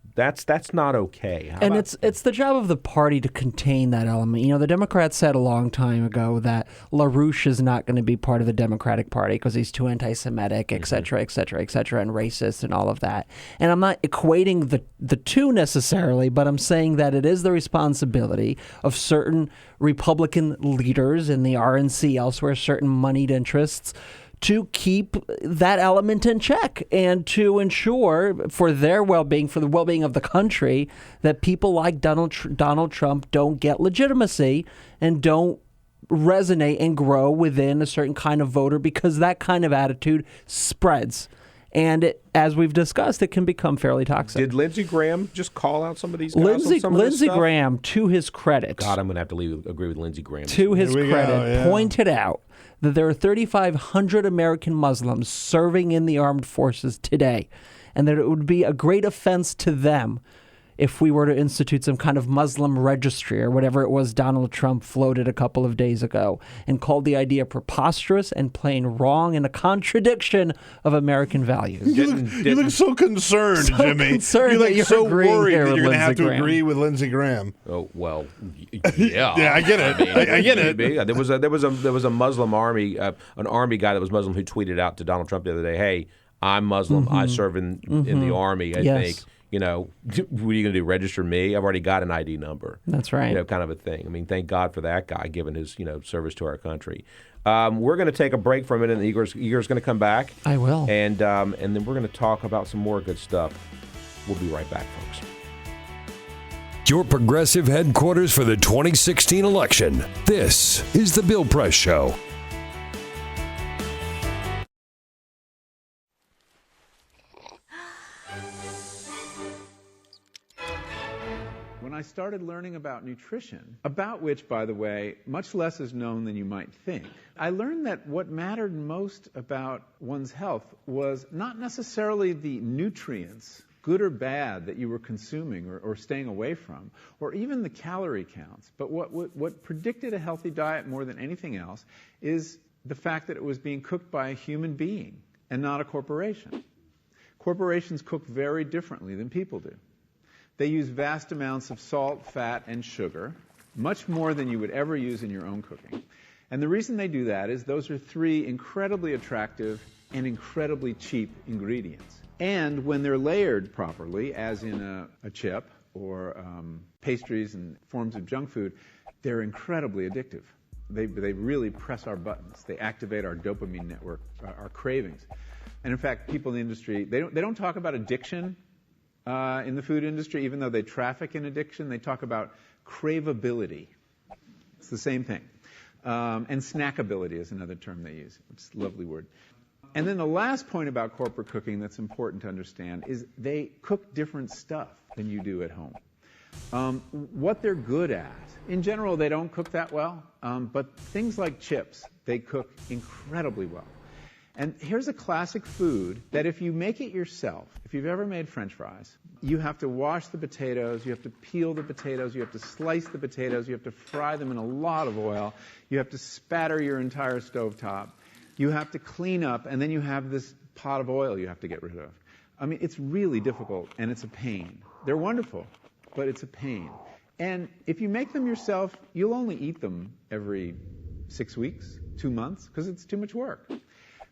not okay. And it's the job of the party to contain that element. The Democrats said a long time ago that LaRouche is not going to be part of the Democratic Party because he's too anti-Semitic, et cetera, et cetera, et cetera, and racist and all of that. And I'm not equating the two necessarily, but I'm saying that it is the responsibility of certain Republican leaders in the RNC, elsewhere, certain moneyed interests, to keep that element in check and to ensure for their well-being, for the well-being of the country, that people like Donald Trump don't get legitimacy and don't resonate and grow within a certain kind of voter, because that kind of attitude spreads. And as we've discussed, it can become fairly toxic. Did Lindsey Graham just call out some of these guys? Lindsey Graham, to his credit. God, I'm going to have to agree with Lindsey Graham. To his credit, pointed out that there are 3,500 American Muslims serving in the armed forces today, and that it would be a great offense to them if we were to institute some kind of Muslim registry or whatever it was Donald Trump floated a couple of days ago, and called the idea preposterous and plain wrong and a contradiction of American values. You look so concerned, Jimmy. Concerned, you look so worried that you're going to have to Graham. agree with Lindsey Graham. Oh well, yeah. Yeah, I get it. I get it. There was a Muslim army, an army guy that was Muslim who tweeted out to Donald Trump the other day, "Hey, I'm Muslim. I serve in the army. I think." What are you going to do, register me? I've already got an ID number. That's right. Kind of a thing. I mean, thank God for that guy, given his, service to our country. We're going to take a break for a minute, and Igor's going to come back. I will. And then we're going to talk about some more good stuff. We'll be right back, folks. Your progressive headquarters for the 2016 election. This is The Bill Press Show. When I started learning about nutrition, about which, by the way, much less is known than you might think, I learned that what mattered most about one's health was not necessarily the nutrients, good or bad, that you were consuming or staying away from, or even the calorie counts. But what predicted a healthy diet more than anything else is the fact that it was being cooked by a human being and not a corporation. Corporations cook very differently than people do. They use vast amounts of salt, fat, and sugar, much more than you would ever use in your own cooking. And the reason they do that is those are 3 incredibly attractive and incredibly cheap ingredients. And when they're layered properly, as in a chip or pastries and forms of junk food, they're incredibly addictive. They really press our buttons. They activate our dopamine network, our cravings. And in fact, people in the industry, they don't talk about addiction in the food industry, even though they traffic in addiction. They talk about craveability. It's the same thing. And snackability is another term they use. It's a lovely word. And then the last point about corporate cooking that's important to understand is they cook different stuff than you do at home. What they're good at, in general, they don't cook that well, but things like chips, they cook incredibly well. And here's a classic food that if you make it yourself, if you've ever made French fries, you have to wash the potatoes, you have to peel the potatoes, you have to slice the potatoes, you have to fry them in a lot of oil, you have to spatter your entire stovetop, you have to clean up, and then you have this pot of oil you have to get rid of. I mean, it's really difficult, and it's a pain. They're wonderful, but it's a pain. And if you make them yourself, you'll only eat them every 6 weeks, 2 months, because it's too much work.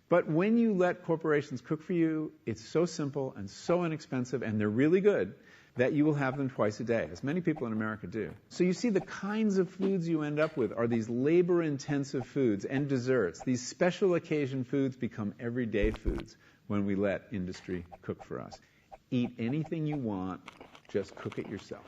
But when you let corporations cook for you, it's so simple and so inexpensive, and they're really good, that you will have them twice a day, as many people in America do. So you see the kinds of foods you end up with are these labor-intensive foods and desserts. These special occasion foods become everyday foods when we let industry cook for us. Eat anything you want, just cook it yourself.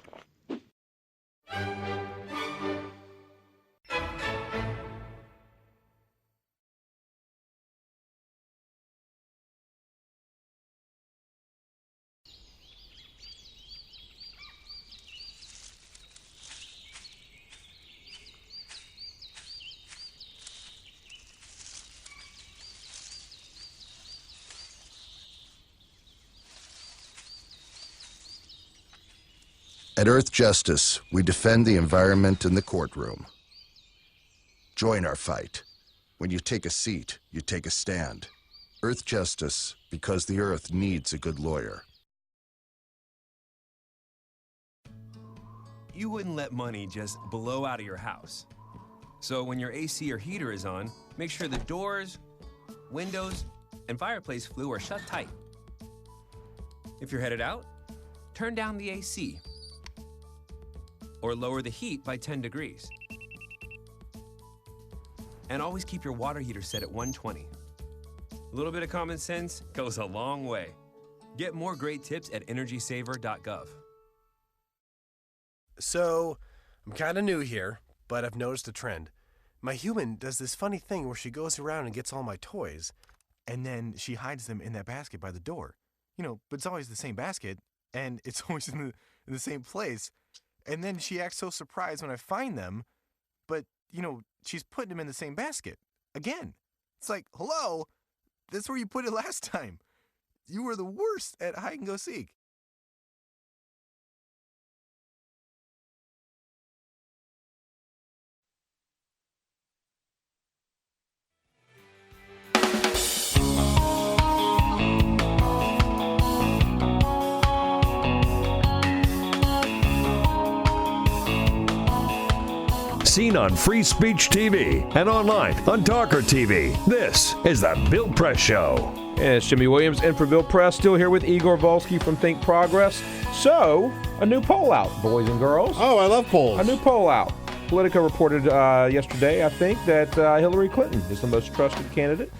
At Earth Justice, we defend the environment in the courtroom. Join our fight. When you take a seat, you take a stand. Earth Justice, because the Earth needs a good lawyer. You wouldn't let money just blow out of your house. So when your AC or heater is on, make sure the doors, windows, and fireplace flue are shut tight. If you're headed out, turn down the AC or lower the heat by 10 degrees. And always keep your water heater set at 120. A little bit of common sense goes a long way. Get more great tips at energysaver.gov. So, I'm kind of new here, but I've noticed a trend. My human does this funny thing where she goes around and gets all my toys, and then she hides them in that basket by the door. You know, but it's always the same basket, and it's always in the same place. And then she acts so surprised when I find them, but, you know, she's putting them in the same basket. Again. It's like, hello, that's where you put it last time. You were the worst at hide and go seek. Seen on Free Speech TV and online on TawkrTV. This is the Bill Press Show. And it's Jimmy Williams in for Bill Press, still here with Igor Volsky from Think Progress. So, a new poll out, boys and girls. Oh, I love polls. A new poll out. Politico reported yesterday, I think, that Hillary Clinton is the most trusted candidate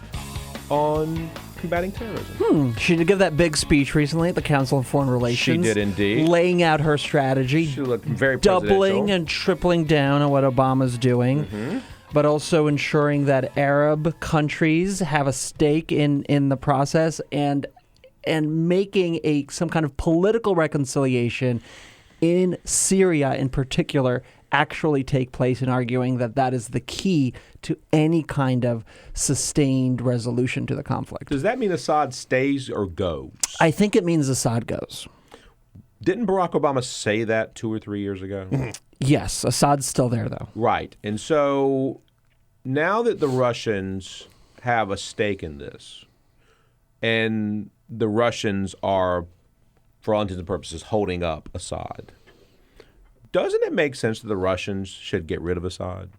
on combating terrorism. She did give that big speech recently at the Council on Foreign Relations. She did indeed. Laying out her strategy. She looked very doubling and tripling down on what Obama's doing. Mm-hmm. But also ensuring that Arab countries have a stake in the process and making some kind of political reconciliation in Syria in particular actually take place, and arguing that that is the key to any kind of sustained resolution to the conflict. Does that mean Assad stays or goes? I think it means Assad goes. Didn't Barack Obama say that 2 or 3 years ago? Yes, Assad's still there, though. Right. And so now that the Russians have a stake in this, and the Russians are, for all intents and purposes, holding up Assad, doesn't it make sense that the Russians should get rid of Assad?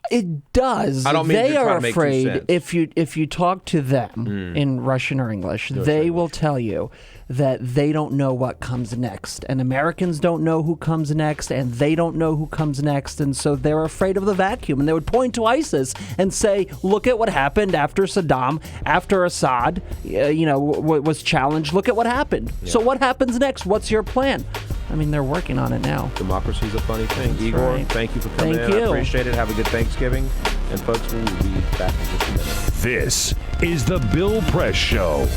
It does. I don't mean they to try are to make afraid sense. if you talk to them in Russian or English, they will tell you that they don't know what comes next, and Americans don't know who comes next, and they don't know who comes next, and so they're afraid of the vacuum. And they would point to ISIS and say, "Look at what happened after Saddam, after Assad, was challenged. Look at what happened. Yeah. So what happens next? What's your plan?" I mean, they're working on it now. Democracy's a funny thing. That's Igor, right. thank you for coming Thank in. you. I appreciate it. Have a good Thanksgiving. And folks, we will be back in just a minute. This is the Bill Press Show.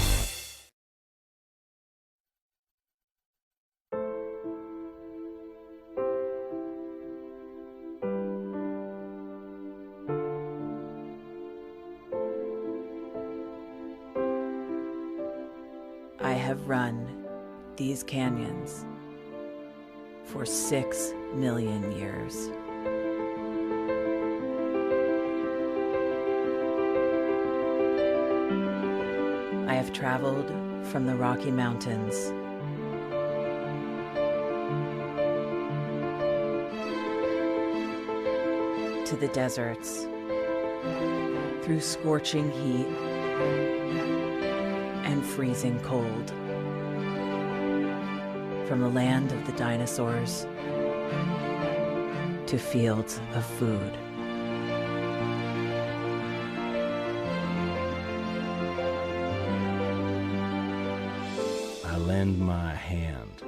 I have run these canyons for 6 million years. I have traveled From the Rocky Mountains to the deserts, through scorching heat and freezing cold, from the land of the dinosaurs to fields of food. I lend my hand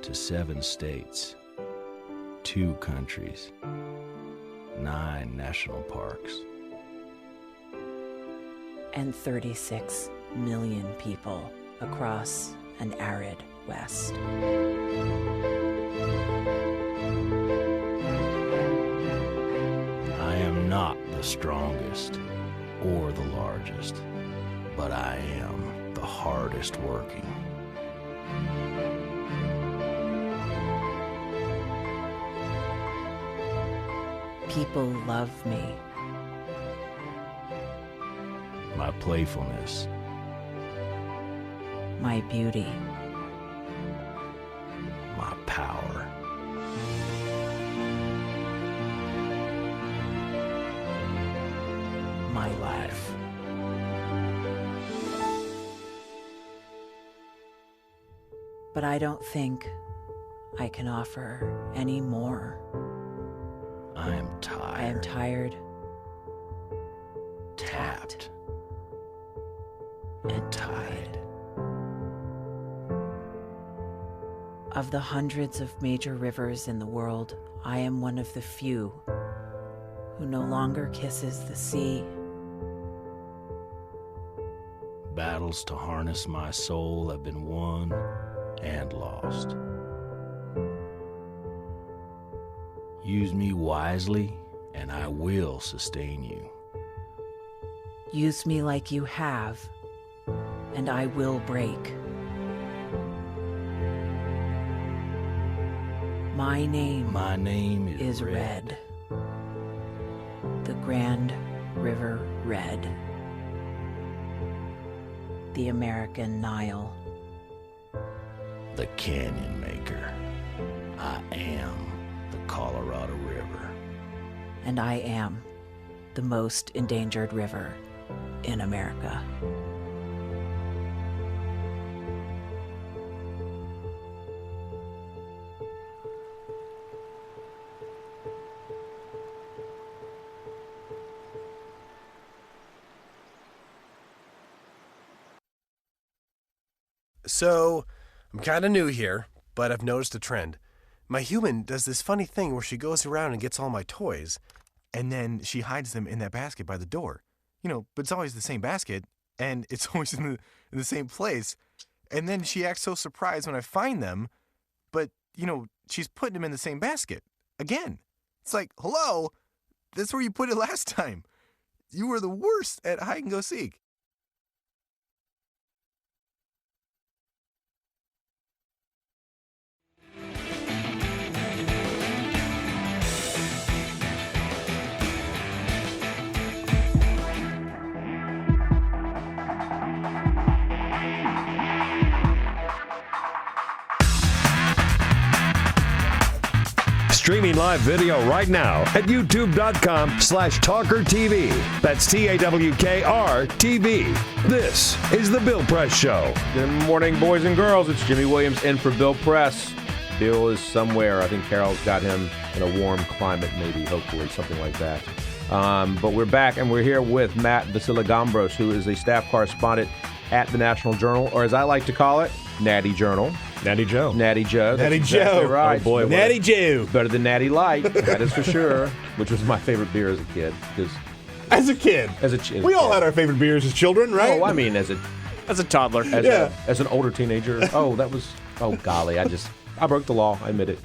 to 7 states, 2 countries, 9 national parks, and 36 million people across an arid West. I am not the strongest or the largest, but I am the hardest working. People love me. My playfulness, My beauty. my power, My life. But I don't think I can offer any more. I am tired. I am tired, tapped, and tied. Of the hundreds of major rivers in the world, I am one of the few who no longer kisses the sea. Battles to harness my soul have been won and lost. Use me wisely, and I will sustain you. Use me like you have, and I will break. My name is Red. The Grand River Red. The American Nile. The Canyon Maker. I am the Colorado River. And I am the most endangered river in America. So, I'm kind of new here, but I've noticed a trend. My human does this funny thing where she goes around and gets all my toys, and then she hides them in that basket by the door. But it's always the same basket, and it's always in the same place. And then she acts so surprised when I find them, but, she's putting them in the same basket. Again. It's like, hello? That's where you put it last time. You were the worst at hide and go seek. Streaming live video right now at youtube.com/TawkrTV. That's TAWKR-TV. This is The Bill Press Show. Good morning, boys and girls. It's Jimmy Williams in for Bill Press. Bill is somewhere. I think Carol's got him in a warm climate, maybe, hopefully, something like that. But we're back, and we're here with Matt Vasilagambros, who is a staff correspondent at the National Journal, or as I like to call it, Natty Journal. Natty Joe. Natty Joe. Natty That's Joe. Exactly right. Oh, boy. Natty Joe. Better than Natty Light, that is for sure, which was my favorite beer as a kid. As a kid. We all had our favorite beers as children, right? Oh, I mean, as a toddler. As an older teenager. Oh, golly, I broke the law. I admit it.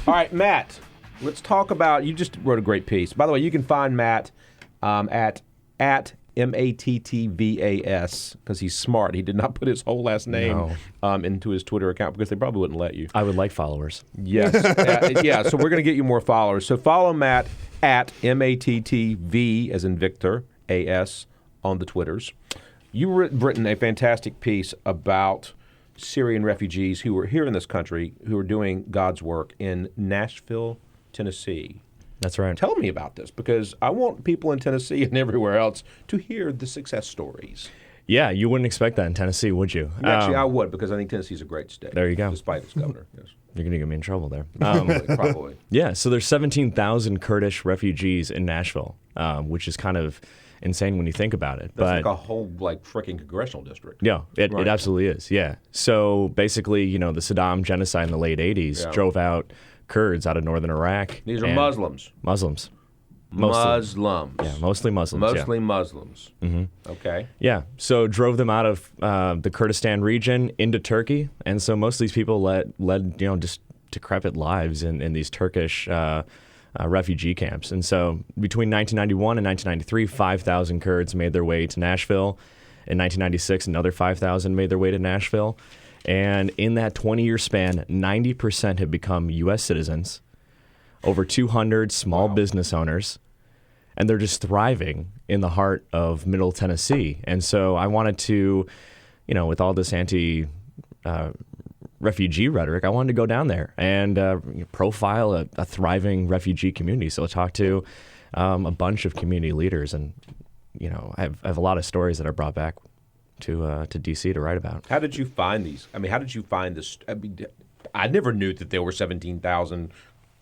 All right, Matt, let's talk about, you just wrote a great piece. By the way, you can find Matt at MATTVAS, because he's smart. He did not put his whole last name into his Twitter account because they probably wouldn't let you. I would like followers. Yes. Yeah, so we're going to get you more followers. So follow Matt at MATTV, as in Victor, AS, on the Twitters. You've written a fantastic piece about Syrian refugees who were here in this country who are doing God's work in Nashville, Tennessee. That's right. Tell me about this, because I want people in Tennessee and everywhere else to hear the success stories. Yeah, you wouldn't expect that in Tennessee, would you? Actually, I would, because I think Tennessee's a great state. There you go. Despite its governor. Yes. You're going to get me in trouble there. Probably. Yeah, so there's 17,000 Kurdish refugees in Nashville, which is kind of insane when you think about it. That's like a whole freaking congressional district. Yeah, it absolutely is, yeah. So basically, the Saddam genocide in the late 80s drove out Kurds out of northern Iraq. These are Muslims. Muslims. Muslims. Yeah, mostly Muslims. Mostly Muslims. Mm-hmm. Okay. Yeah, so drove them out of the Kurdistan region into Turkey, and so most of these people led just decrepit lives in these Turkish refugee camps. And so between 1991 and 1993, 5,000 Kurds made their way to Nashville. In 1996, another 5,000 made their way to Nashville. And in that 20-year span, 90% have become U.S. citizens, over 200 small business owners, and they're just thriving in the heart of Middle Tennessee. And so I wanted to, with all this refugee rhetoric, I wanted to go down there and profile a thriving refugee community. So I talked to a bunch of community leaders, and I have a lot of stories that I brought back to D.C. to write about. How did you find these? I mean, how did you find this? I never knew that there were 17,000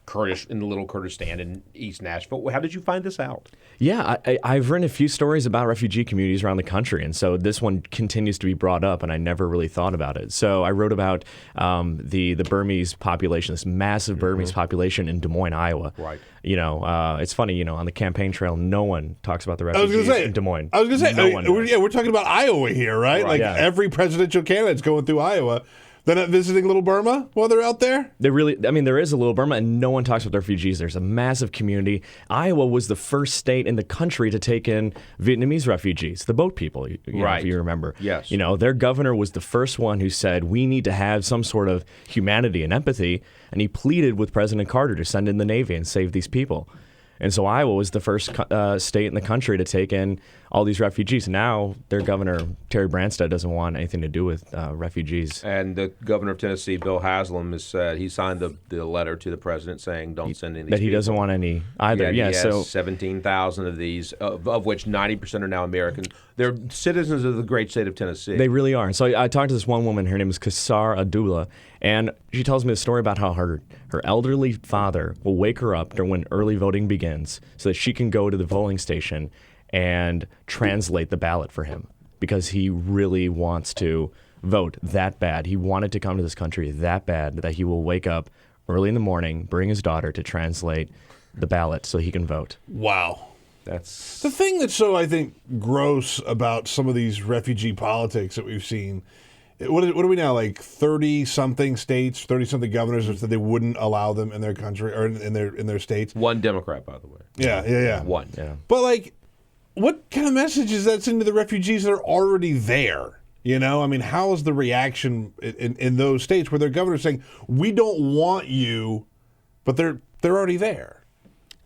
Kurdish in the Little Kurdistan in East Nashville. How did you find this out? Yeah, I've written a few stories about refugee communities around the country, and so this one continues to be brought up, and I never really thought about it. So I wrote about the Burmese population, this massive Burmese population in Des Moines, Iowa. Right. It's funny, on the campaign trail, no one talks about the refugees in Des Moines. I was going to say, no one does. we're talking about Iowa here, right? Every presidential candidate's going through Iowa. They're not visiting Little Burma while they're out there? There is a Little Burma, and no one talks about the refugees. There's a massive community. Iowa was the first state in the country to take in Vietnamese refugees, the boat people, if you remember. Yes. Their governor was the first one who said, we need to have some sort of humanity and empathy, and he pleaded with President Carter to send in the Navy and save these people. And so Iowa was the first state in the country to take in all these refugees. Now their governor, Terry Branstad, doesn't want anything to do with refugees. And the governor of Tennessee, Bill Haslam, has said he signed the letter to the president saying don't send any. That he doesn't want any either. Yeah, so 17,000 of these, of which 90% are now American. They're citizens of the great state of Tennessee. They really are. And so I talked to this one woman. Her name is Kassar Abdullah, and she tells me a story about how her elderly father will wake her up during when early voting begins so that she can go to the polling station and translate the ballot for him because he really wants to vote that bad. He wanted to come to this country that bad that he will wake up early in the morning, bring his daughter to translate the ballot so he can vote. Wow. That's the thing that's so, I think, gross about some of these refugee politics that we've seen. What are we now, like 30-something states, 30-something governors that said they wouldn't allow them in their country or in their states? One Democrat, by the way. Yeah. One. Yeah. But, what kind of message is that sending to the refugees that are already there? How is the reaction in those states where their governor's saying, we don't want you, but they're already there?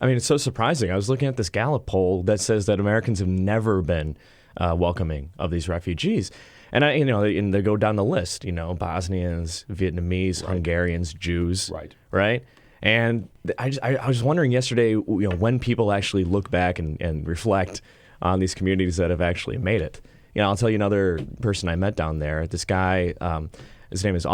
It's so surprising. I was looking at this Gallup poll that says that Americans have never been welcoming of these refugees. And and they go down the list, Bosnians, Vietnamese, Hungarians, Jews, right? And I was wondering yesterday, when people actually look back and reflect on these communities that have actually made it. I'll tell you another person I met down there. This guy, his name is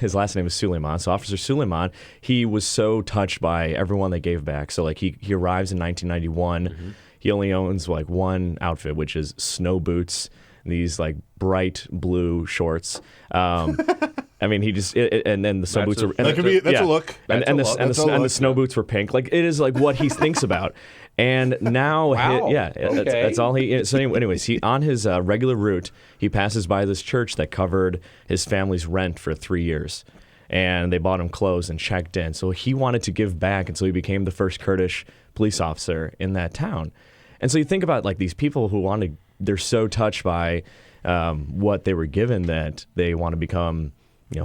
his last name is Suleiman. So Officer Suleiman, he was so touched by everyone they gave back. So he arrives in 1991. Mm-hmm. He only owns one outfit, which is snow boots. These bright blue shorts. He just and then the snow boots are. That's a look. And the snow boots were pink. It is what he thinks about. And now, that's all he. So anyways, he on his regular route, he passes by this church that covered his family's rent for 3 years, and they bought him clothes and checked in. So he wanted to give back, and so he became the first Kurdish police officer in that town. And so you think about these people who want to. They're so touched by what they were given that they want to become,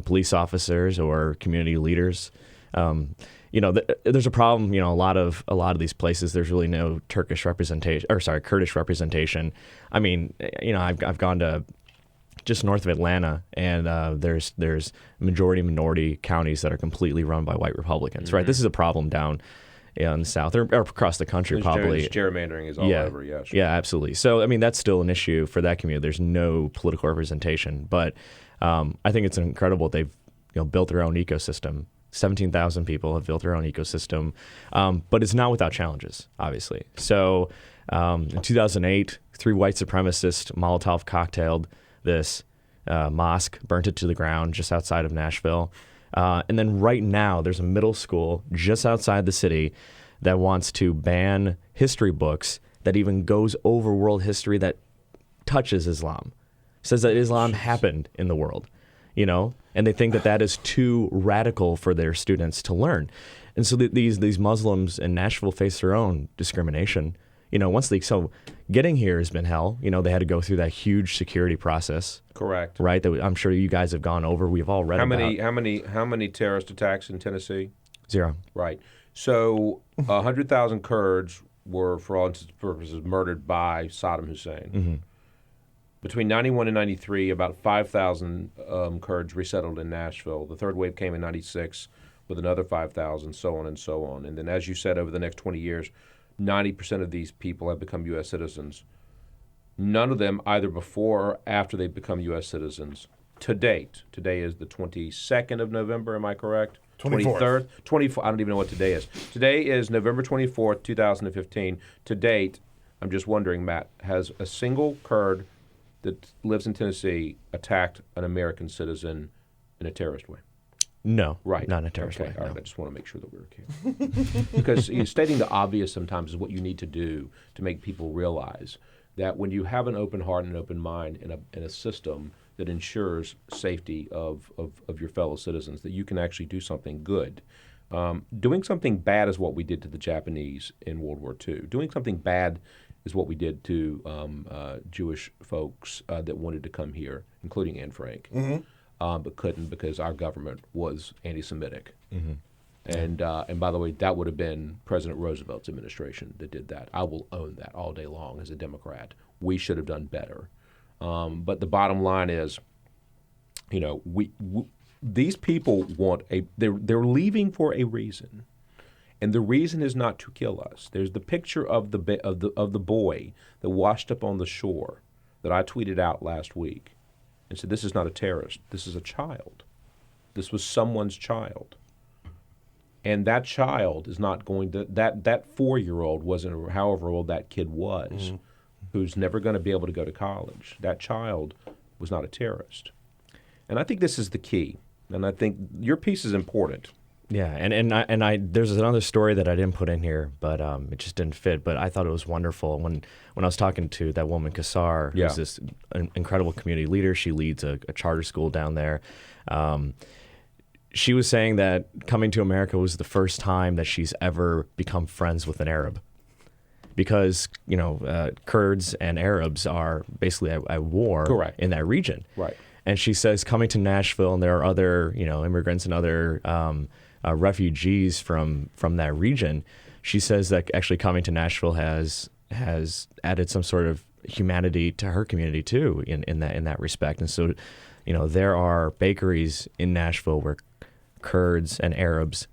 police officers or community leaders. There's a problem. A lot of these places, there's really no Kurdish representation. I mean, I've gone to just north of Atlanta, and there's majority minority counties that are completely run by white Republicans. Right, this is a problem down in the South or across the country. Probably gerrymandering is all over. Yes. Yeah, absolutely. So I mean, that's still an issue for that community. There's no political representation, but I think it's incredible they've built their own ecosystem. 17,000 people have built their own ecosystem, but it's not without challenges, obviously. So in 2008, 3 white supremacists Molotov cocktailed this mosque, burnt it to the ground just outside of Nashville. And then right now, there's a middle school just outside the city that wants to ban history books that even goes over world history that touches Islam. Says that Islam happened in the world, and they think that is too radical for their students to learn. And so these Muslims in Nashville face their own discrimination. So getting here has been hell. They had to go through that huge security process. Correct. Right. That I'm sure you guys have gone over. We've all read about. How many terrorist attacks in Tennessee? 0. Right. So 100,000 Kurds were, for all intents and purposes, murdered by Saddam Hussein. Mm-hmm. Between 91 and 93, about 5,000 Kurds resettled in Nashville. The third wave came in 96 with another 5,000, so on and so on. And then, as you said, over the next 20 years, 90% of these people have become U.S. citizens. None of them either before or after they've become U.S. citizens. To date, today is the 22nd of November, am I correct? 24th. 24th. I don't even know what today is. Today is November 24th, 2015. To date, I'm just wondering, Matt, has a single Kurd that lives in Tennessee attacked an American citizen in a terrorist way? No, right, not in a terrorist way. All right, no. I just want to make sure that we're okay. Because stating the obvious sometimes is what you need to do to make people realize that when you have an open heart and an open mind in a system that ensures safety of your fellow citizens, that you can actually do something good. Doing something bad is what we did to the Japanese in World War II. Doing something bad is what we did to Jewish folks that wanted to come here, including Anne Frank, but couldn't because our government was anti-Semitic. Mm-hmm. And by the way, that would have been President Roosevelt's administration that did that. I will own that all day long as a Democrat. We should have done better. But the bottom line is, these people they're leaving for a reason. And the reason is not to kill us. There's the picture of the boy that washed up on the shore that I tweeted out last week and said, this is not a terrorist. This is a child. This was someone's child. And that child is not going to, that 4-year-old wasn't, however old that kid was, who's never going to be able to go to college. That child was not a terrorist. And I think this is the key. And I think your piece is important. Yeah, and I there's another story that I didn't put in here, but it just didn't fit. But I thought it was wonderful when I was talking to that woman Kassar, who's this incredible community leader. She leads a charter school down there. She was saying that coming to America was the first time that she's ever become friends with an Arab, because Kurds and Arabs are basically at war in that region. Right. And she says coming to Nashville, and there are other immigrants and other refugees from that region. She says that actually coming to Nashville has added some sort of humanity to her community too in that respect. And so, there are bakeries in Nashville where Kurds and Arabs,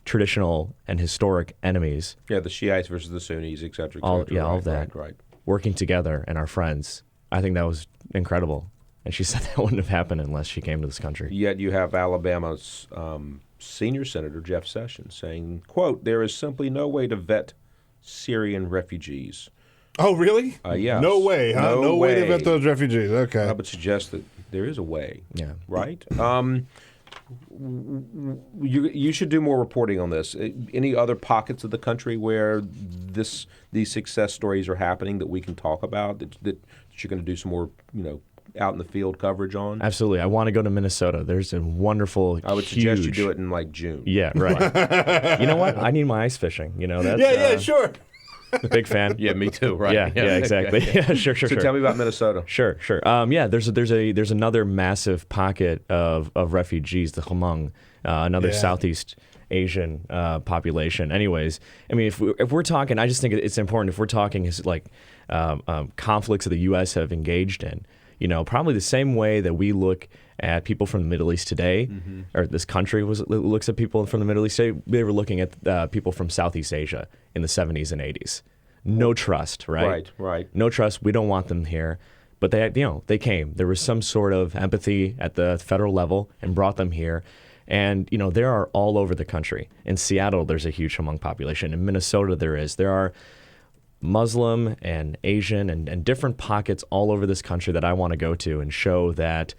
traditional and historic enemies. Yeah, the Shiites versus the Sunnis, et cetera, et all cetera. of that. Right. Working together and our friends. I think that was incredible. And she said that wouldn't have happened unless she came to this country. Yet you have Alabama's senior senator, Jeff Sessions, saying, quote, there is simply no way to vet Syrian refugees. Oh, really? Yes. No way, huh? No way to vet those refugees. Okay. I would suggest that there is a way. Yeah. Right? You should do more reporting on this. Any other pockets of the country where these success stories are happening that we can talk about, that you're going to do some more, out in the field coverage on? Absolutely. I want to go to Minnesota. There's a wonderful, I would suggest you do it in like June. Yeah, right. You know what? I need my ice fishing. That's, sure. Big fan. Yeah, me too. Right. Yeah, exactly. Yeah, sure. So tell me about Minnesota. Sure. There's another massive pocket of refugees, the Hmong, another Southeast Asian population. Anyways, I mean, if we're talking, I just think it's important. If we're talking like conflicts that the U.S. have engaged in, probably the same way that we look at people from the Middle East today, or this country looks at people from the Middle East today, they were looking at people from Southeast Asia in the 70s and 80s. No trust, right? Right. No trust. We don't want them here. But they came. There was some sort of empathy at the federal level and brought them here. And, they are all over the country. In Seattle, there's a huge Hmong population. In Minnesota, there are Muslim and Asian and different pockets all over this country that I want to go to and show that,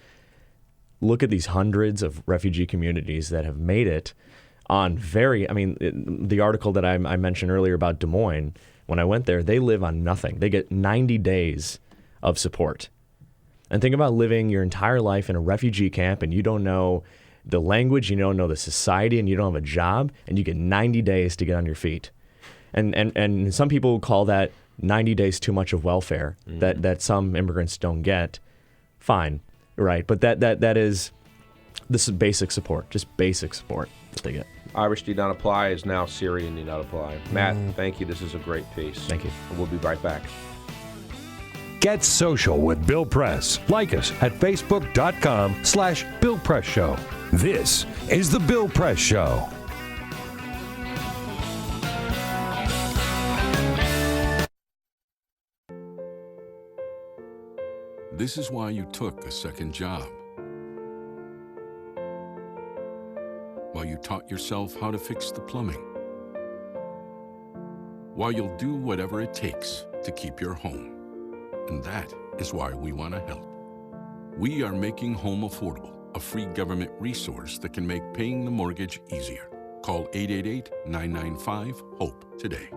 look at these hundreds of refugee communities that have made it on the article that I mentioned earlier about Des Moines, when I went there, they live on nothing. They get 90 days of support. And think about living your entire life in a refugee camp and you don't know the language, you don't know the society, and you don't have a job, and you get 90 days to get on your feet. And some people call that 90 days too much of welfare that some immigrants don't get. Fine, right? But this is basic support, just basic support that they get. Irish do not apply is now Syrian do not apply. Matt, thank you. This is a great piece. Thank you. And we'll be right back. Get social with Bill Press. Like us at facebook.com/Bill Press Show. This is the Bill Press Show. This is why you took a second job. While you taught yourself how to fix the plumbing. While you'll do whatever it takes to keep your home. And that is why we want to help. We are making home affordable, a free government resource that can make paying the mortgage easier. Call 888-995-HOPE today.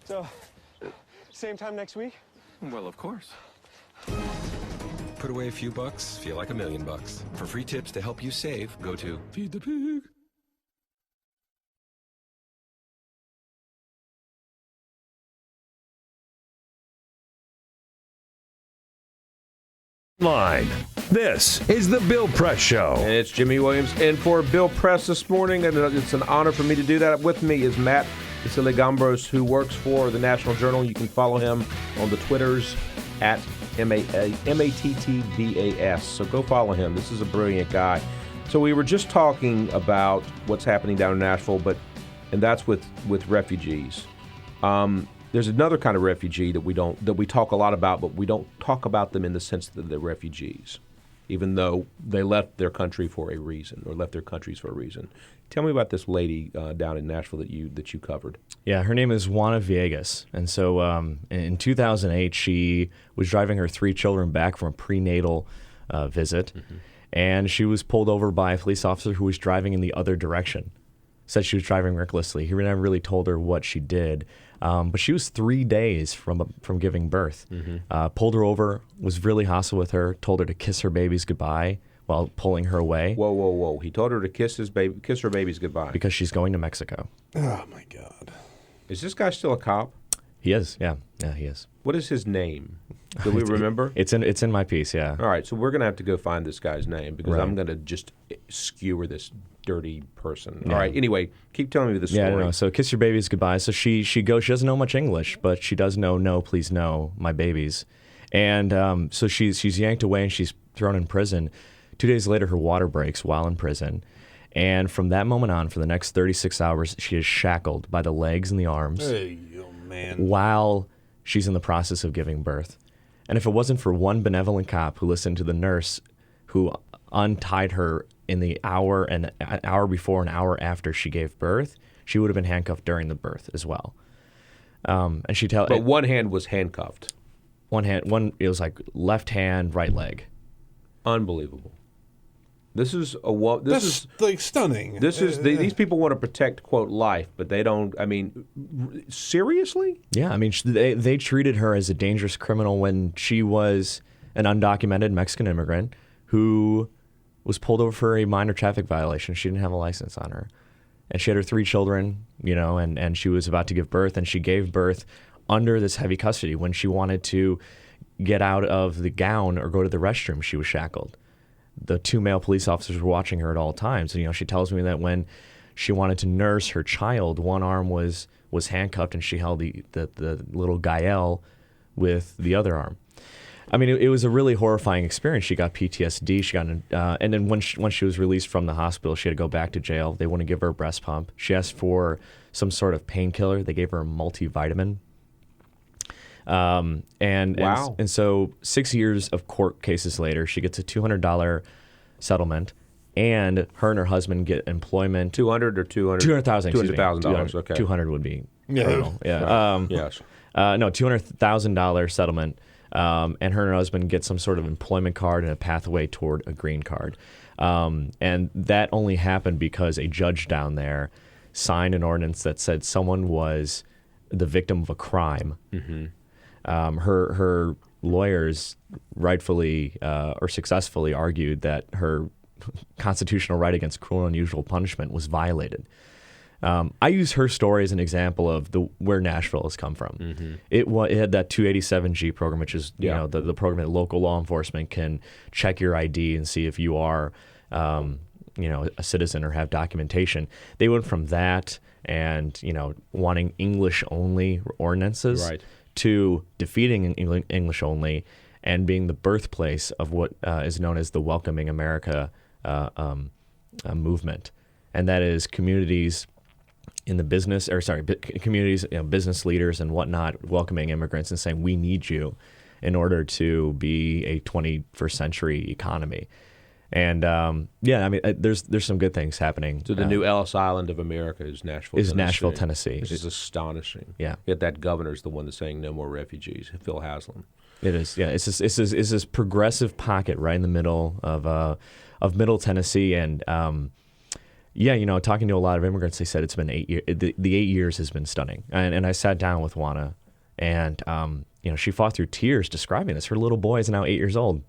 So, same time next week? Well, of course. Put away a few bucks, feel like $1 million. For free tips to help you save, go to Feed the Pig. Hotline. This is the Bill Press Show. And it's Jimmy Williams in for Bill Press this morning, and it's an honor for me to do that. With me is Matt Gambros, who works for the National Journal. You can follow him on the Twitters at MATTBAS. So go follow him. This is a brilliant guy. So we were just talking about what's happening down in Nashville, and that's with refugees. There's another kind of refugee that we talk a lot about, but we don't talk about them in the sense that they're refugees, even though they left their country for a reason or left their countries for a reason. Tell me about this lady down in Nashville that you covered. Yeah, her name is Juana Villegas, and so in 2008 she was driving her 3 children back from a prenatal visit, and she was pulled over by a police officer who was driving in the other direction. Said she was driving recklessly. He never really told her what she did. But she was 3 days from giving birth. Pulled her over, was really hostile with her, told her to kiss her babies goodbye while pulling her away. Whoa. He told her to kiss her babies goodbye. Because she's going to Mexico. Oh, my God. Is this guy still a cop? He is, yeah. Yeah, he is. What is his name? Do we remember? It's in my piece, yeah. All right, so we're going to have to go find this guy's name because Right. I'm going to just skewer this dirty person. Yeah. All right, anyway, keep telling me the story. Yeah, no. So kiss your babies goodbye. So she goes. She doesn't know much English, but she does know no, please no, my babies. And so she's yanked away and she's thrown in prison. 2 days later, her water breaks while in prison. And from that moment on, for the next 36 hours, she is shackled by the legs and the arms while she's in the process of giving birth. And if it wasn't for one benevolent cop who listened to the nurse who untied her in the hour and an hour before and hour after she gave birth, she would have been handcuffed during the birth as well. And she But one hand was handcuffed. It was like left hand, right leg. Unbelievable. This is like stunning. These people want to protect, quote, life, but they don't. I mean, seriously? Yeah, I mean, they treated her as a dangerous criminal when she was an undocumented Mexican immigrant who was pulled over for a minor traffic violation. She didn't have a license on her. And she had her 3 children, and she was about to give birth, and she gave birth under this heavy custody. When she wanted to get out of the gown or go to the restroom, she was shackled. The 2 male police officers were watching her at all times. And, she tells me that when she wanted to nurse her child, one arm was handcuffed and she held the little Gael with the other arm. I mean, it was a really horrifying experience. She got PTSD. She got, and then once she was released from the hospital, she had to go back to jail. They wouldn't give her a breast pump. She asked for some sort of painkiller. They gave her a multivitamin. And so 6 years of court cases later, she gets a $200 settlement, and her husband get employment. 200 or 200? $200,000. $200,000. Okay. 200 would be Yeah. criminal. Yeah. Yes. No, $200,000 settlement. And her husband get some sort of employment card and a pathway toward a green card. And that only happened because a judge down there signed an ordinance that said someone was the victim of a crime. Her lawyers rightfully or successfully argued that her constitutional right against cruel and unusual punishment was violated. I use her story as an example of where Nashville has come from. It had that 287G program, which is the program that local law enforcement can check your ID and see if you are a citizen or have documentation. They went from that and wanting English only ordinances to defeating English only and being the birthplace of what is known as the Welcoming America movement, and that is communities in the communities, business leaders and whatnot, welcoming immigrants and saying, we need you in order to be a 21st century economy. And there's some good things happening. So the new Ellis Island of America is Nashville, Tennessee. Which is astonishing. Yeah. Yet that governor's the one that's saying no more refugees, Phil Haslam. It is, yeah. It's this progressive pocket right in the middle of Middle Tennessee, and talking to a lot of immigrants, they said it's been 8 years. The 8 years has been stunning, and I sat down with Juana, and she fought through tears describing this. Her little boy is now 8 years old.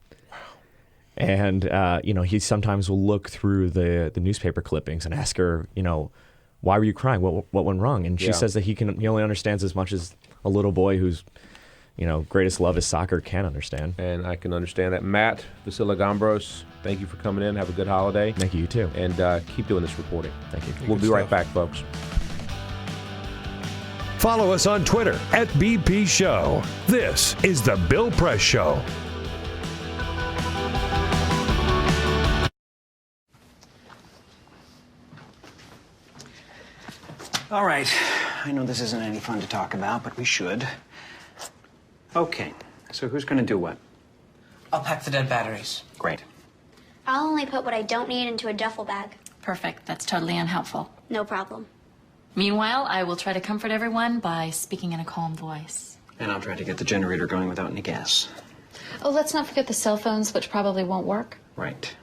And, he sometimes will look through the newspaper clippings and ask her, why were you crying? What went wrong? And she says that he only understands as much as a little boy who's, greatest love is soccer can understand. And I can understand that. Matt Vasilagambros, thank you for coming in. Have a good holiday. Thank you, you too. And keep doing this reporting. Thank you. We'll be right back, folks. Follow us on Twitter @BP Show. This is The Bill Press Show. All right. I know this isn't any fun to talk about, but we should. Okay. So who's going to do what? I'll pack the dead batteries. Great. I'll only put what I don't need into a duffel bag. Perfect. That's totally unhelpful. No problem. Meanwhile, I will try to comfort everyone by speaking in a calm voice. And I'll try to get the generator going without any gas. Oh, let's not forget the cell phones, which probably won't work. Right.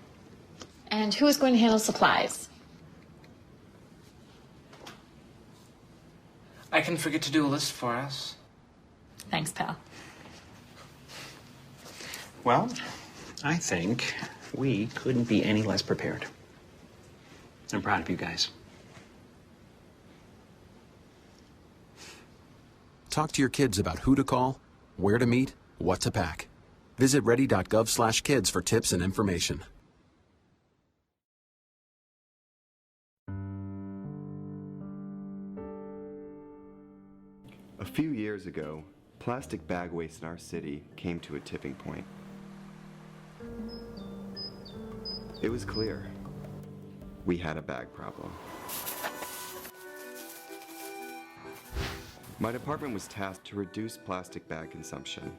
And who is going to handle supplies? I can forget to do a list for us. Thanks, pal. Well, I think we couldn't be any less prepared. I'm proud of you guys. Talk to your kids about who to call, where to meet, what to pack. Visit ready.gov/kids for tips and information. A few years ago, plastic bag waste in our city came to a tipping point. It was clear. We had a bag problem. My department was tasked to reduce plastic bag consumption.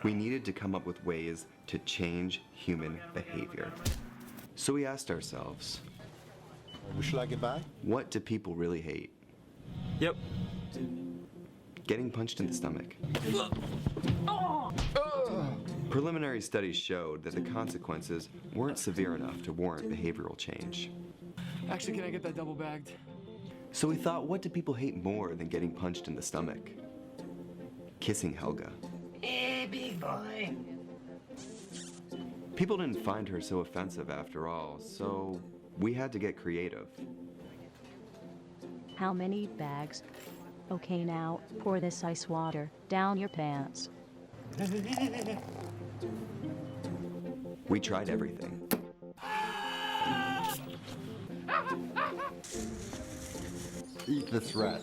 We needed to come up with ways to change human behavior. So we asked ourselves, would you like it back? What do people really hate? Yep. Getting punched in the stomach. Preliminary studies showed that the consequences weren't severe enough to warrant behavioral change. Actually, can I get that double bagged? So we thought, what do people hate more than getting punched in the stomach? Kissing Helga. Hey, big boy. People didn't find her so offensive after all, so we had to get creative. How many bags? Okay, now, pour this ice water down your pants. We tried everything. Eat this rat.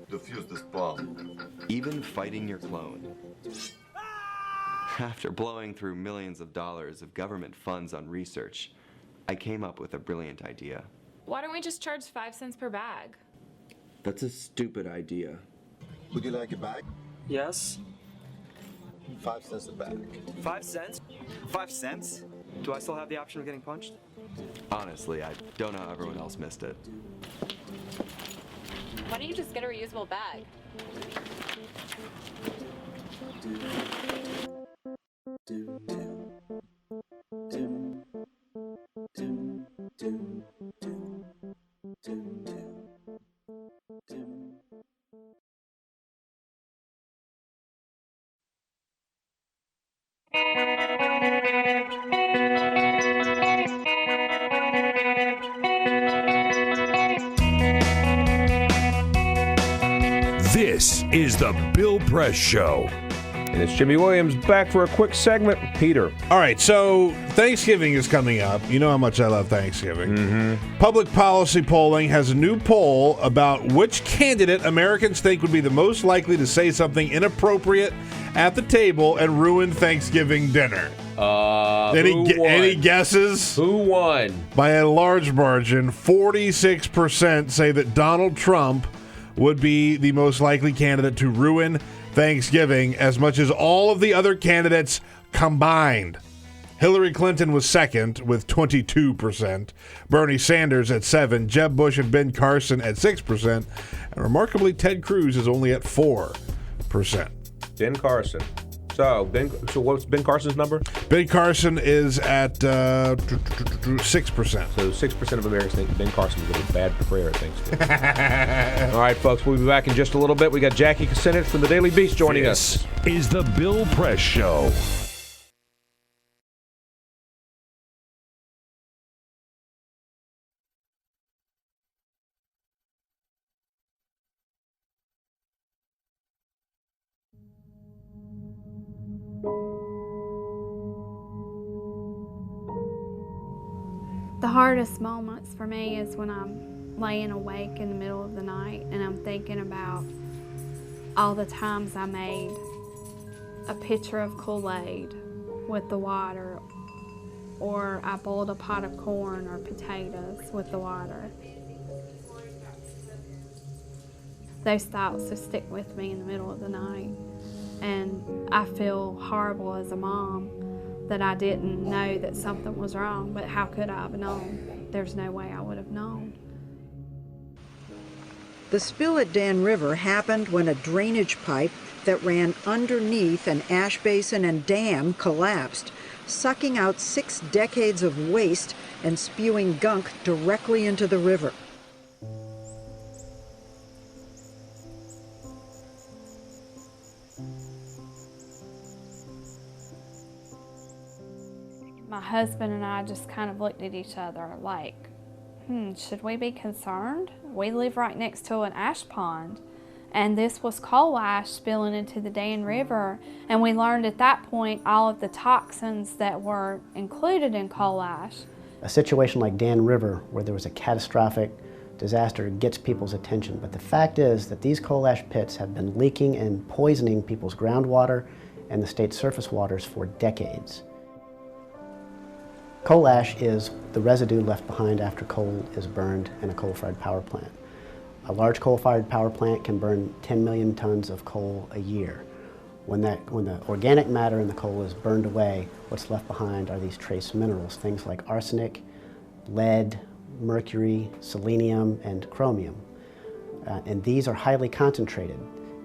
Defuse this bomb. Even fighting your clone. After blowing through millions of dollars of government funds on research, I came up with a brilliant idea. Why don't we just charge 5 cents per bag? That's a stupid idea. Would you like a bag? Yes. 5 cents a bag. 5 cents? 5 cents? Do I still have the option of getting punched? Honestly, I don't know how everyone else missed it. Why don't you just get a reusable bag? This is the Bill Press Show. And it's Jimmy Williams back for a quick segment. Peter. All right, so Thanksgiving is coming up. You know how much I love Thanksgiving. Mm-hmm. Public policy polling has a new poll about which candidate Americans think would be the most likely to say something inappropriate at the table and ruin Thanksgiving dinner. Any guesses? Who won? By a large margin, 46% say that Donald Trump would be the most likely candidate to ruin Thanksgiving as much as all of the other candidates combined. Hillary Clinton was second with 22%, Bernie Sanders at 7%, Jeb Bush and Ben Carson at 6%, and remarkably, Ted Cruz is only at 4%. Ben Carson. So what's Ben Carson's number? Ben Carson is at 6%. So 6% of Americans think Ben Carson was a bad prayer at Thanksgiving. All right, folks, we'll be back in just a little bit. We got Jackie Kucinich from the Daily Beast joining us. This is the Bill Press Show. The hardest moments for me is when I'm laying awake in the middle of the night and I'm thinking about all the times I made a pitcher of Kool-Aid with the water, or I boiled a pot of corn or potatoes with the water. Those thoughts just stick with me in the middle of the night, and I feel horrible as a mom that I didn't know that something was wrong, but how could I have known? There's no way I would have known. The spill at Dan River happened when a drainage pipe that ran underneath an ash basin and dam collapsed, sucking out 6 decades of waste and spewing gunk directly into the river. My husband and I just kind of looked at each other like, should we be concerned? We live right next to an ash pond, and this was coal ash spilling into the Dan River, and we learned at that point all of the toxins that were included in coal ash. A situation like Dan River, where there was a catastrophic disaster, gets people's attention, but the fact is that these coal ash pits have been leaking and poisoning people's groundwater and the state's surface waters for decades. Coal ash is the residue left behind after coal is burned in a coal-fired power plant. A large coal-fired power plant can burn 10 million tons of coal a year. When the organic matter in the coal is burned away, what's left behind are these trace minerals, things like arsenic, lead, mercury, selenium, and chromium. And these are highly concentrated.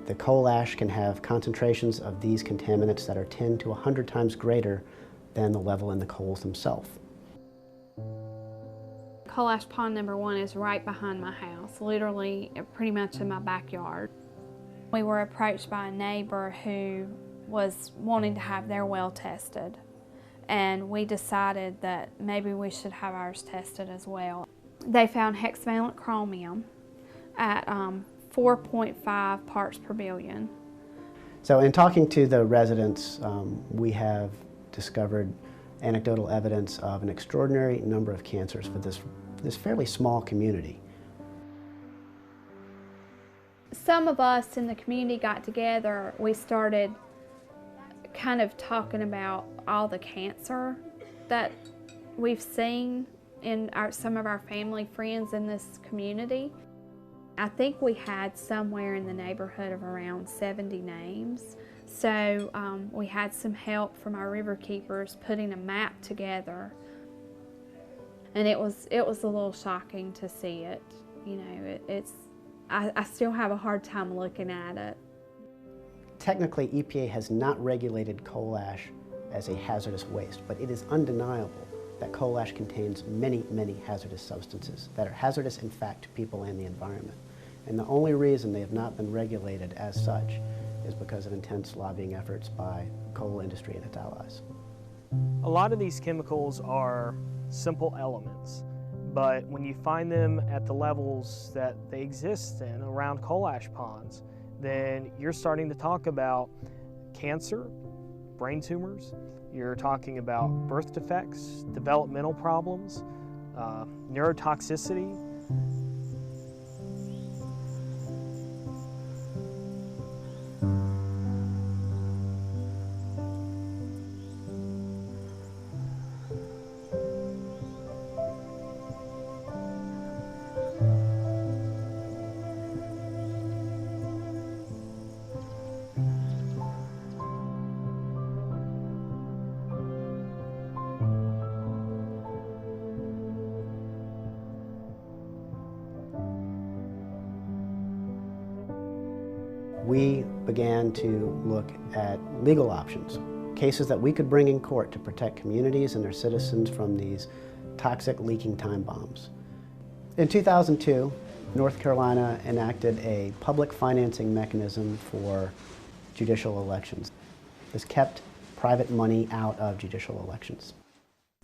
The coal ash can have concentrations of these contaminants that are 10 to 100 times greater than the level in the coals themselves. Coal ash pond number 1 is right behind my house, literally pretty much in my backyard. We were approached by a neighbor who was wanting to have their well tested, and we decided that maybe we should have ours tested as well. They found hexavalent chromium at 4.5 parts per billion. So in talking to the residents, we have discovered anecdotal evidence of an extraordinary number of cancers for this fairly small community. Some of us in the community got together. We started kind of talking about all the cancer that we've seen in some of our family friends in this community. I think we had somewhere in the neighborhood of around 70 names. So we had some help from our river keepers putting a map together, and it was a little shocking to see it. You know, I still have a hard time looking at it. Technically, EPA has not regulated coal ash as a hazardous waste, but it is undeniable that coal ash contains many, many hazardous substances that are hazardous, in fact, to people and the environment. And the only reason they have not been regulated as such is because of intense lobbying efforts by the coal industry and its allies. A lot of these chemicals are simple elements, but when you find them at the levels that they exist in around coal ash ponds, then you're starting to talk about cancer, brain tumors, you're talking about birth defects, developmental problems, neurotoxicity. We began to look at legal options, cases that we could bring in court to protect communities and their citizens from these toxic leaking time bombs. In 2002, North Carolina enacted a public financing mechanism for judicial elections. This kept private money out of judicial elections.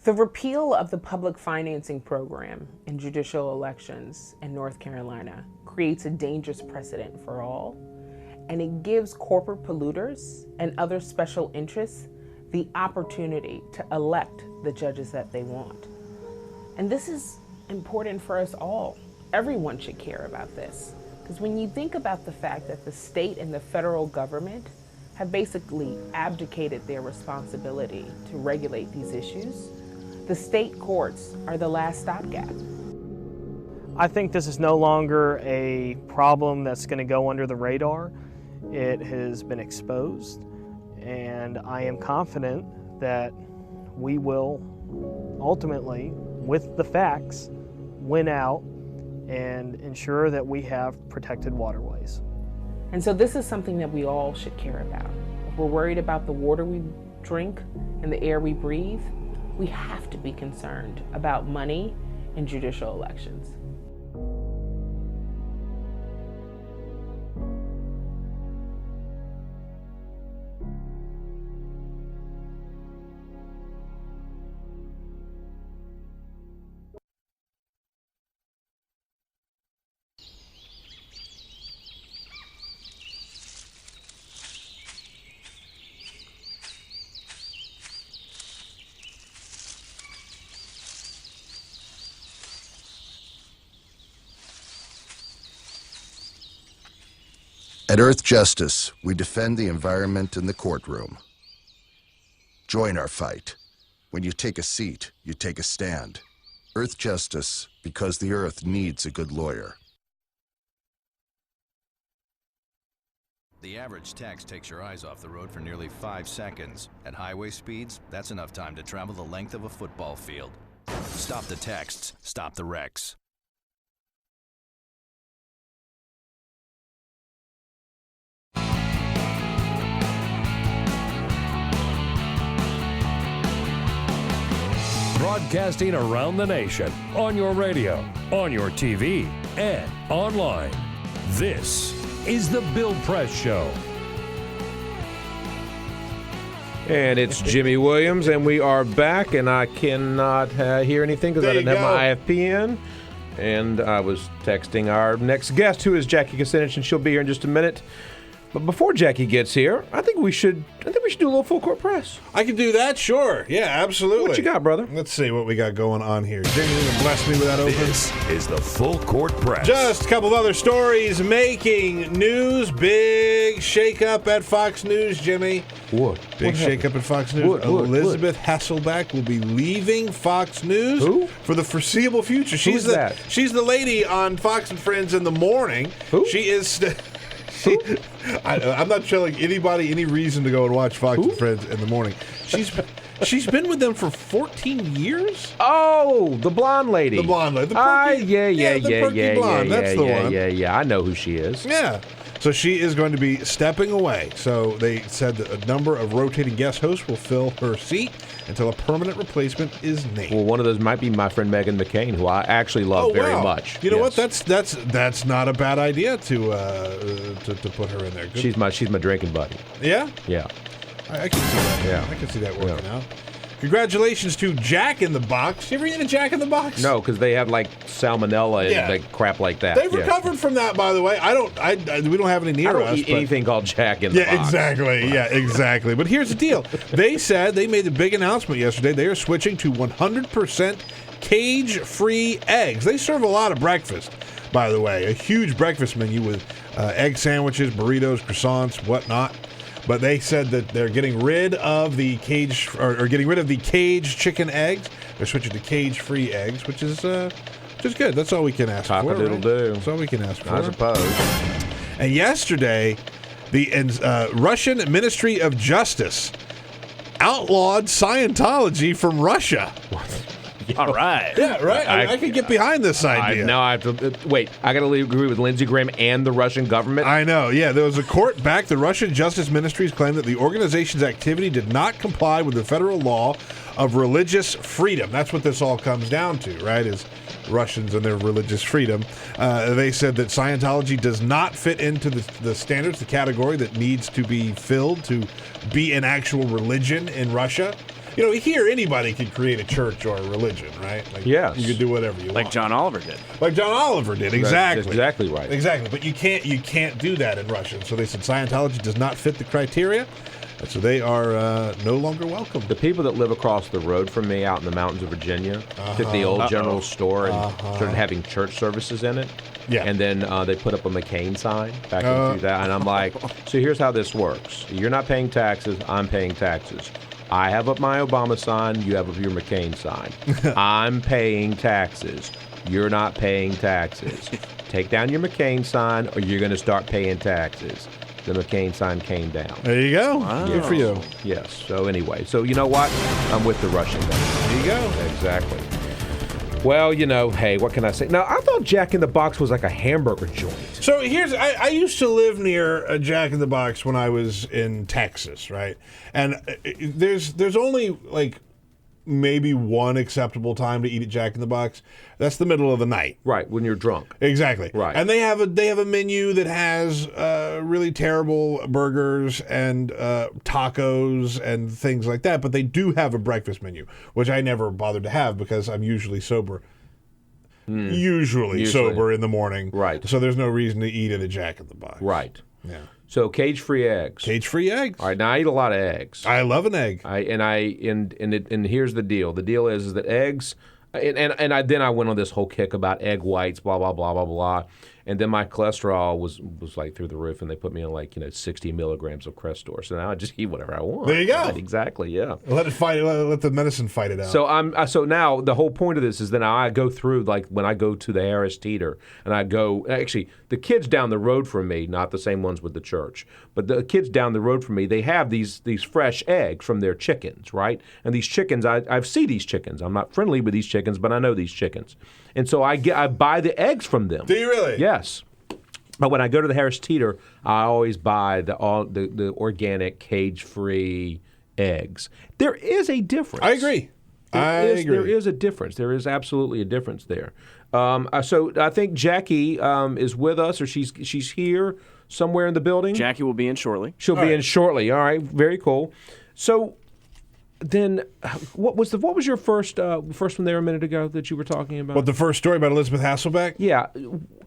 The repeal of the public financing program in judicial elections in North Carolina creates a dangerous precedent for all. and it gives corporate polluters and other special interests the opportunity to elect the judges that they want. And this is important for us all. Everyone should care about this. Because when you think about the fact that the state and the federal government have basically abdicated their responsibility to regulate these issues, the state courts are the last stopgap. I think this is no longer a problem that's going to go under the radar. It has been exposed, and I am confident that we will ultimately, with the facts, win out and ensure that we have protected waterways. And so this is something that we all should care about. If we're worried about the water we drink and the air we breathe, we have to be concerned about money in judicial elections. At Earth Justice, we defend the environment in the courtroom. Join our fight. When you take a seat, you take a stand. Earth Justice, because the Earth needs a good lawyer. The average text takes your eyes off the road for nearly 5 seconds. At highway speeds, that's enough time to travel the length of a football field. Stop the texts, stop the wrecks. Broadcasting around the nation, on your radio, on your TV, and online. This is The Bill Press Show. And it's Jimmy Williams, and we are back, and I cannot hear anything because I didn't have my IFP in. And I was texting our next guest, who is Jackie Kucinich, and she'll be here in just a minute. But before Jackie gets here, I think we should do a little full court press. I can do that, sure. Yeah, absolutely. What you got, brother? Let's see what we got going on here. Jamie, you gonna bless me with that open? This is the full court press. Just a couple of other stories making news. Big shakeup at Fox News, Jimmy. What? Big shakeup at Fox News. Elizabeth Hasselbeck will be leaving Fox News for the foreseeable future. She's the lady on Fox and Friends in the morning. Who? She is. I'm not telling anybody any reason to go and watch Fox and Friends in the morning. She's been with them for 14 years. Oh, the blonde lady. The blonde lady. The perky, perky blonde. That's the one. Yeah. I know who she is. Yeah. So she is going to be stepping away. So they said that a number of rotating guest hosts will fill her seat until a permanent replacement is named. Well, one of those might be my friend Meghan McCain, who I actually love very much. You know what? That's not a bad idea to put her in there. Good. She's my drinking buddy. Yeah? Yeah. I can see that. Yeah. I can see that working out. Congratulations to Jack in the Box. You ever eat a Jack in the Box? No, because they have like salmonella and like crap like that. They've recovered from that, by the way. We don't have any near us. I don't eat anything called Jack in the Box. Exactly. Yeah, exactly. But here's the deal. They said they made the big announcement yesterday. They are switching to 100% cage-free eggs. They serve a lot of breakfast, by the way. A huge breakfast menu with egg sandwiches, burritos, croissants, whatnot. But they said that they're getting rid of the cage or getting rid of the cage chicken eggs. They're switching to cage-free eggs, which is good. That's all we can ask for. Cock-a-doodle-doo. That's all we can ask for. I suppose. And yesterday, the Russian Ministry of Justice outlawed Scientology from Russia. All right. Yeah, right. I can get behind this idea. Now I have to wait. I got to agree with Lindsey Graham and the Russian government. I know. Yeah, there was a court back. The Russian Justice Ministries claimed that the organization's activity did not comply with the federal law of religious freedom. That's what this all comes down to, right? Is Russians and their religious freedom. They said that Scientology does not fit into the standards, the category that needs to be filled to be an actual religion in Russia. You know, here anybody can create a church or a religion, right? Like, yes. You can do whatever you want. Like John Oliver did. Like John Oliver did, exactly. That's exactly right. Exactly, but you can't do that in Russia. So they said Scientology does not fit the criteria, and so they are no longer welcome. The people that live across the road from me out in the mountains of Virginia took the old general store and started having church services in it. Yeah. And then they put up a McCain sign back in 2000. And I'm like, so here's how this works. You're not paying taxes. I'm paying taxes. I have up my Obama sign. You have up your McCain sign. I'm paying taxes. You're not paying taxes. Take down your McCain sign or you're going to start paying taxes. The McCain sign came down. There you go. Wow. Good for you. Yes. So anyway, so you know what? I'm with the Russian guy. There you go. Exactly. Well, you know, hey, what can I say? Now, I thought Jack in the Box was like a hamburger joint. So I used to live near a Jack in the Box when I was in Texas, right? And there's only like maybe one acceptable time to eat at Jack in the Box. That's the middle of the night. Right, when you're drunk. Exactly. Right. And they have a menu that has really terrible burgers and tacos and things like that, but they do have a breakfast menu, which I never bothered to have because I'm usually sober. Usually sober in the morning. Right. So there's no reason to eat at a Jack in the Box. Right. Yeah. So cage-free eggs. Cage-free eggs. All right. Now I eat a lot of eggs. I love an egg. And here's the deal. The deal is that eggs, then I went on this whole kick about egg whites, blah blah blah blah blah, and then my cholesterol was like through the roof, and they put me on 60 milligrams of Crestor. So now I just eat whatever I want. There you go. Right, exactly. Yeah. Let it fight. Let the medicine fight it out. So now the whole point of this is that now I go through when I go to the Harris Teeter and I go actually the kids down the road from me, not the same ones with the church, but the kids down the road from me, they have these fresh eggs from their chickens, right? And these chickens, I've seen these chickens. I'm not friendly with these chickens, but I know these chickens, and so I buy the eggs from them. Do you really? Yes. But when I go to the Harris Teeter, I always buy the organic cage-free eggs. There is a difference. I agree. There is a difference. There is absolutely a difference there. So I think Jackie is with us, or she's here somewhere in the building. Jackie will be in shortly. She'll be in shortly. All right, very cool. So then, what was your first one there a minute ago that you were talking about? What, the first story about Elizabeth Hasselbeck? Yeah,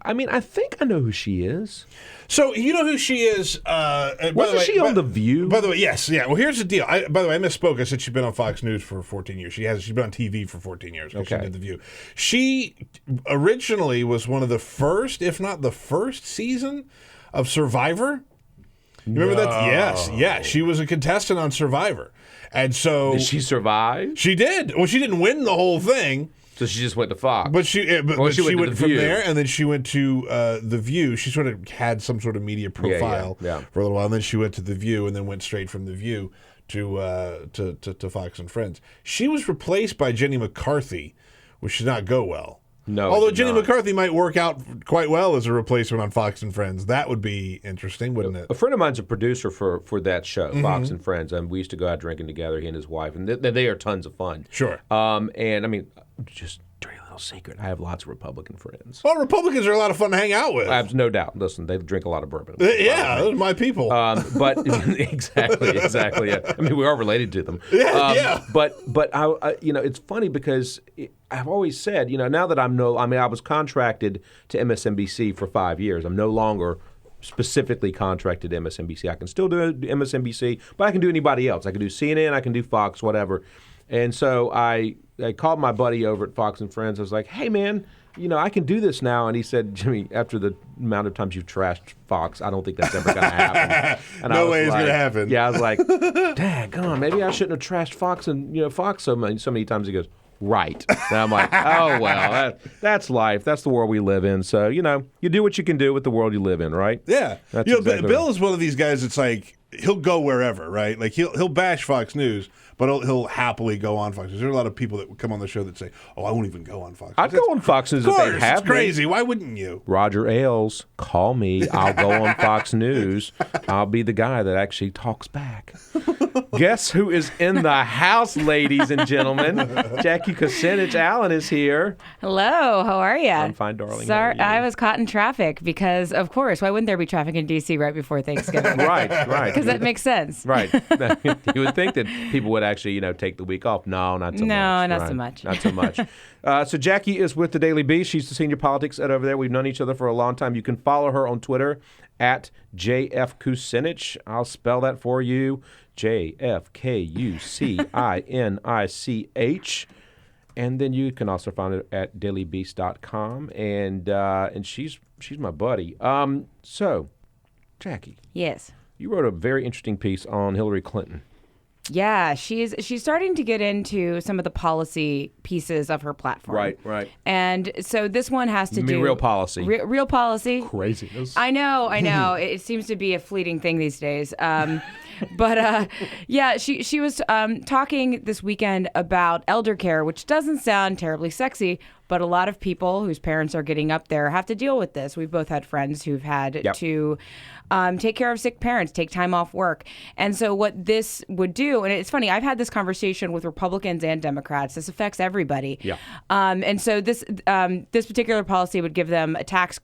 I mean, I think I know who she is. So you know who she is? Wasn't she on The View? By the way, yes, yeah. Well, here's the deal. By the way, I misspoke. I said she's been on Fox News for 14 years. She's been on TV for 14 years. Okay. She did The View. She originally was one of the first, if not the first, season of Survivor. You remember that? Yes, yeah. She was a contestant on Survivor, and so did she survive? She did. Well, she didn't win the whole thing. So she just went to Fox. But she went from View. there, and then she went to The View. She sort of had some sort of media profile for a little while, and then she went to The View, and then went straight from The View to Fox and Friends. She was replaced by Jenny McCarthy, which did not go well. No, although Jenny McCarthy might work out quite well as a replacement on Fox and Friends. That would be interesting, wouldn't it? A friend of mine's a producer for that show, Fox and Friends, and we used to go out drinking together, he and his wife, and they are tons of fun. Sure. And I mean, just dirty little secret, I have lots of Republican friends. Well, Republicans are a lot of fun to hang out with. I have no doubt. Listen, they drink a lot of bourbon. Yeah, those are my people. But exactly. Yeah. I mean, we are related to them. Yeah. But I it's funny because I've always said, now that I was contracted to MSNBC for 5 years. I'm no longer specifically contracted to MSNBC. I can still do MSNBC, but I can do anybody else. I can do CNN, I can do Fox, whatever. And so I called my buddy over at Fox and Friends. I was like, hey, man, I can do this now. And he said, Jimmy, after the amount of times you've trashed Fox, I don't think that's ever going to happen. And no way it's going to happen. Yeah, I was like, daggone, maybe I shouldn't have trashed Fox and Fox so many times. He goes, right. And I'm like, oh, well, that's life. That's the world we live in. So, you do what you can do with the world you live in, right? Yeah. That's exactly Bill is one of these guys that's like, he'll go wherever, right? Like, he'll bash Fox News, but he'll happily go on Fox News. There are a lot of people that come on the show that say, oh, I won't even go on Fox News. I'd go on Fox News if they have it's crazy. Why wouldn't you? Roger Ailes, call me. I'll go on Fox News. I'll be the guy that actually talks back. Guess who is in the house, ladies and gentlemen? Jackie Kucinich Allen is here. Hello, how are you? I'm fine, darling. Sorry, I was caught in traffic because, of course, why wouldn't there be traffic in D.C. right before Thanksgiving? Right. Because that makes sense. Right. You would think that people would actually, take the week off. No, not so much. No, not Right. so much. Not so much. So Jackie is with the Daily Beast. She's the senior politics editor over there. We've known each other for a long time. You can follow her on Twitter at JF Kucinich. I'll spell that for you. JFKUCINICH. And then you can also find it at dailybeast.com. And she's my buddy. So, Jackie. Yes. You wrote a very interesting piece on Hillary Clinton. Yeah, she's starting to get into some of the policy pieces of her platform. Right. And so this one has to do real policy. Real policy. Craziness. I know. It seems to be a fleeting thing these days. But yeah, she was talking this weekend about elder care, which doesn't sound terribly sexy, but a lot of people whose parents are getting up there have to deal with this. We've both had friends who've had to take care of sick parents, take time off work. And so what this would do, and it's funny, I've had this conversation with Republicans and Democrats. This affects everybody. Yeah. And so this particular policy would give them a tax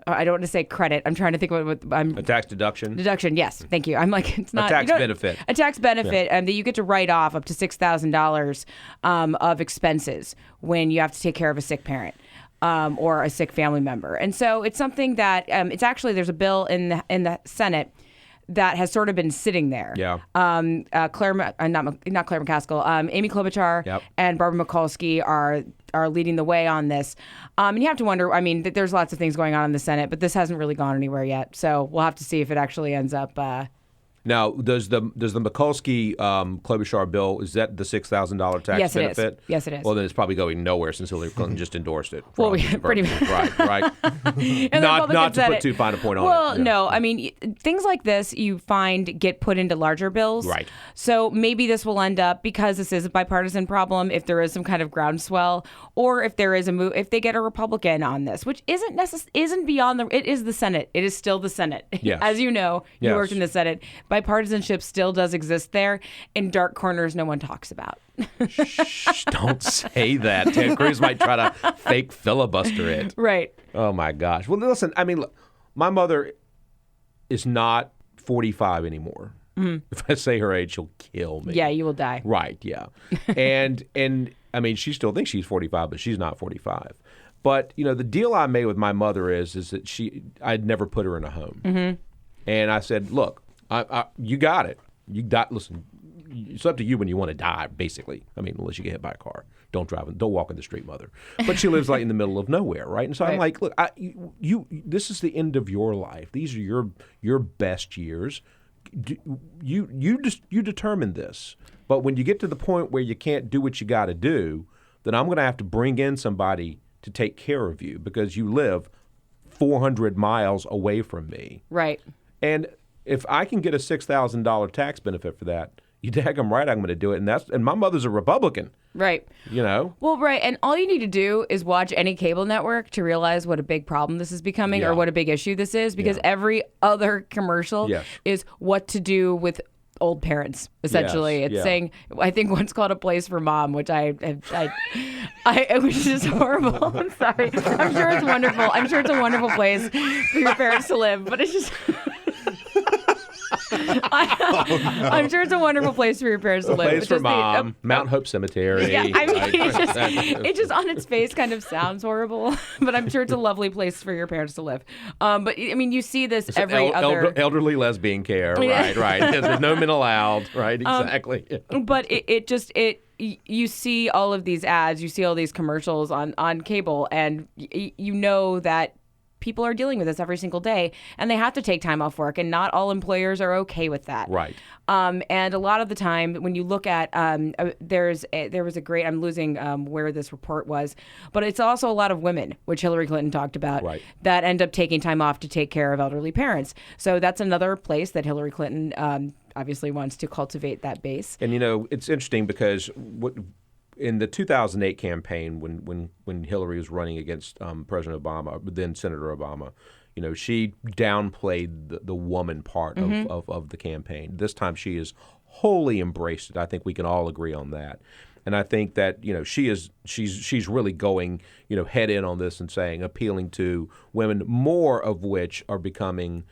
I don't want to say credit. I'm trying to think what I'm. A tax deduction. Deduction, yes. Thank you. I'm like, it's not a tax benefit. A tax benefit that you get to write off up to $6,000 of expenses when you have to take care of a sick parent. Or a sick family member. And so it's something that it's actually, there's a bill in the Senate that has sort of been sitting there. Yeah. Not Claire McCaskill, Amy Klobuchar and Barbara Mikulski are leading the way on this. And you have to wonder, there's lots of things going on in the Senate, but this hasn't really gone anywhere yet. So we'll have to see if it actually ends up. Now, does the Mikulski Klobuchar bill, is that the $6,000 tax benefit? Yes, it is. Well, then it's probably going nowhere since Hillary Clinton just endorsed it. Well, pretty much. Right. not to put too fine a point on it. Well, no. Things like this you find get put into larger bills. Right. So maybe this will end up, because this is a bipartisan problem, if there is some kind of groundswell, or if there is a move, if they get a Republican on this, which isn't beyond it is the Senate. It is still the Senate. Yes. As you know, you worked in the Senate. Bipartisanship still does exist there in dark corners no one talks about. Shh, don't say that. Ted Cruz might try to fake filibuster it. Right. Oh, my gosh. Well, listen, look, my mother is not 45 anymore. Mm-hmm. If I say her age, she'll kill me. Yeah, you will die. Right, yeah. and she still thinks she's 45, but she's not 45. But, the deal I made with my mother is that I'd never put her in a home. Mm-hmm. And I said, look, you got it. You got. Listen, it's up to you when you want to die, basically. Unless you get hit by a car. Don't walk in the street, mother. But she lives in the middle of nowhere, right? And so I'm like, look, this is the end of your life. These are your best years. You determine this. But when you get to the point where you can't do what you got to do, then I'm going to have to bring in somebody to take care of you because you live 400 miles away from me. Right. And if I can get a $6,000 tax benefit for that, you daggum right I'm going to do it. And my mother's a Republican. Right. Well, right. And all you need to do is watch any cable network to realize what a big problem this is becoming or what a big issue this is, because every other commercial is what to do with old parents, essentially. It's saying, I think one's called A Place for Mom, which which is horrible. I'm sorry. I'm sure it's wonderful. I'm sure it's a wonderful place for your parents to live, but it's just... I'm sure it's a wonderful place for your parents to live. Place for Mom, Mount Hope Cemetery. Yeah, it just on its face kind of sounds horrible, but I'm sure it's a lovely place for your parents to live. But you see this it's every other elderly lesbian care. Right. There's no men allowed. Right. Exactly. But you see all of these ads, you see all these commercials on cable, and you know that people are dealing with this every single day, and they have to take time off work, and not all employers are okay with that. Right. And a lot of the time, when you look at, there was a great, I'm losing where this report was, but it's also a lot of women, which Hillary Clinton talked about, that end up taking time off to take care of elderly parents. So that's another place that Hillary Clinton obviously wants to cultivate that base. And, it's interesting because in the 2008 campaign, when Hillary was running against President Obama, then Senator Obama, she downplayed the woman part of the campaign. This time she has wholly embraced it. I think we can all agree on that. And I think that she's really going head in on this and appealing to women, more of which are becoming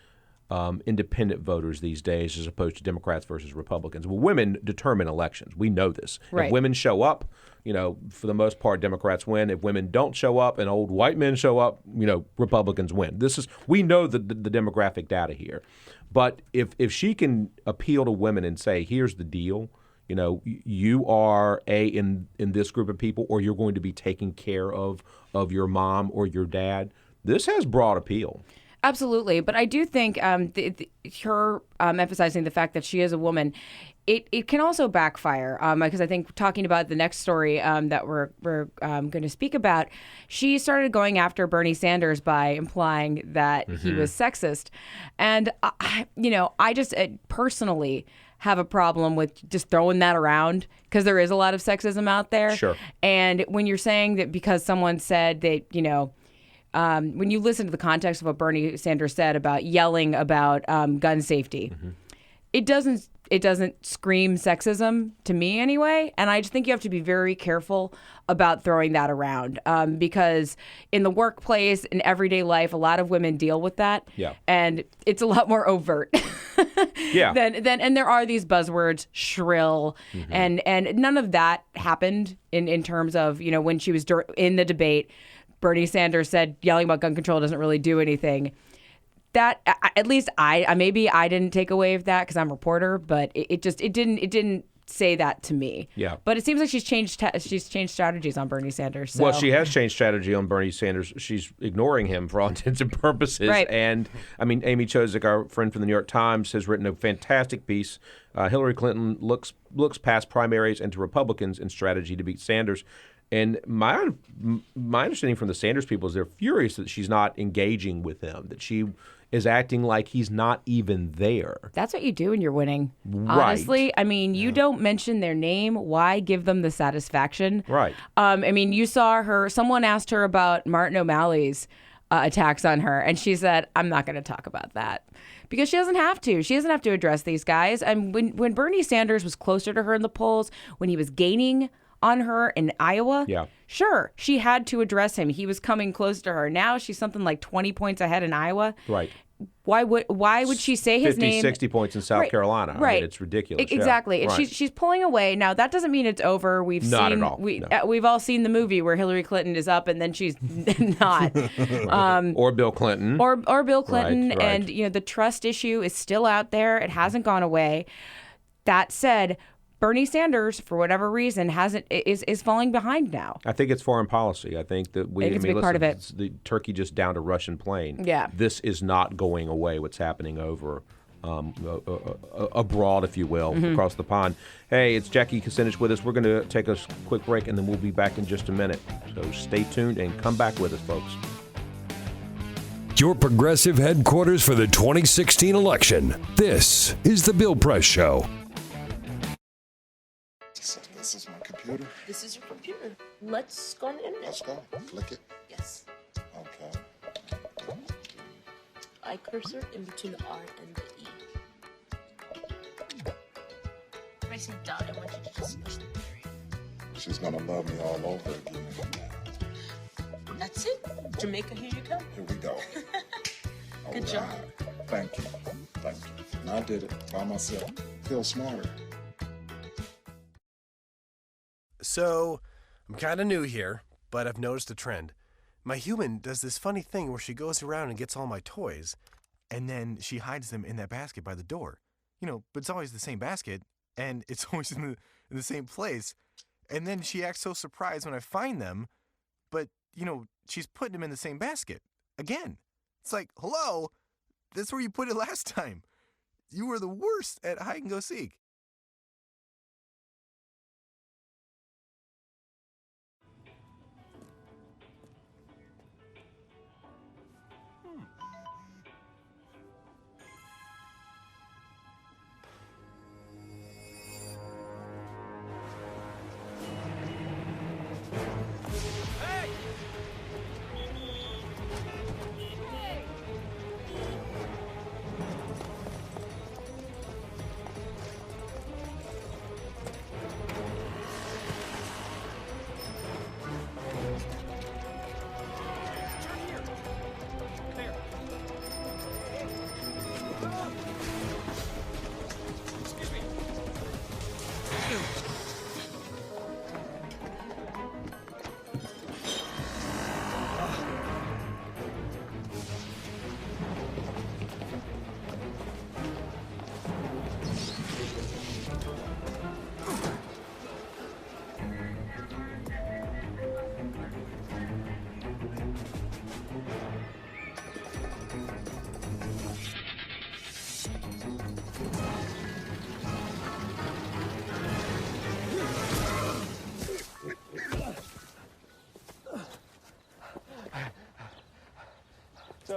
independent voters these days, as opposed to Democrats versus Republicans. Well, women determine elections. We know this. Right. If women show up, for the most part, Democrats win. If women don't show up and old white men show up, Republicans win. We know the demographic data here. But if she can appeal to women and say, here's the deal, you are in this group of people, or you're going to be taking care of your mom or your dad, this has broad appeal. Absolutely. But I do think her emphasizing the fact that she is a woman, it can also backfire, because I think talking about the next story that we're going to speak about, she started going after Bernie Sanders by implying that he was sexist. And, I just personally have a problem with just throwing that around, because there is a lot of sexism out there. Sure. And when you're saying that because someone said that, when you listen to the context of what Bernie Sanders said about yelling about gun safety, it doesn't scream sexism to me anyway. And I just think you have to be very careful about throwing that around, because in the workplace, in everyday life, a lot of women deal with that. Yeah. And it's a lot more overt. Yeah. And there are these buzzwords, shrill, and none of that happened in terms of, when she was in the debate. Bernie Sanders said yelling about gun control doesn't really do anything. That, at least maybe I didn't take away of that because I'm a reporter, but it didn't say that to me. Yeah. But it seems like she's changed strategies on Bernie Sanders. So. Well, she has changed strategy on Bernie Sanders. She's ignoring him for all intents and purposes. Right. And Amy Chozick, our friend from the New York Times, has written a fantastic piece. Hillary Clinton looks past primaries and to Republicans in strategy to beat Sanders. And my understanding from the Sanders people is they're furious that she's not engaging with him, that she is acting like he's not even there. That's what you do when you're winning. Right. Honestly, you don't mention their name. Why give them the satisfaction? Right. You saw someone asked her about Martin O'Malley's attacks on her, and she said, I'm not going to talk about that. Because she doesn't have to. She doesn't have to address these guys. And when Bernie Sanders was closer to her in the polls, when he was gaining on her in Iowa, sure, she had to address him. He was coming close to her. Now she's something like 20 points ahead in Iowa. Right. Why would she say his 50, name? 60 points in South Carolina. Right. It's ridiculous. Exactly. Yeah. And she's pulling away. Now, that doesn't mean it's over. Not at all. We've all seen the movie where Hillary Clinton is up and then she's not. Or Bill Clinton. Or Bill Clinton. Right. And, the trust issue is still out there. It hasn't gone away. That said, Bernie Sanders, for whatever reason, is falling behind now. I think it's foreign policy. I think that it's a big part of it. The Turkey just downed a Russian plane. Yeah. This is not going away. What's happening over abroad, if you will, across the pond. Hey, it's Jackie Kucinich with us. We're going to take a quick break, and then we'll be back in just a minute. So stay tuned and come back with us, folks. Your progressive headquarters for the 2016 election. This is The Bill Press Show. This is my computer. This is your computer. Let's go on the internet. Let's go. Click it. Yes. Okay. I cursor in between the R and the E. When I say dot, I want you to just push the period. She's gonna love me all over again. That's it. Jamaica, here you come. Here we go. Good job. Thank you. Thank you. And I did it by myself. Feel smarter. So, I'm kind of new here, but I've noticed a trend. My human does this funny thing where she goes around and gets all my toys, and then she hides them in that basket by the door. But it's always the same basket, and it's always in the same place. And then she acts so surprised when I find them, but, she's putting them in the same basket. Again. It's like, hello, that's where you put it last time. You were the worst at hide and go seek.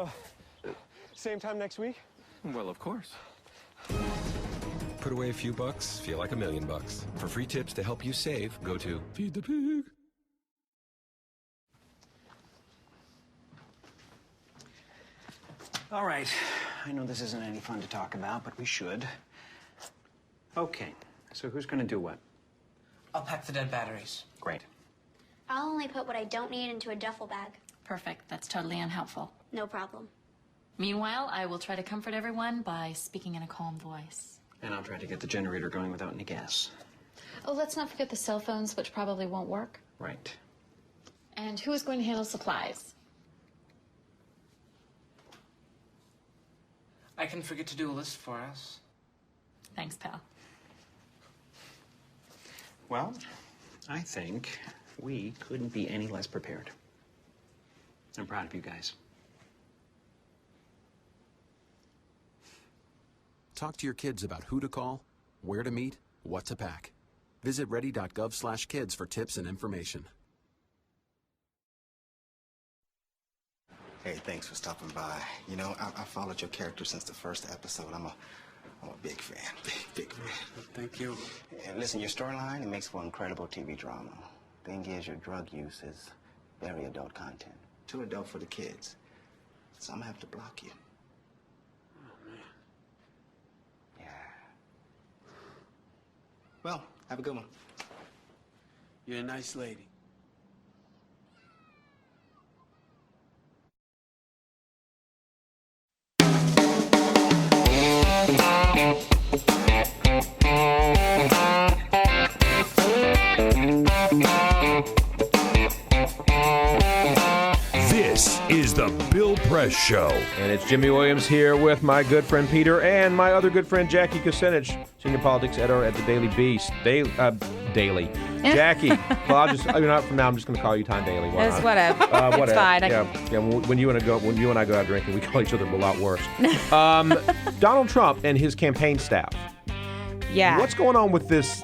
So, same time next week? Well, of course. Put away a few bucks, feel like $1 million. For free tips to help you save, go to Feed the Pig. All right. I know this isn't any fun to talk about, but we should. Okay. So who's going to do what? I'll pack the dead batteries. Great. I'll only put what I don't need into a duffel bag. Perfect. That's totally unhelpful. No problem. Meanwhile, I will try to comfort everyone by speaking in a calm voice. And I'll try to get the generator going without any gas. Oh, let's not forget the cell phones, which probably won't work. Right. And who is going to handle supplies? I can forget to do a list for us. Thanks, pal. Well, I think we couldn't be any less prepared. I'm proud of you guys. Talk to your kids about who to call, where to meet, what to pack. Visit ready.gov/kids for tips and information. Hey, thanks for stopping by. You know, I followed your character since the first episode. I'm a big fan, big fan. Thank you. And listen, your storyline, it makes for incredible TV drama. Thing is, your drug use is very adult content. Too adult for the kids. So I'm gonna have to block you. Oh, man. Yeah. Well, have a good one. You're a nice lady. This is the Bill Press Show. And it's Jimmy Williams here with my good friend Peter and my other good friend Jackie Kucinich, senior politics editor at the Daily Beast. Daily. Jackie. Well, from now I'm just going to call you Time Daily. It's whatever. It's fine. Yeah. When you and I go out drinking, we call each other a lot worse. Donald Trump and his campaign staff. Yeah. What's going on with this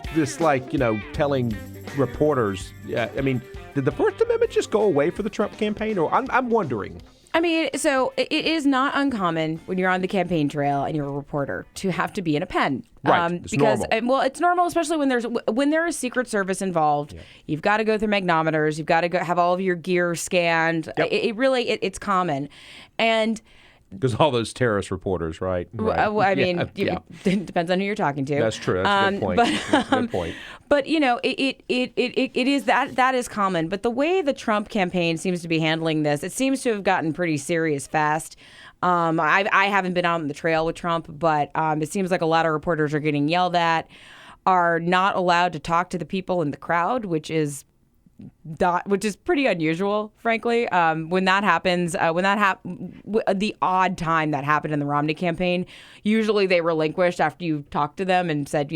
telling reporters? I mean, did the First Amendment just go away for the Trump campaign? Or I'm wondering. I mean, so it is not uncommon when you're on the campaign trail and you're a reporter to have to be in a pen. Right. It's because normal. Well, it's normal, especially when there is Secret Service involved. Yeah. You've got to go through magnometers. You've got to have all of your gear scanned. Yep. It's common, and. Because all those terrorist reporters, right? Well, I mean, it depends on who you're talking to. That's true. That's a good point. That's a good point. But it is that is common. But the way the Trump campaign seems to be handling this, it seems to have gotten pretty serious fast. I haven't been out on the trail with Trump, but it seems like a lot of reporters are getting yelled at, are not allowed to talk to the people in the crowd, which is pretty unusual, frankly. When that happens, the odd time that happened in the Romney campaign, usually they relinquished after you talked to them and said,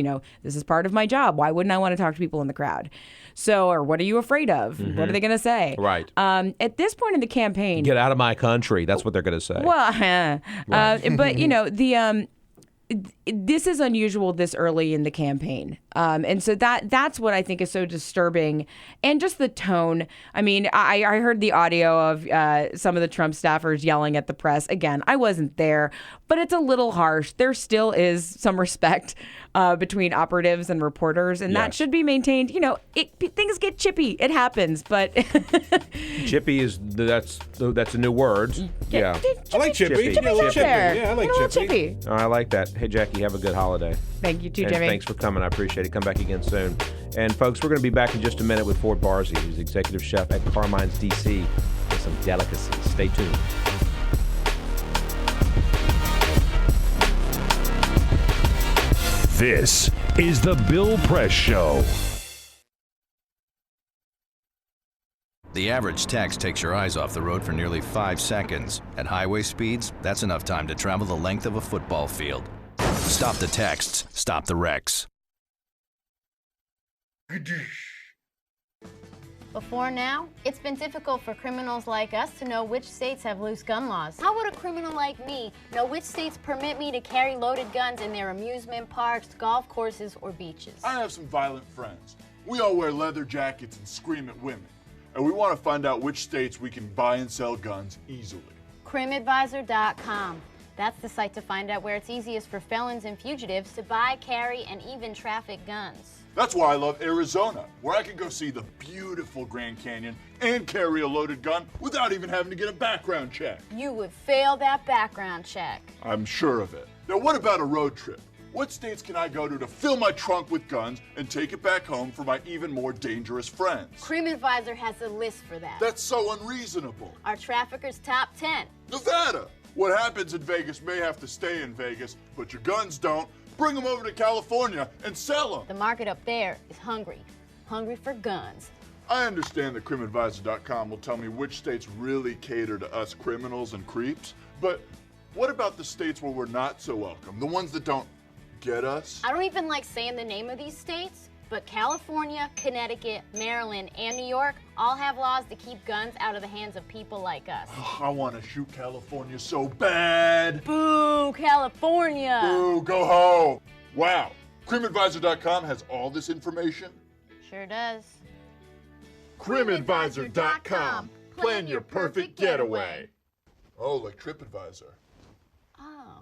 this is part of my job. Why wouldn't I want to talk to people in the crowd? So, or what are you afraid of? Mm-hmm. What are they going to say? Right. At this point in the campaign, get out of my country. That's what they're going to say. Well, but this is unusual this early in the campaign. And so that's what I think is so disturbing. And just the tone. I mean, I heard the audio of some of the Trump staffers yelling at the press. Again, I wasn't there, but it's a little harsh. There still is some respect between operatives and reporters, and that should be maintained. Things get chippy. It happens, but chippy that's a new word. I like chippy. Chippy. Yeah, I like chippy. Oh, I like that. Hey, Jackie, have a good holiday. Thank you too, and Jimmy. Thanks for coming. I appreciate it. Come back again soon. And folks, we're going to be back in just a minute with Ford Barzey, who's executive chef at Carmine's DC, with some delicacies. Stay tuned. This is the Bill Press Show. The average text takes your eyes off the road for nearly 5 seconds. At highway speeds, that's enough time to travel the length of a football field. Stop the texts, stop the wrecks. Before now, it's been difficult for criminals like us to know which states have loose gun laws. How would a criminal like me know which states permit me to carry loaded guns in their amusement parks, golf courses, or beaches? I have some violent friends. We all wear leather jackets and scream at women. And we want to find out which states we can buy and sell guns easily. crimadvisor.com. That's the site to find out where it's easiest for felons and fugitives to buy, carry, and even traffic guns. That's why I love Arizona, where I can go see the beautiful Grand Canyon and carry a loaded gun without even having to get a background check. You would fail that background check. I'm sure of it. Now, what about a road trip? What states can I go to fill my trunk with guns and take it back home for my even more dangerous friends? CrimAdvisor has a list for that. That's so unreasonable. Our traffickers' top 10. Nevada. What happens in Vegas may have to stay in Vegas, but your guns don't. Bring them over to California and sell them. The market up there is hungry for guns. I understand that crimadvisor.com will tell me which states really cater to us criminals and creeps, but what about the states where we're not so welcome? The ones that don't get us? I don't even like saying the name of these states, but California, Connecticut, Maryland, and New York all have laws to keep guns out of the hands of people like us. I want to shoot California so bad. Boo, California. Boo, go home. Wow. CrimAdvisor.com has all this information? Sure does. CrimAdvisor.com. Plan your perfect getaway. Oh, like TripAdvisor. Oh.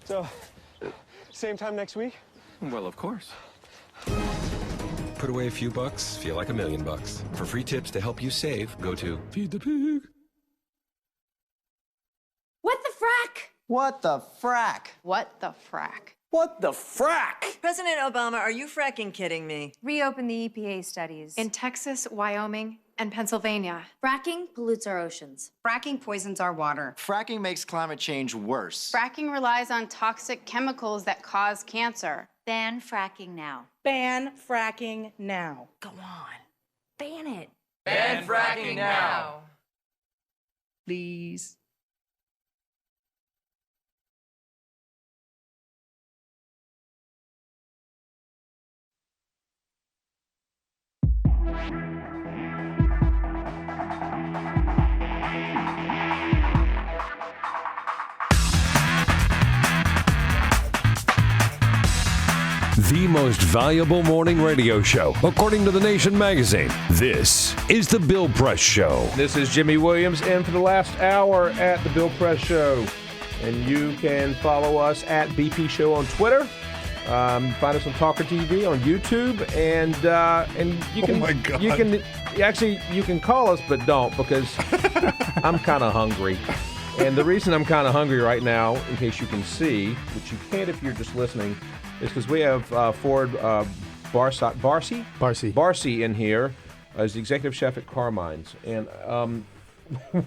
So, same time next week? Well, of course. Put away a few bucks, feel like $1 million. For free tips to help you save, go to Feed the Pig. What the frack? What the frack? What the frack? What the frack? President Obama, are you fracking kidding me? Reopen the EPA studies. In Texas, Wyoming, and Pennsylvania. Fracking pollutes our oceans. Fracking poisons our water. Fracking makes climate change worse. Fracking relies on toxic chemicals that cause cancer. Ban fracking now. Ban fracking now. Go on. Ban it. Ban fracking now. Please. The most valuable morning radio show, according to The Nation magazine. This is The Bill Press Show. This is Jimmy Williams in for the last hour at The Bill Press Show. And you can follow us at BP Show on Twitter. Find us on TawkrTV on YouTube, and you can. Oh my God. You can call us, but don't, because I'm kind of hungry. And the reason I'm kind of hungry right now, in case you can see, which you can't if you're just listening, is because we have Ford Barcy in here as the executive chef at Carmine's, and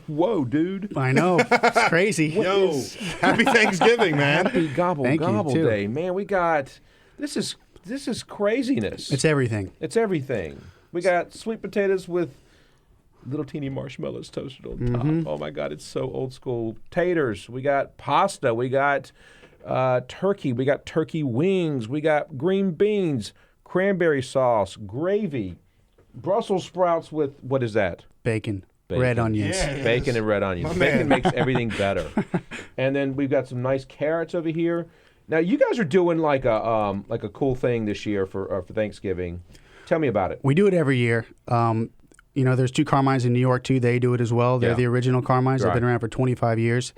whoa, dude! I know, it's crazy. Yo, happy Thanksgiving, man! Happy gobble Thank you, gobble too. day, man. We got this is craziness. It's everything. It's everything. We got sweet potatoes with little teeny marshmallows toasted on top. Oh my God, it's so old school. Taters. We got pasta. We got turkey. We got turkey wings. We got green beans, cranberry sauce, gravy, Brussels sprouts with, what is that? Bacon. Red onions. Yes. Bacon and red onions. My Bacon man. makes everything better. And then we've got some nice carrots over here. Now you guys are doing like a cool thing this year for Thanksgiving. Tell me about it. We do it every year. There's 2 Carmines in New York too. They do it as well. They're the original Carmines. They've been around for 25 years.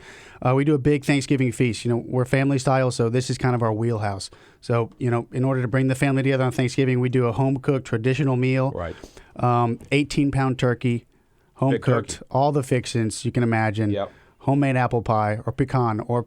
We do a big Thanksgiving feast. We're family style, so this is kind of our wheelhouse. So, in order to bring the family together on Thanksgiving, we do a home-cooked traditional meal. Right. 18-pound turkey, home-cooked, all the fixins you can imagine. Yep. Homemade apple pie or pecan or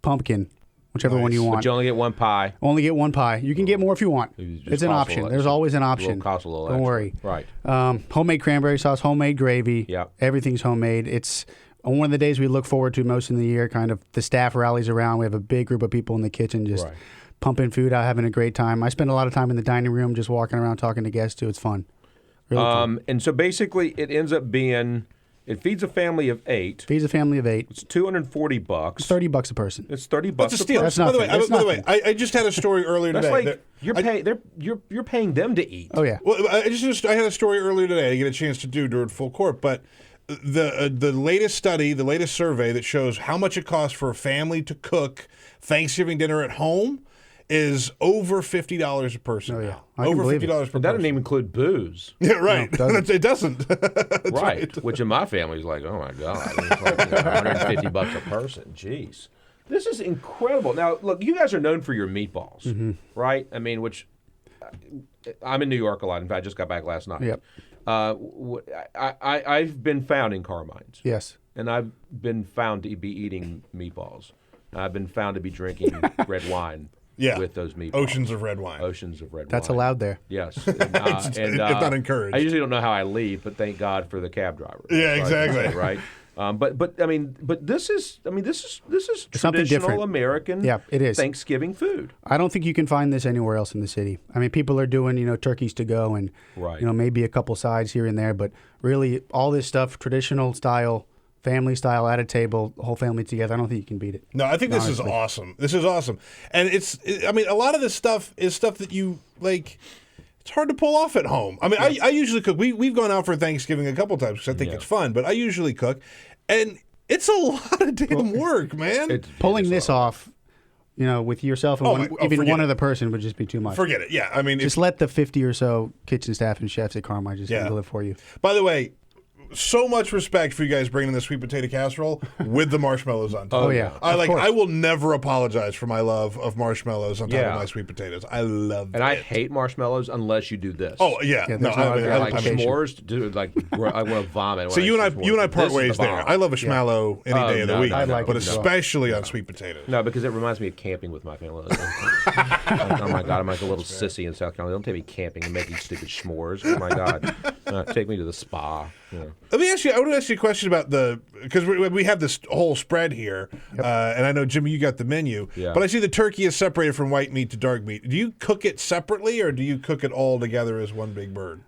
pumpkin, whichever one you want. But you only get one pie. Only get one pie. You can get more if you want. It's an option. There's always an option. Don't worry. Right. Homemade cranberry sauce, homemade gravy. Yeah. Everything's homemade. It's one of the days we look forward to most in the year. Kind of the staff rallies around. We have a big group of people in the kitchen just pumping food out, having a great time. I spend a lot of time in the dining room just walking around talking to guests too. It's fun. Really cool. And so basically it ends up being... It feeds a family of 8. Feeds a family of 8. It's $240. It's $30 a person. It's $30 That's a steal. That's by the nothing. way, I just had a story earlier That's today. like you're paying them to eat. Oh yeah. Well, I had a story earlier today I get a chance to do during full court, but the latest study, the latest survey that shows how much it costs for a family to cook Thanksgiving dinner at home is over $50 a person. Oh yeah, now. Over $50 per But person. that doesn't even include booze. Yeah, right. No, it doesn't. That's right. Which in my family is like, oh my God, it's like $150 a person. Jeez. This is incredible. Now, look, you guys are known for your meatballs, right? I mean, which I'm in New York a lot. In fact, I just got back last night. Yep. I've been found in Carmines. Yes. And I've been found to be eating meatballs. I've been found to be drinking red wine. Yeah. With those meatballs. Oceans of red wine. Oceans of red wine. That's allowed there. Yes. It's not encouraged. I usually don't know how I leave, but thank God for the cab driver. Yeah, exactly. Right. But this is Something traditional different. American it is. Thanksgiving food. I don't think you can find this anywhere else in the city. I mean, people are doing, turkeys to go and, maybe a couple sides here and there, but really all this stuff, traditional style, family style, at a table, whole family together. I don't think you can beat it. No, I think this is awesome. This is awesome. And a lot of this stuff is stuff that you, like, it's hard to pull off at home. I mean, I usually cook. We've gone out for Thanksgiving a couple times because I think it's fun, but I usually cook. And it's a lot of damn work, man. Pulling this off, with yourself and even one other person would just be too much. Forget it. Yeah, I mean, just let the 50 or so kitchen staff and chefs at Carmine just handle it for you. By the way, so much respect for you guys bringing the sweet potato casserole with the marshmallows on top. Oh yeah, I will never apologize for my love of marshmallows on top of my sweet potatoes. I love it. And I hate marshmallows unless you do this. Oh yeah, no, like s'mores, dude. Like I want to vomit. So you and I part ways there. I love a schmallow any day of the week, but especially on sweet potatoes. No, because it reminds me of camping with my family. Oh my God, I'm like a little sissy in South Carolina. Don't take me camping and making stupid s'mores. Oh my God, take me to the spa. Let me ask you. I want to ask you a question about because we have this whole spread here, and I know Jimmy, you got the menu, but I see the turkey is separated from white meat to dark meat. Do you cook it separately, or do you cook it all together as one big bird?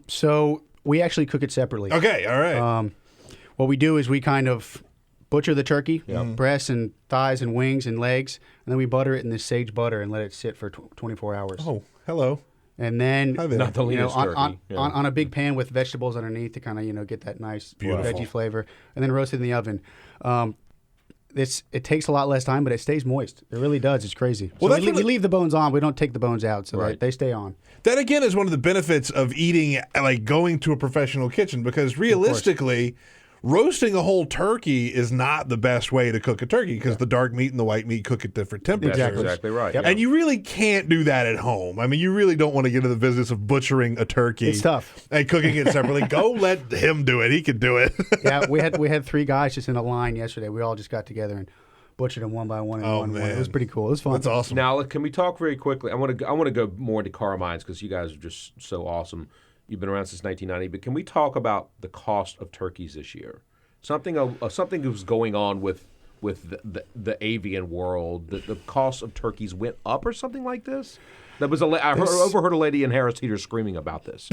So we actually cook it separately. Okay, all right. What we do is we kind of butcher the turkey, breasts and thighs and wings and legs, and then we butter it in this sage butter and let it sit for 24 hours. Oh, hello. And then, not the leanest turkey. On a big pan with vegetables underneath to kind of, get that nice veggie flavor, and then roast it in the oven. It takes a lot less time, but it stays moist. It really does. It's crazy. Well, so we leave the bones on. We don't take the bones out, so they stay on. That, again, is one of the benefits of eating, like going to a professional kitchen, because realistically, roasting a whole turkey is not the best way to cook a turkey because the dark meat and the white meat cook at different temperatures. That's exactly right. Yep. And you really can't do that at home. I mean, you really don't want to get into the business of butchering a turkey. It's tough. And cooking it separately. Go let him do it. He can do it. Yeah, we had 3 guys just in a line yesterday. We all just got together and butchered them one by one and one. It was pretty cool. It was fun. That's awesome. Now, can we talk very quickly? I want to go more into Carmines because you guys are just so awesome. You've been around since 1990, but can we talk about the cost of turkeys this year? Something that was going on with the avian world. The cost of turkeys went up or something like this. That was I overheard a lady in Harris Teeter screaming about this.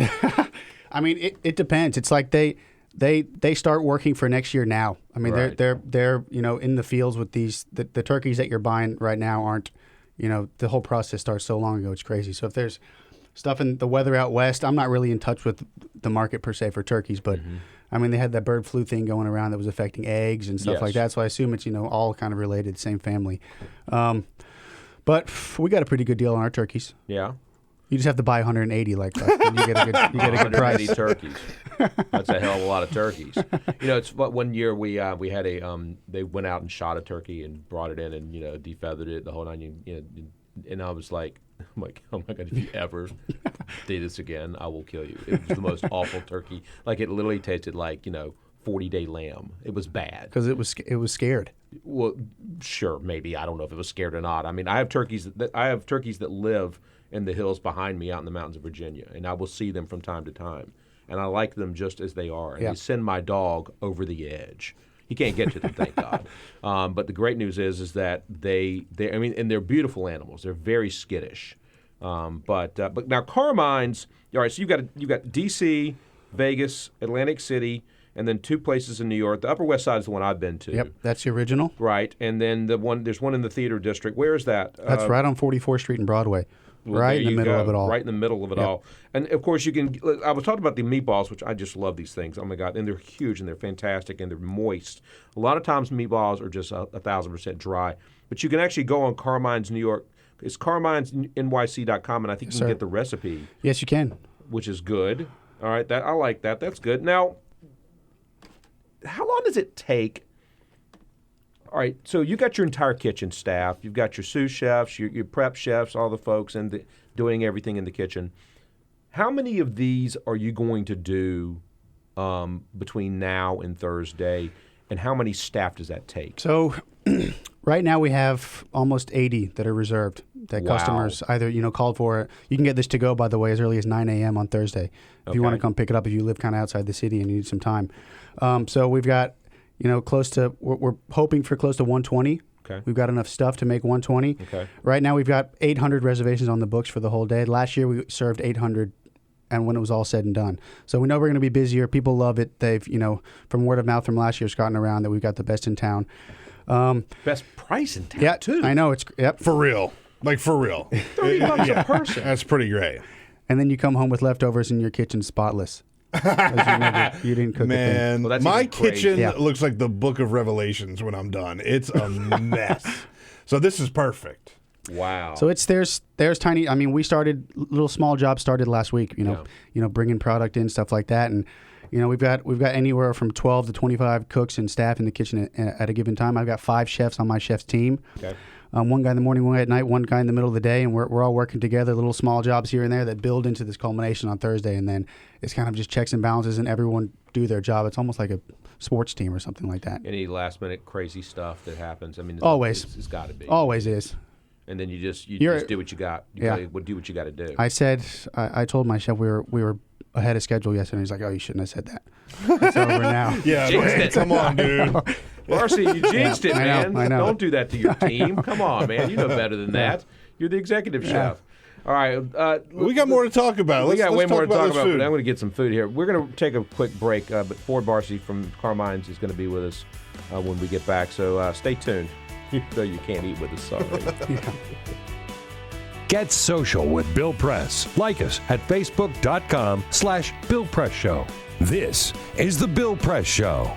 I mean, it depends. It's like they start working for next year now. I mean, they're in the fields with these the turkeys that you're buying right now aren't. The whole process starts so long ago. It's crazy. So if there's stuff in the weather out west, I'm not really in touch with the market per se for turkeys, but. I mean, they had that bird flu thing going around that was affecting eggs and stuff like that. So I assume it's, all kind of related, same family. But we got a pretty good deal on our turkeys. Yeah. You just have to buy 180 like that. And you get a good price. 180 turkeys. That's a hell of a lot of turkeys. You know, it's one year we had they went out and shot a turkey and brought it in and defeathered it the whole nine. And I was like, oh my God, if you ever do this again, I will kill you. It was the most awful turkey. Like it literally tasted like 40-day lamb. It was bad because it was scared. Well, sure, maybe. I don't know if it was scared or not. I mean, I have turkeys that live in the hills behind me out in the mountains of Virginia, and I will see them from time to time, and I like them just as they are. And they send my dog over the edge. He can't get to them, thank God. But the great news is that and they're beautiful animals. They're very skittish. But now Carmine's. All right, so you've got D.C., Vegas, Atlantic City, and then 2 places in New York. The Upper West Side is the one I've been to. Yep, that's the original. Right, and then there's one in the theater district. Where is that? That's right on 44th Street and Broadway. Well, right in the middle of it all. Right in the middle of it all. And, of course, I was talking about the meatballs, which I just love these things. Oh, my God. And they're huge, and they're fantastic, and they're moist. A lot of times meatballs are just 1,000% dry. But you can actually go on Carmine's New York. It's carminesnyc.com, and I think you can get the recipe. Yes, you can. Which is good. All right. I like that. That's good. Now, how long does it take? All right, so you got your entire kitchen staff. You've got your sous chefs, your prep chefs, all the folks doing everything in the kitchen. How many of these are you going to do between now and Thursday, and how many staff does that take? So right now we have almost 80 that are reserved that customers either called for. You can get this to go, by the way, as early as 9 a.m. on Thursday if you want to come pick it up if you live kind of outside the city and you need some time. So we've got we're hoping for close to 120. Okay. We've got enough stuff to make 120. Okay. Right now we've got 800 reservations on the books for the whole day. Last year we served 800, and when it was all said and done. So we know we're going to be busier. People love it. They've, from word of mouth from last year, it's gotten around that we've got the best in town. Best price in town, too. I know. For real. Like, for real. $30 a person. That's pretty great. And then you come home with leftovers and your kitchen's spotless. You didn't cook Man, a thing. my kitchen looks like the Book of Revelations when I'm done. It's a mess. So this is perfect. Wow. So there's tiny. I mean, we started little small jobs started last week. Bringing product in, stuff like that, and we've got anywhere from 12 to 25 cooks and staff in the kitchen at a given time. I've got 5 chefs on my chef's team. Okay. One guy in the morning, one guy at night, one guy in the middle of the day, and we're all working together, little small jobs here and there that build into this culmination on Thursday, and then it's kind of just checks and balances, and everyone do their job. It's almost like a sports team or something like that. Any last-minute crazy stuff that happens? I mean, always. It's got to be. Always is. And then you just do what you got. You do what you got to do. I told my chef we were ahead of schedule yesterday. He's like, "Oh, you shouldn't have said that." It's over now. Yeah, come on, dude. Marcy, you jinxed it, man. I know. Don't do that to your team. Come on, man. You know better than that. You're the executive chef. All right. We got more to talk about. We got way more to talk about, food. but I'm going to get some food here. We're going to take a quick break, but Ford Barcy from Carmine's is going to be with us when we get back. So stay tuned. Though you can't eat with us, sorry. Get social with Bill Press. Like us at facebook.com/Bill Press Show. This is The Bill Press Show.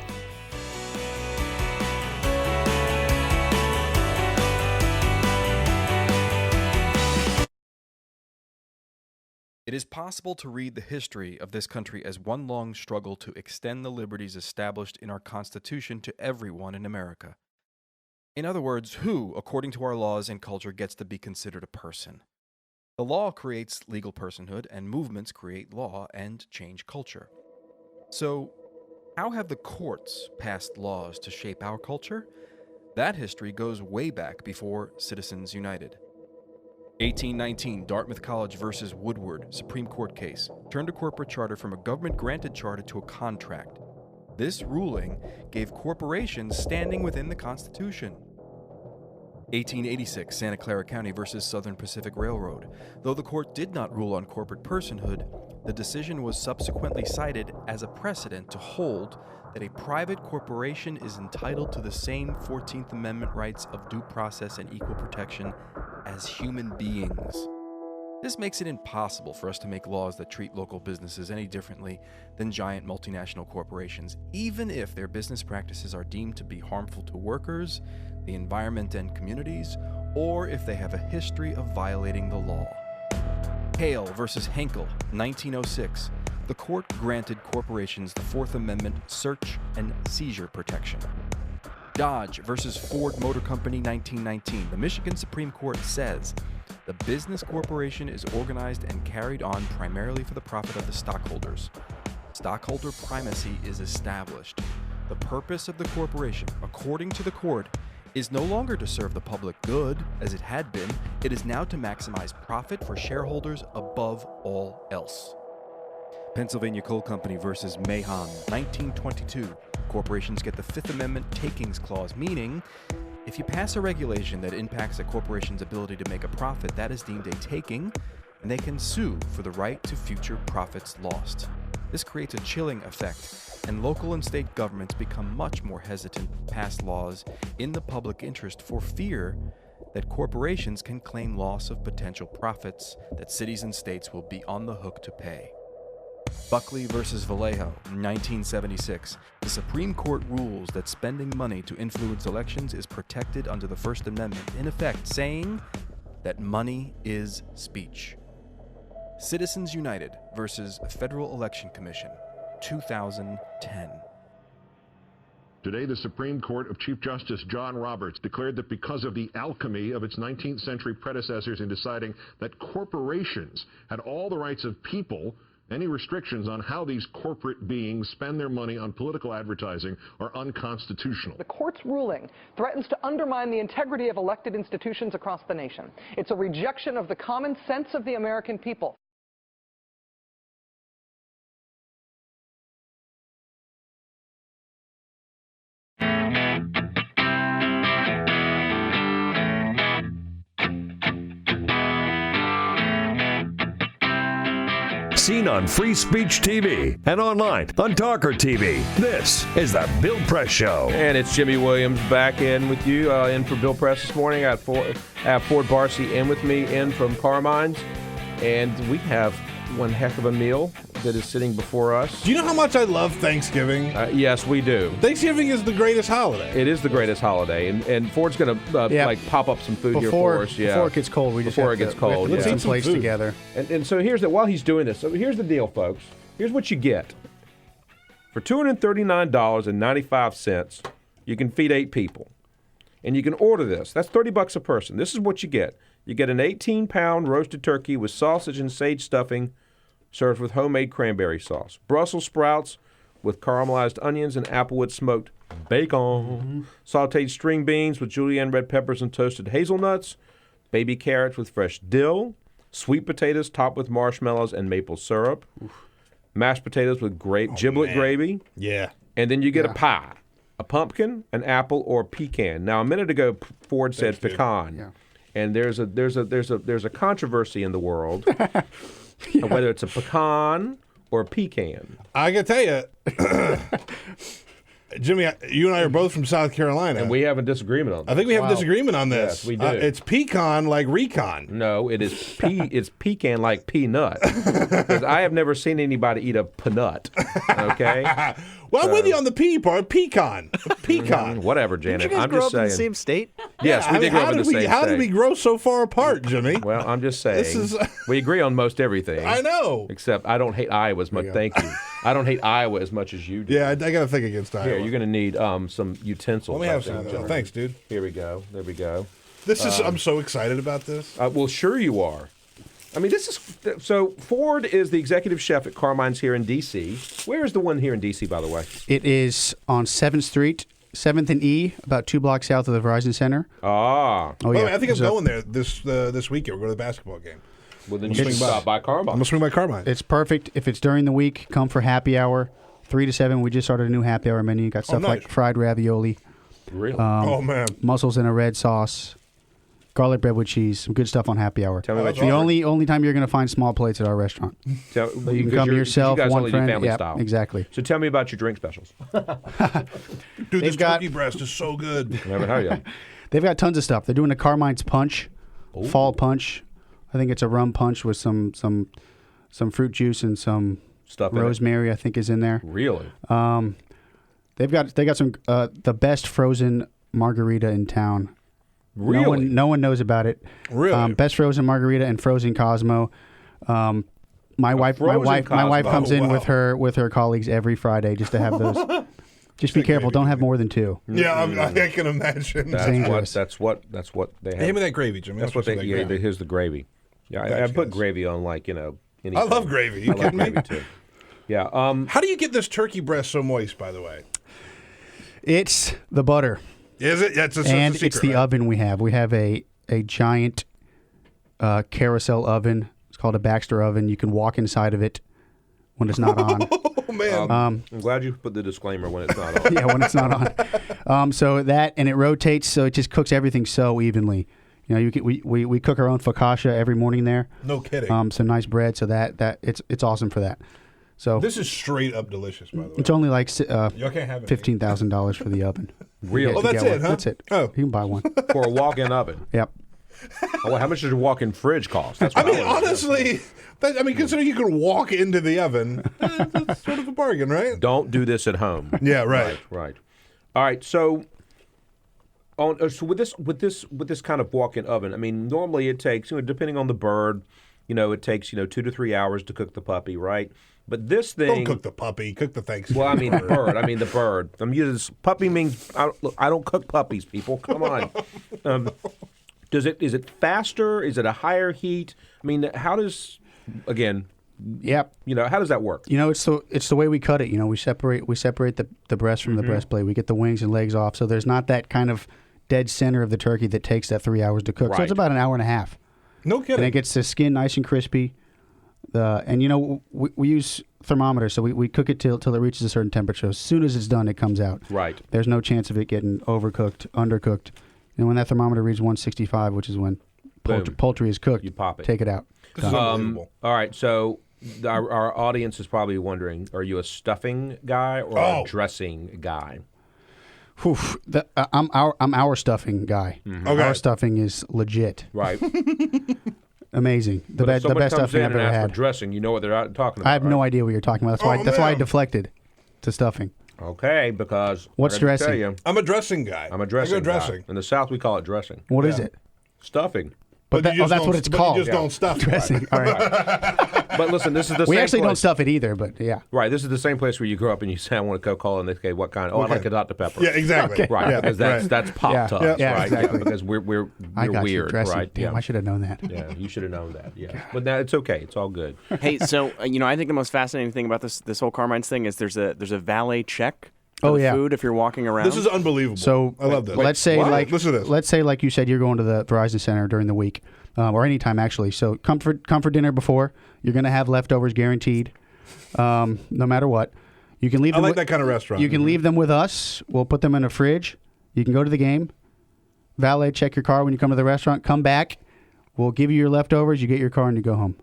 It is possible to read the history of this country as one long struggle to extend the liberties established in our Constitution to everyone in America. In other words, who, according to our laws and culture, gets to be considered a person? The law creates legal personhood, and movements create law and change culture. So, how have the courts passed laws to shape our culture? That history goes way back before Citizens United. 1819, Dartmouth College versus Woodward, Supreme Court case, turned a corporate charter from a government-granted charter to a contract. This ruling gave corporations standing within the Constitution. 1886, Santa Clara County versus Southern Pacific Railroad. Though the court did not rule on corporate personhood, the decision was subsequently cited as a precedent to hold that a private corporation is entitled to the same 14th Amendment rights of due process and equal protection as human beings. This makes it impossible for us to make laws that treat local businesses any differently than giant multinational corporations, even if their business practices are deemed to be harmful to workers, the environment and communities, or if they have a history of violating the law. Hale versus Henkel, 1906. The court granted corporations the Fourth Amendment search and seizure protection. Dodge versus Ford Motor Company, 1919. The Michigan Supreme Court says the business corporation is organized and carried on primarily for the profit of the stockholders. Stockholder primacy is established. The purpose of the corporation, according to the court, is no longer to serve the public good, as it had been. It is now to maximize profit for shareholders above all else. Pennsylvania Coal Company versus Mahon, 1922. Corporations get the Fifth Amendment takings clause, meaning if you pass a regulation that impacts a corporation's ability to make a profit, that is deemed a taking, and they can sue for the right to future profits lost. This creates a chilling effect, and local and state governments become much more hesitant to pass laws in the public interest for fear that corporations can claim loss of potential profits that cities and states will be on the hook to pay. Buckley versus Vallejo, 1976. The Supreme Court rules that spending money to influence elections is protected under the First Amendment, in effect saying that money is speech. Citizens United versus Federal Election Commission, 2010. Today, the Supreme Court of Chief Justice John Roberts declared that because of the alchemy of its 19th century predecessors in deciding that corporations had all the rights of people, any restrictions on how these corporate beings spend their money on political advertising are unconstitutional. The court's ruling threatens to undermine the integrity of elected institutions across the nation. It's a rejection of the common sense of the American people. Seen on Free Speech TV and online on TawkrTV. This is the Bill Press Show. And it's Jimmy Williams back in with you, in for Bill Press this morning. I have Ford Barcy in with me, in from Carmine's. And we have one heck of a meal that is sitting before us. Do you know how much I love Thanksgiving? Yes, we do. Thanksgiving is the greatest holiday. It is the greatest holiday, and Ford's going to pop up some food here for us. Yeah, before it gets cold, we just before it gets cold. Let's eat some plates together. And so here's while he's doing this. So here's the deal, folks. Here's what you get for $239.95. You can feed 8 people, and you can order this. That's $30 a person. This is what you get. You get an 18-pound roasted turkey with sausage and sage stuffing, served with homemade cranberry sauce. Brussels sprouts with caramelized onions and applewood smoked bacon. Sautéed string beans with julienne red peppers and toasted hazelnuts. Baby carrots with fresh dill. Sweet potatoes topped with marshmallows and maple syrup. Mashed potatoes with giblet gravy. Yeah. And then you get a pie, a pumpkin, an apple, or pecan. Now, a minute ago, Ford said pecan. Yeah. And there's a controversy in the world. Yeah. Whether it's a pecan or a pecan. I can tell you, Jimmy, you and I are both from South Carolina. And we have a disagreement on this. I think we have a disagreement on this. Yes, we do. It's pecan like recon. No, it is it's pecan like peanut. Because I have never seen anybody eat a peanut. Okay? Well, I'm with you on the P part. Pecan. Pecan. Whatever, Janet. Did you guys I'm grow just up in saying. the same state? Yes, we did grow up in the same state. How did we grow so far apart, Jimmy? Well, I'm just saying. We agree on most everything. I know. Except I don't hate Iowa as much. Thank you. I don't hate Iowa as much as you do. Yeah, I got to think against Iowa. Here, you're going to need some utensils. Let me have some. Thanks, dude. Here we go. There we go. This is. I'm so excited about this. Well, sure you are. I mean, this is so. Ford is the executive chef at Carmine's here in D.C. Where is the one here in D.C., by the way? It is on 7th Street, 7th and E, about 2 blocks south of the Verizon Center. Ah. Oh, yeah. I think I'm going there this weekend. We're going to the basketball game. Well, then you can stop by Carmine. I'm going to swing by Carmine. It's perfect. If it's during the week, come for happy hour. 3 to 7, we just started a new happy hour menu. Got stuff like fried ravioli. Really? Oh, man. Mussels in a red sauce. Garlic bread with cheese. Some good stuff on happy hour. Tell me about the only time you're going to find small plates at our restaurant. So you can come yourself, you guys one only friend. do family Yeah, style. exactly. So tell me about your drink specials. Dude, this turkey breast is so good. Never heard you. They've got tons of stuff. They're doing a Carmine's punch, fall punch. I think it's a rum punch with some fruit juice and some stuff. Rosemary, I think, is in there. Really? They got some the best frozen margarita in town. Really? No one knows about it. Really? Best frozen margarita and frozen Cosmo. My wife comes in with her colleagues every Friday just to have those. Just be careful. Don't have more than 2. Yeah, I can imagine. That's what they have. Hey, give me that gravy, Jimmy. That's what they. Yeah, here's the gravy. Yeah, I put gravy on anything. I love gravy. You I love gravy too. Yeah. How do you get this turkey breast so moist, by the way? It's the butter. Is it? Yeah, it's a and secret, it's the oven we have. We have a giant carousel oven. It's called a Baxter oven. You can walk inside of it when it's not on. Oh, man. I'm glad you put the disclaimer when it's not on. Yeah, when it's not on. So that, and it rotates, so it just cooks everything so evenly. We cook our own focaccia every morning there. No kidding. Some nice bread, so that it's awesome for that. So this is straight up delicious, by the way. It's only like $15,000 for the oven. Really? Oh, that's it, huh? That's it. Oh, you can buy one for a walk-in oven. Yep. Oh, how much does a walk-in fridge cost? That's what honestly, considering you can walk into the oven, that's sort of a bargain, right? Don't do this at home. Yeah, right. Right. All right. So, so with this kind of walk-in oven, I mean, normally it takes, depending on the bird, it takes 2 to 3 hours to cook the puppy, right? But this thing, don't cook the puppy, cook the Thanksgiving. Well, I mean the bird. I mean the bird. I'm using puppy means I don't cook puppies, people. Come on. Is it faster? Is it a higher heat? I mean, how does again? Yep. How does that work? It's the way we cut it. We separate the breast from the breastplate. We get the wings and legs off, so there's not that kind of dead center of the turkey that takes that 3 hours to cook. Right. So it's about an hour and a half. No kidding. And it gets the skin nice and crispy. We use thermometers, so we cook it till it reaches a certain temperature. As soon as it's done, it comes out. Right. There's no chance of it getting overcooked, undercooked. And when that thermometer reads 165, which is when poultry is cooked, you pop it. Take it out. This is unbelievable. All right, so our audience is probably wondering: are you a stuffing guy or a dressing guy? I'm our stuffing guy. Mm-hmm. Okay. Our stuffing is legit. Right. Amazing. The But if someone best comes stuffing in I've and ever asks had. for dressing, you know what they're talking about. I have no idea what you're talking about. That's why I deflected to stuffing. Okay, because What's I gotta dressing? Tell you, I'm a dressing guy. I'm a dressing. I go dressing. Guy. In the South, we call it dressing. What is it? Stuffing. But that's what it's called. You just don't stuff it. Dressing. All right. But listen, this is the We same actually place. don't stuff it either, but yeah. Right, this is the same place where you grow up and you say, I want a Coca-Cola, and they say, what kind? Oh, I like a Dr. Pepper. Yeah, exactly. Right, Yeah, because that's pop Yeah. to us, Yeah, right? exactly. Yeah, because we're I got you. weird, Dressing. right? Damn, I should have known that. Yeah, you should have known that, yeah. But now it's okay. It's all good. Hey, so, I think the most fascinating thing about this whole Carmine's thing is there's a valet check for the food if you're walking around. This is unbelievable. So I love this. Let's say Listen to this. let's say like you said you're going to the Verizon Center during the week, or anytime actually. So come for dinner before. You're going to have leftovers guaranteed, no matter what. You can leave. I them like that kind of restaurant. You can leave them with us. We'll put them in a fridge. You can go to the game. Valet check your car when you come to the restaurant. Come back. We'll give you your leftovers. You get your car and you go home.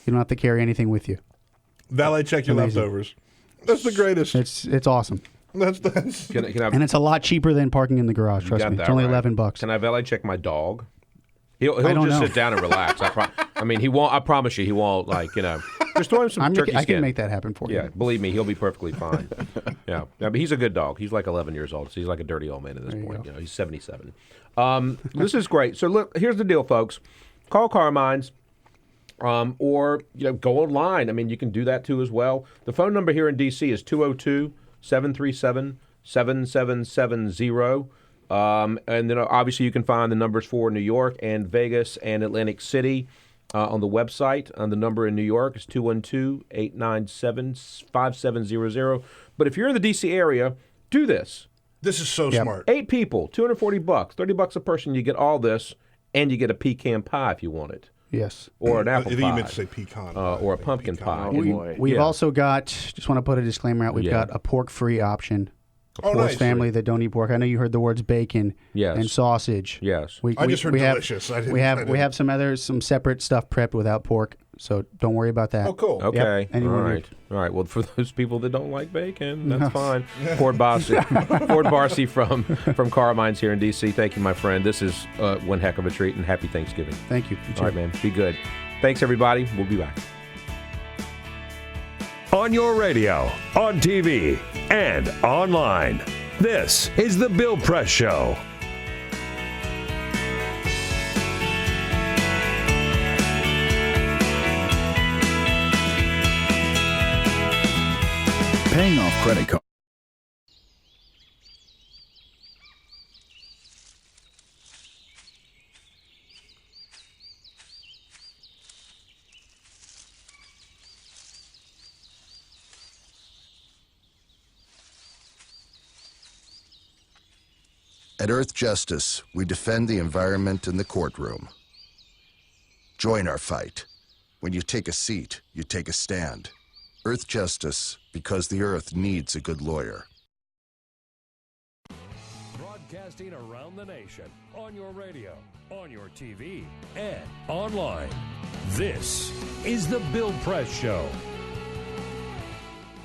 You don't have to carry anything with you. Valet check your Amazing. leftovers. That's the greatest. It's awesome. That's Can I, and it's a lot cheaper than parking in the garage. Trust me, it's only $11. Can I valet check my dog? He'll I don't just know. sit down and relax. I mean, he won't. I promise you, he won't. Just throw him some turkey I skin. can make that happen for you. Yeah, believe me, he'll be perfectly fine. Yeah, but he's a good dog. He's like 11 years old, so he's like a dirty old man at this point. He's 77. This is great. So look, here's the deal, folks. Call Carmine's, or go online. I mean, you can do that too as well. The phone number here in DC is 202-737-7770. And then obviously you can find the numbers for New York and Vegas and Atlantic City on the website. And the number in New York is 212-897-5700. But if you're in the D.C. area, do this. This is so smart. 8 people, $240, $30 a person. You get all this, and you get a pecan pie if you want it. Yes. Or an apple I think pie. you meant to say pecan. Or a pumpkin pie. We've also got, just want to put a disclaimer out, we've got a pork-free option. For those family that don't eat pork. I know you heard the words bacon and sausage. Yes. I just heard delicious. We have some separate stuff prepped without pork, so don't worry about that. Oh, cool. Okay. Yep. All right. Well, for those people that don't like bacon, that's fine. Ford Barcy from Carmine's here in D.C. Thank you, my friend. This is one heck of a treat, and happy Thanksgiving. Thank you. All right, man. Be good. Thanks, everybody. We'll be back. On your radio, on TV, and online. This is The Bill Press Show. paying off credit cards. At Earth Justice, we defend the environment in the courtroom. Join our fight. When you take a seat, you take a stand. Earth Justice, because the Earth needs a good lawyer. Broadcasting around the nation, on your radio, on your TV, and online. This is The Bill Press Show.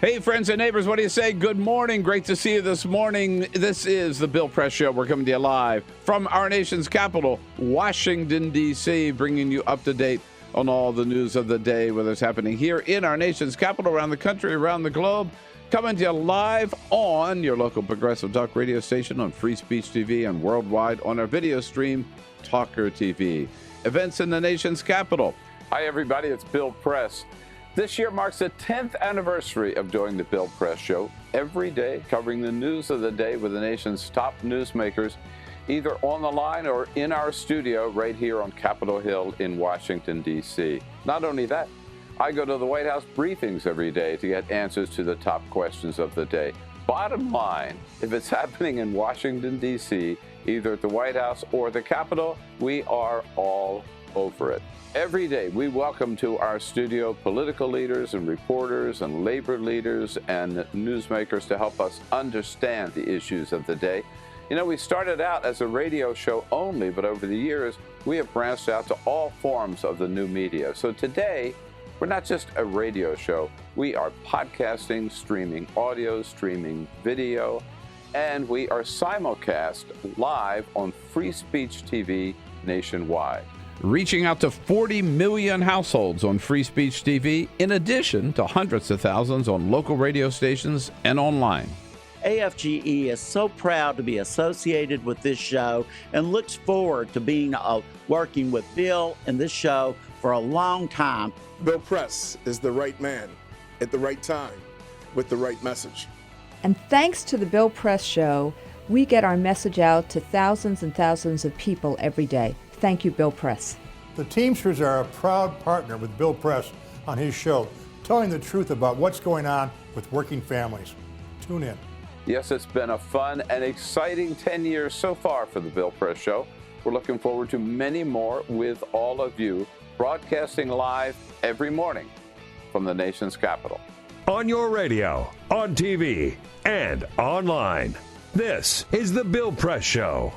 Hey, friends and neighbors, what do you say? Good morning. Great to see you this morning. This is the Bill Press Show. We're coming to you live from our nation's capital, Washington, D.C., bringing you up to date on all the news of the day, whether it's happening here in our nation's capital, around the country, around the globe. Coming to you live on your local progressive talk radio station, on Free Speech TV, and worldwide on our video stream, TawkrTV. Events in the nation's capital. Hi, everybody. It's Bill Press. This year marks the 10th anniversary of doing the Bill Press Show, every day covering the news of the day with the nation's top newsmakers, either on the line or in our studio right here on Capitol Hill in Washington, D.C. Not only that, I go to the White House briefings every day to get answers to the top questions of the day. Bottom line, if it's happening in Washington, D.C., either at the White House or the Capitol, we are all over it. Every day, we welcome to our studio political leaders and reporters and labor leaders and newsmakers to help us understand the issues of the day. You know, we started out as a radio show only, but over the years, we have branched out to all forms of the new media. So today, we're not just a radio show. We are podcasting, streaming audio, streaming video, and we are simulcast live on Free Speech TV nationwide. Reaching out to 40 million households on Free Speech TV, in addition to hundreds of thousands on local radio stations and online. AFGE is so proud to be associated with this show and looks forward to being working with Bill and this show for a long time. Bill Press is the right man at the right time with the right message. And thanks to the Bill Press Show, we get our message out to thousands and thousands of people every day. Thank you, Bill Press. The Teamsters are a proud partner with Bill Press on his show, telling the truth about what's going on with working families. Tune in. Yes, it's been a fun and exciting 10 years so far for the Bill Press Show. We're looking forward to many more with all of you, broadcasting live every morning from the nation's capital. On your radio, on TV, and online. This is The Bill Press Show.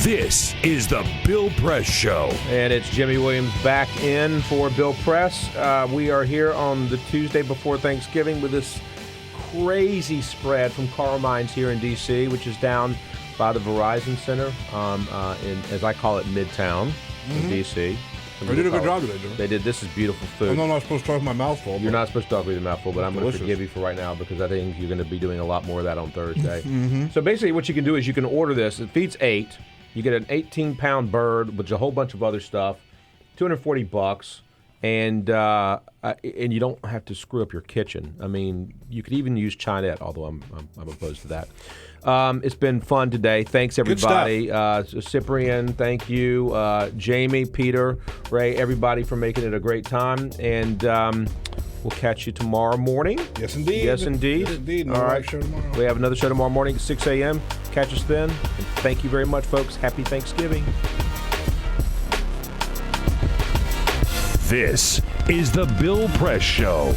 This is the Bill Press Show. And it's Jimmy Williams back in for Bill Press. We are here on the Tuesday before Thanksgiving with this crazy spread from Carl Mines here in D.C., which is down by the Verizon Center, in, as I call it, Midtown in D.C. They did a good job today, Jimmy. They did. This is beautiful food. I'm not supposed to talk with my mouth full. You're not supposed to talk with your mouth full, but I'm going to forgive you for right now because I think you're going to be doing a lot more of that on Thursday. So basically what you can do is you can order this. It feeds 8. You get an 18-pound bird with a whole bunch of other stuff, $240, and you don't have to screw up your kitchen. I mean, you could even use Chinette, although I'm opposed to that. It's been fun today. Thanks, everybody. Cyprian, thank you. Jamie, Peter, Ray, everybody for making it a great time. And we'll catch you tomorrow morning. Yes, indeed. Yes, indeed. Yes, indeed. All right. Show tomorrow. We have another show tomorrow morning at 6 a.m. Catch us then. And thank you very much, folks. Happy Thanksgiving. This is the Bill Press Show.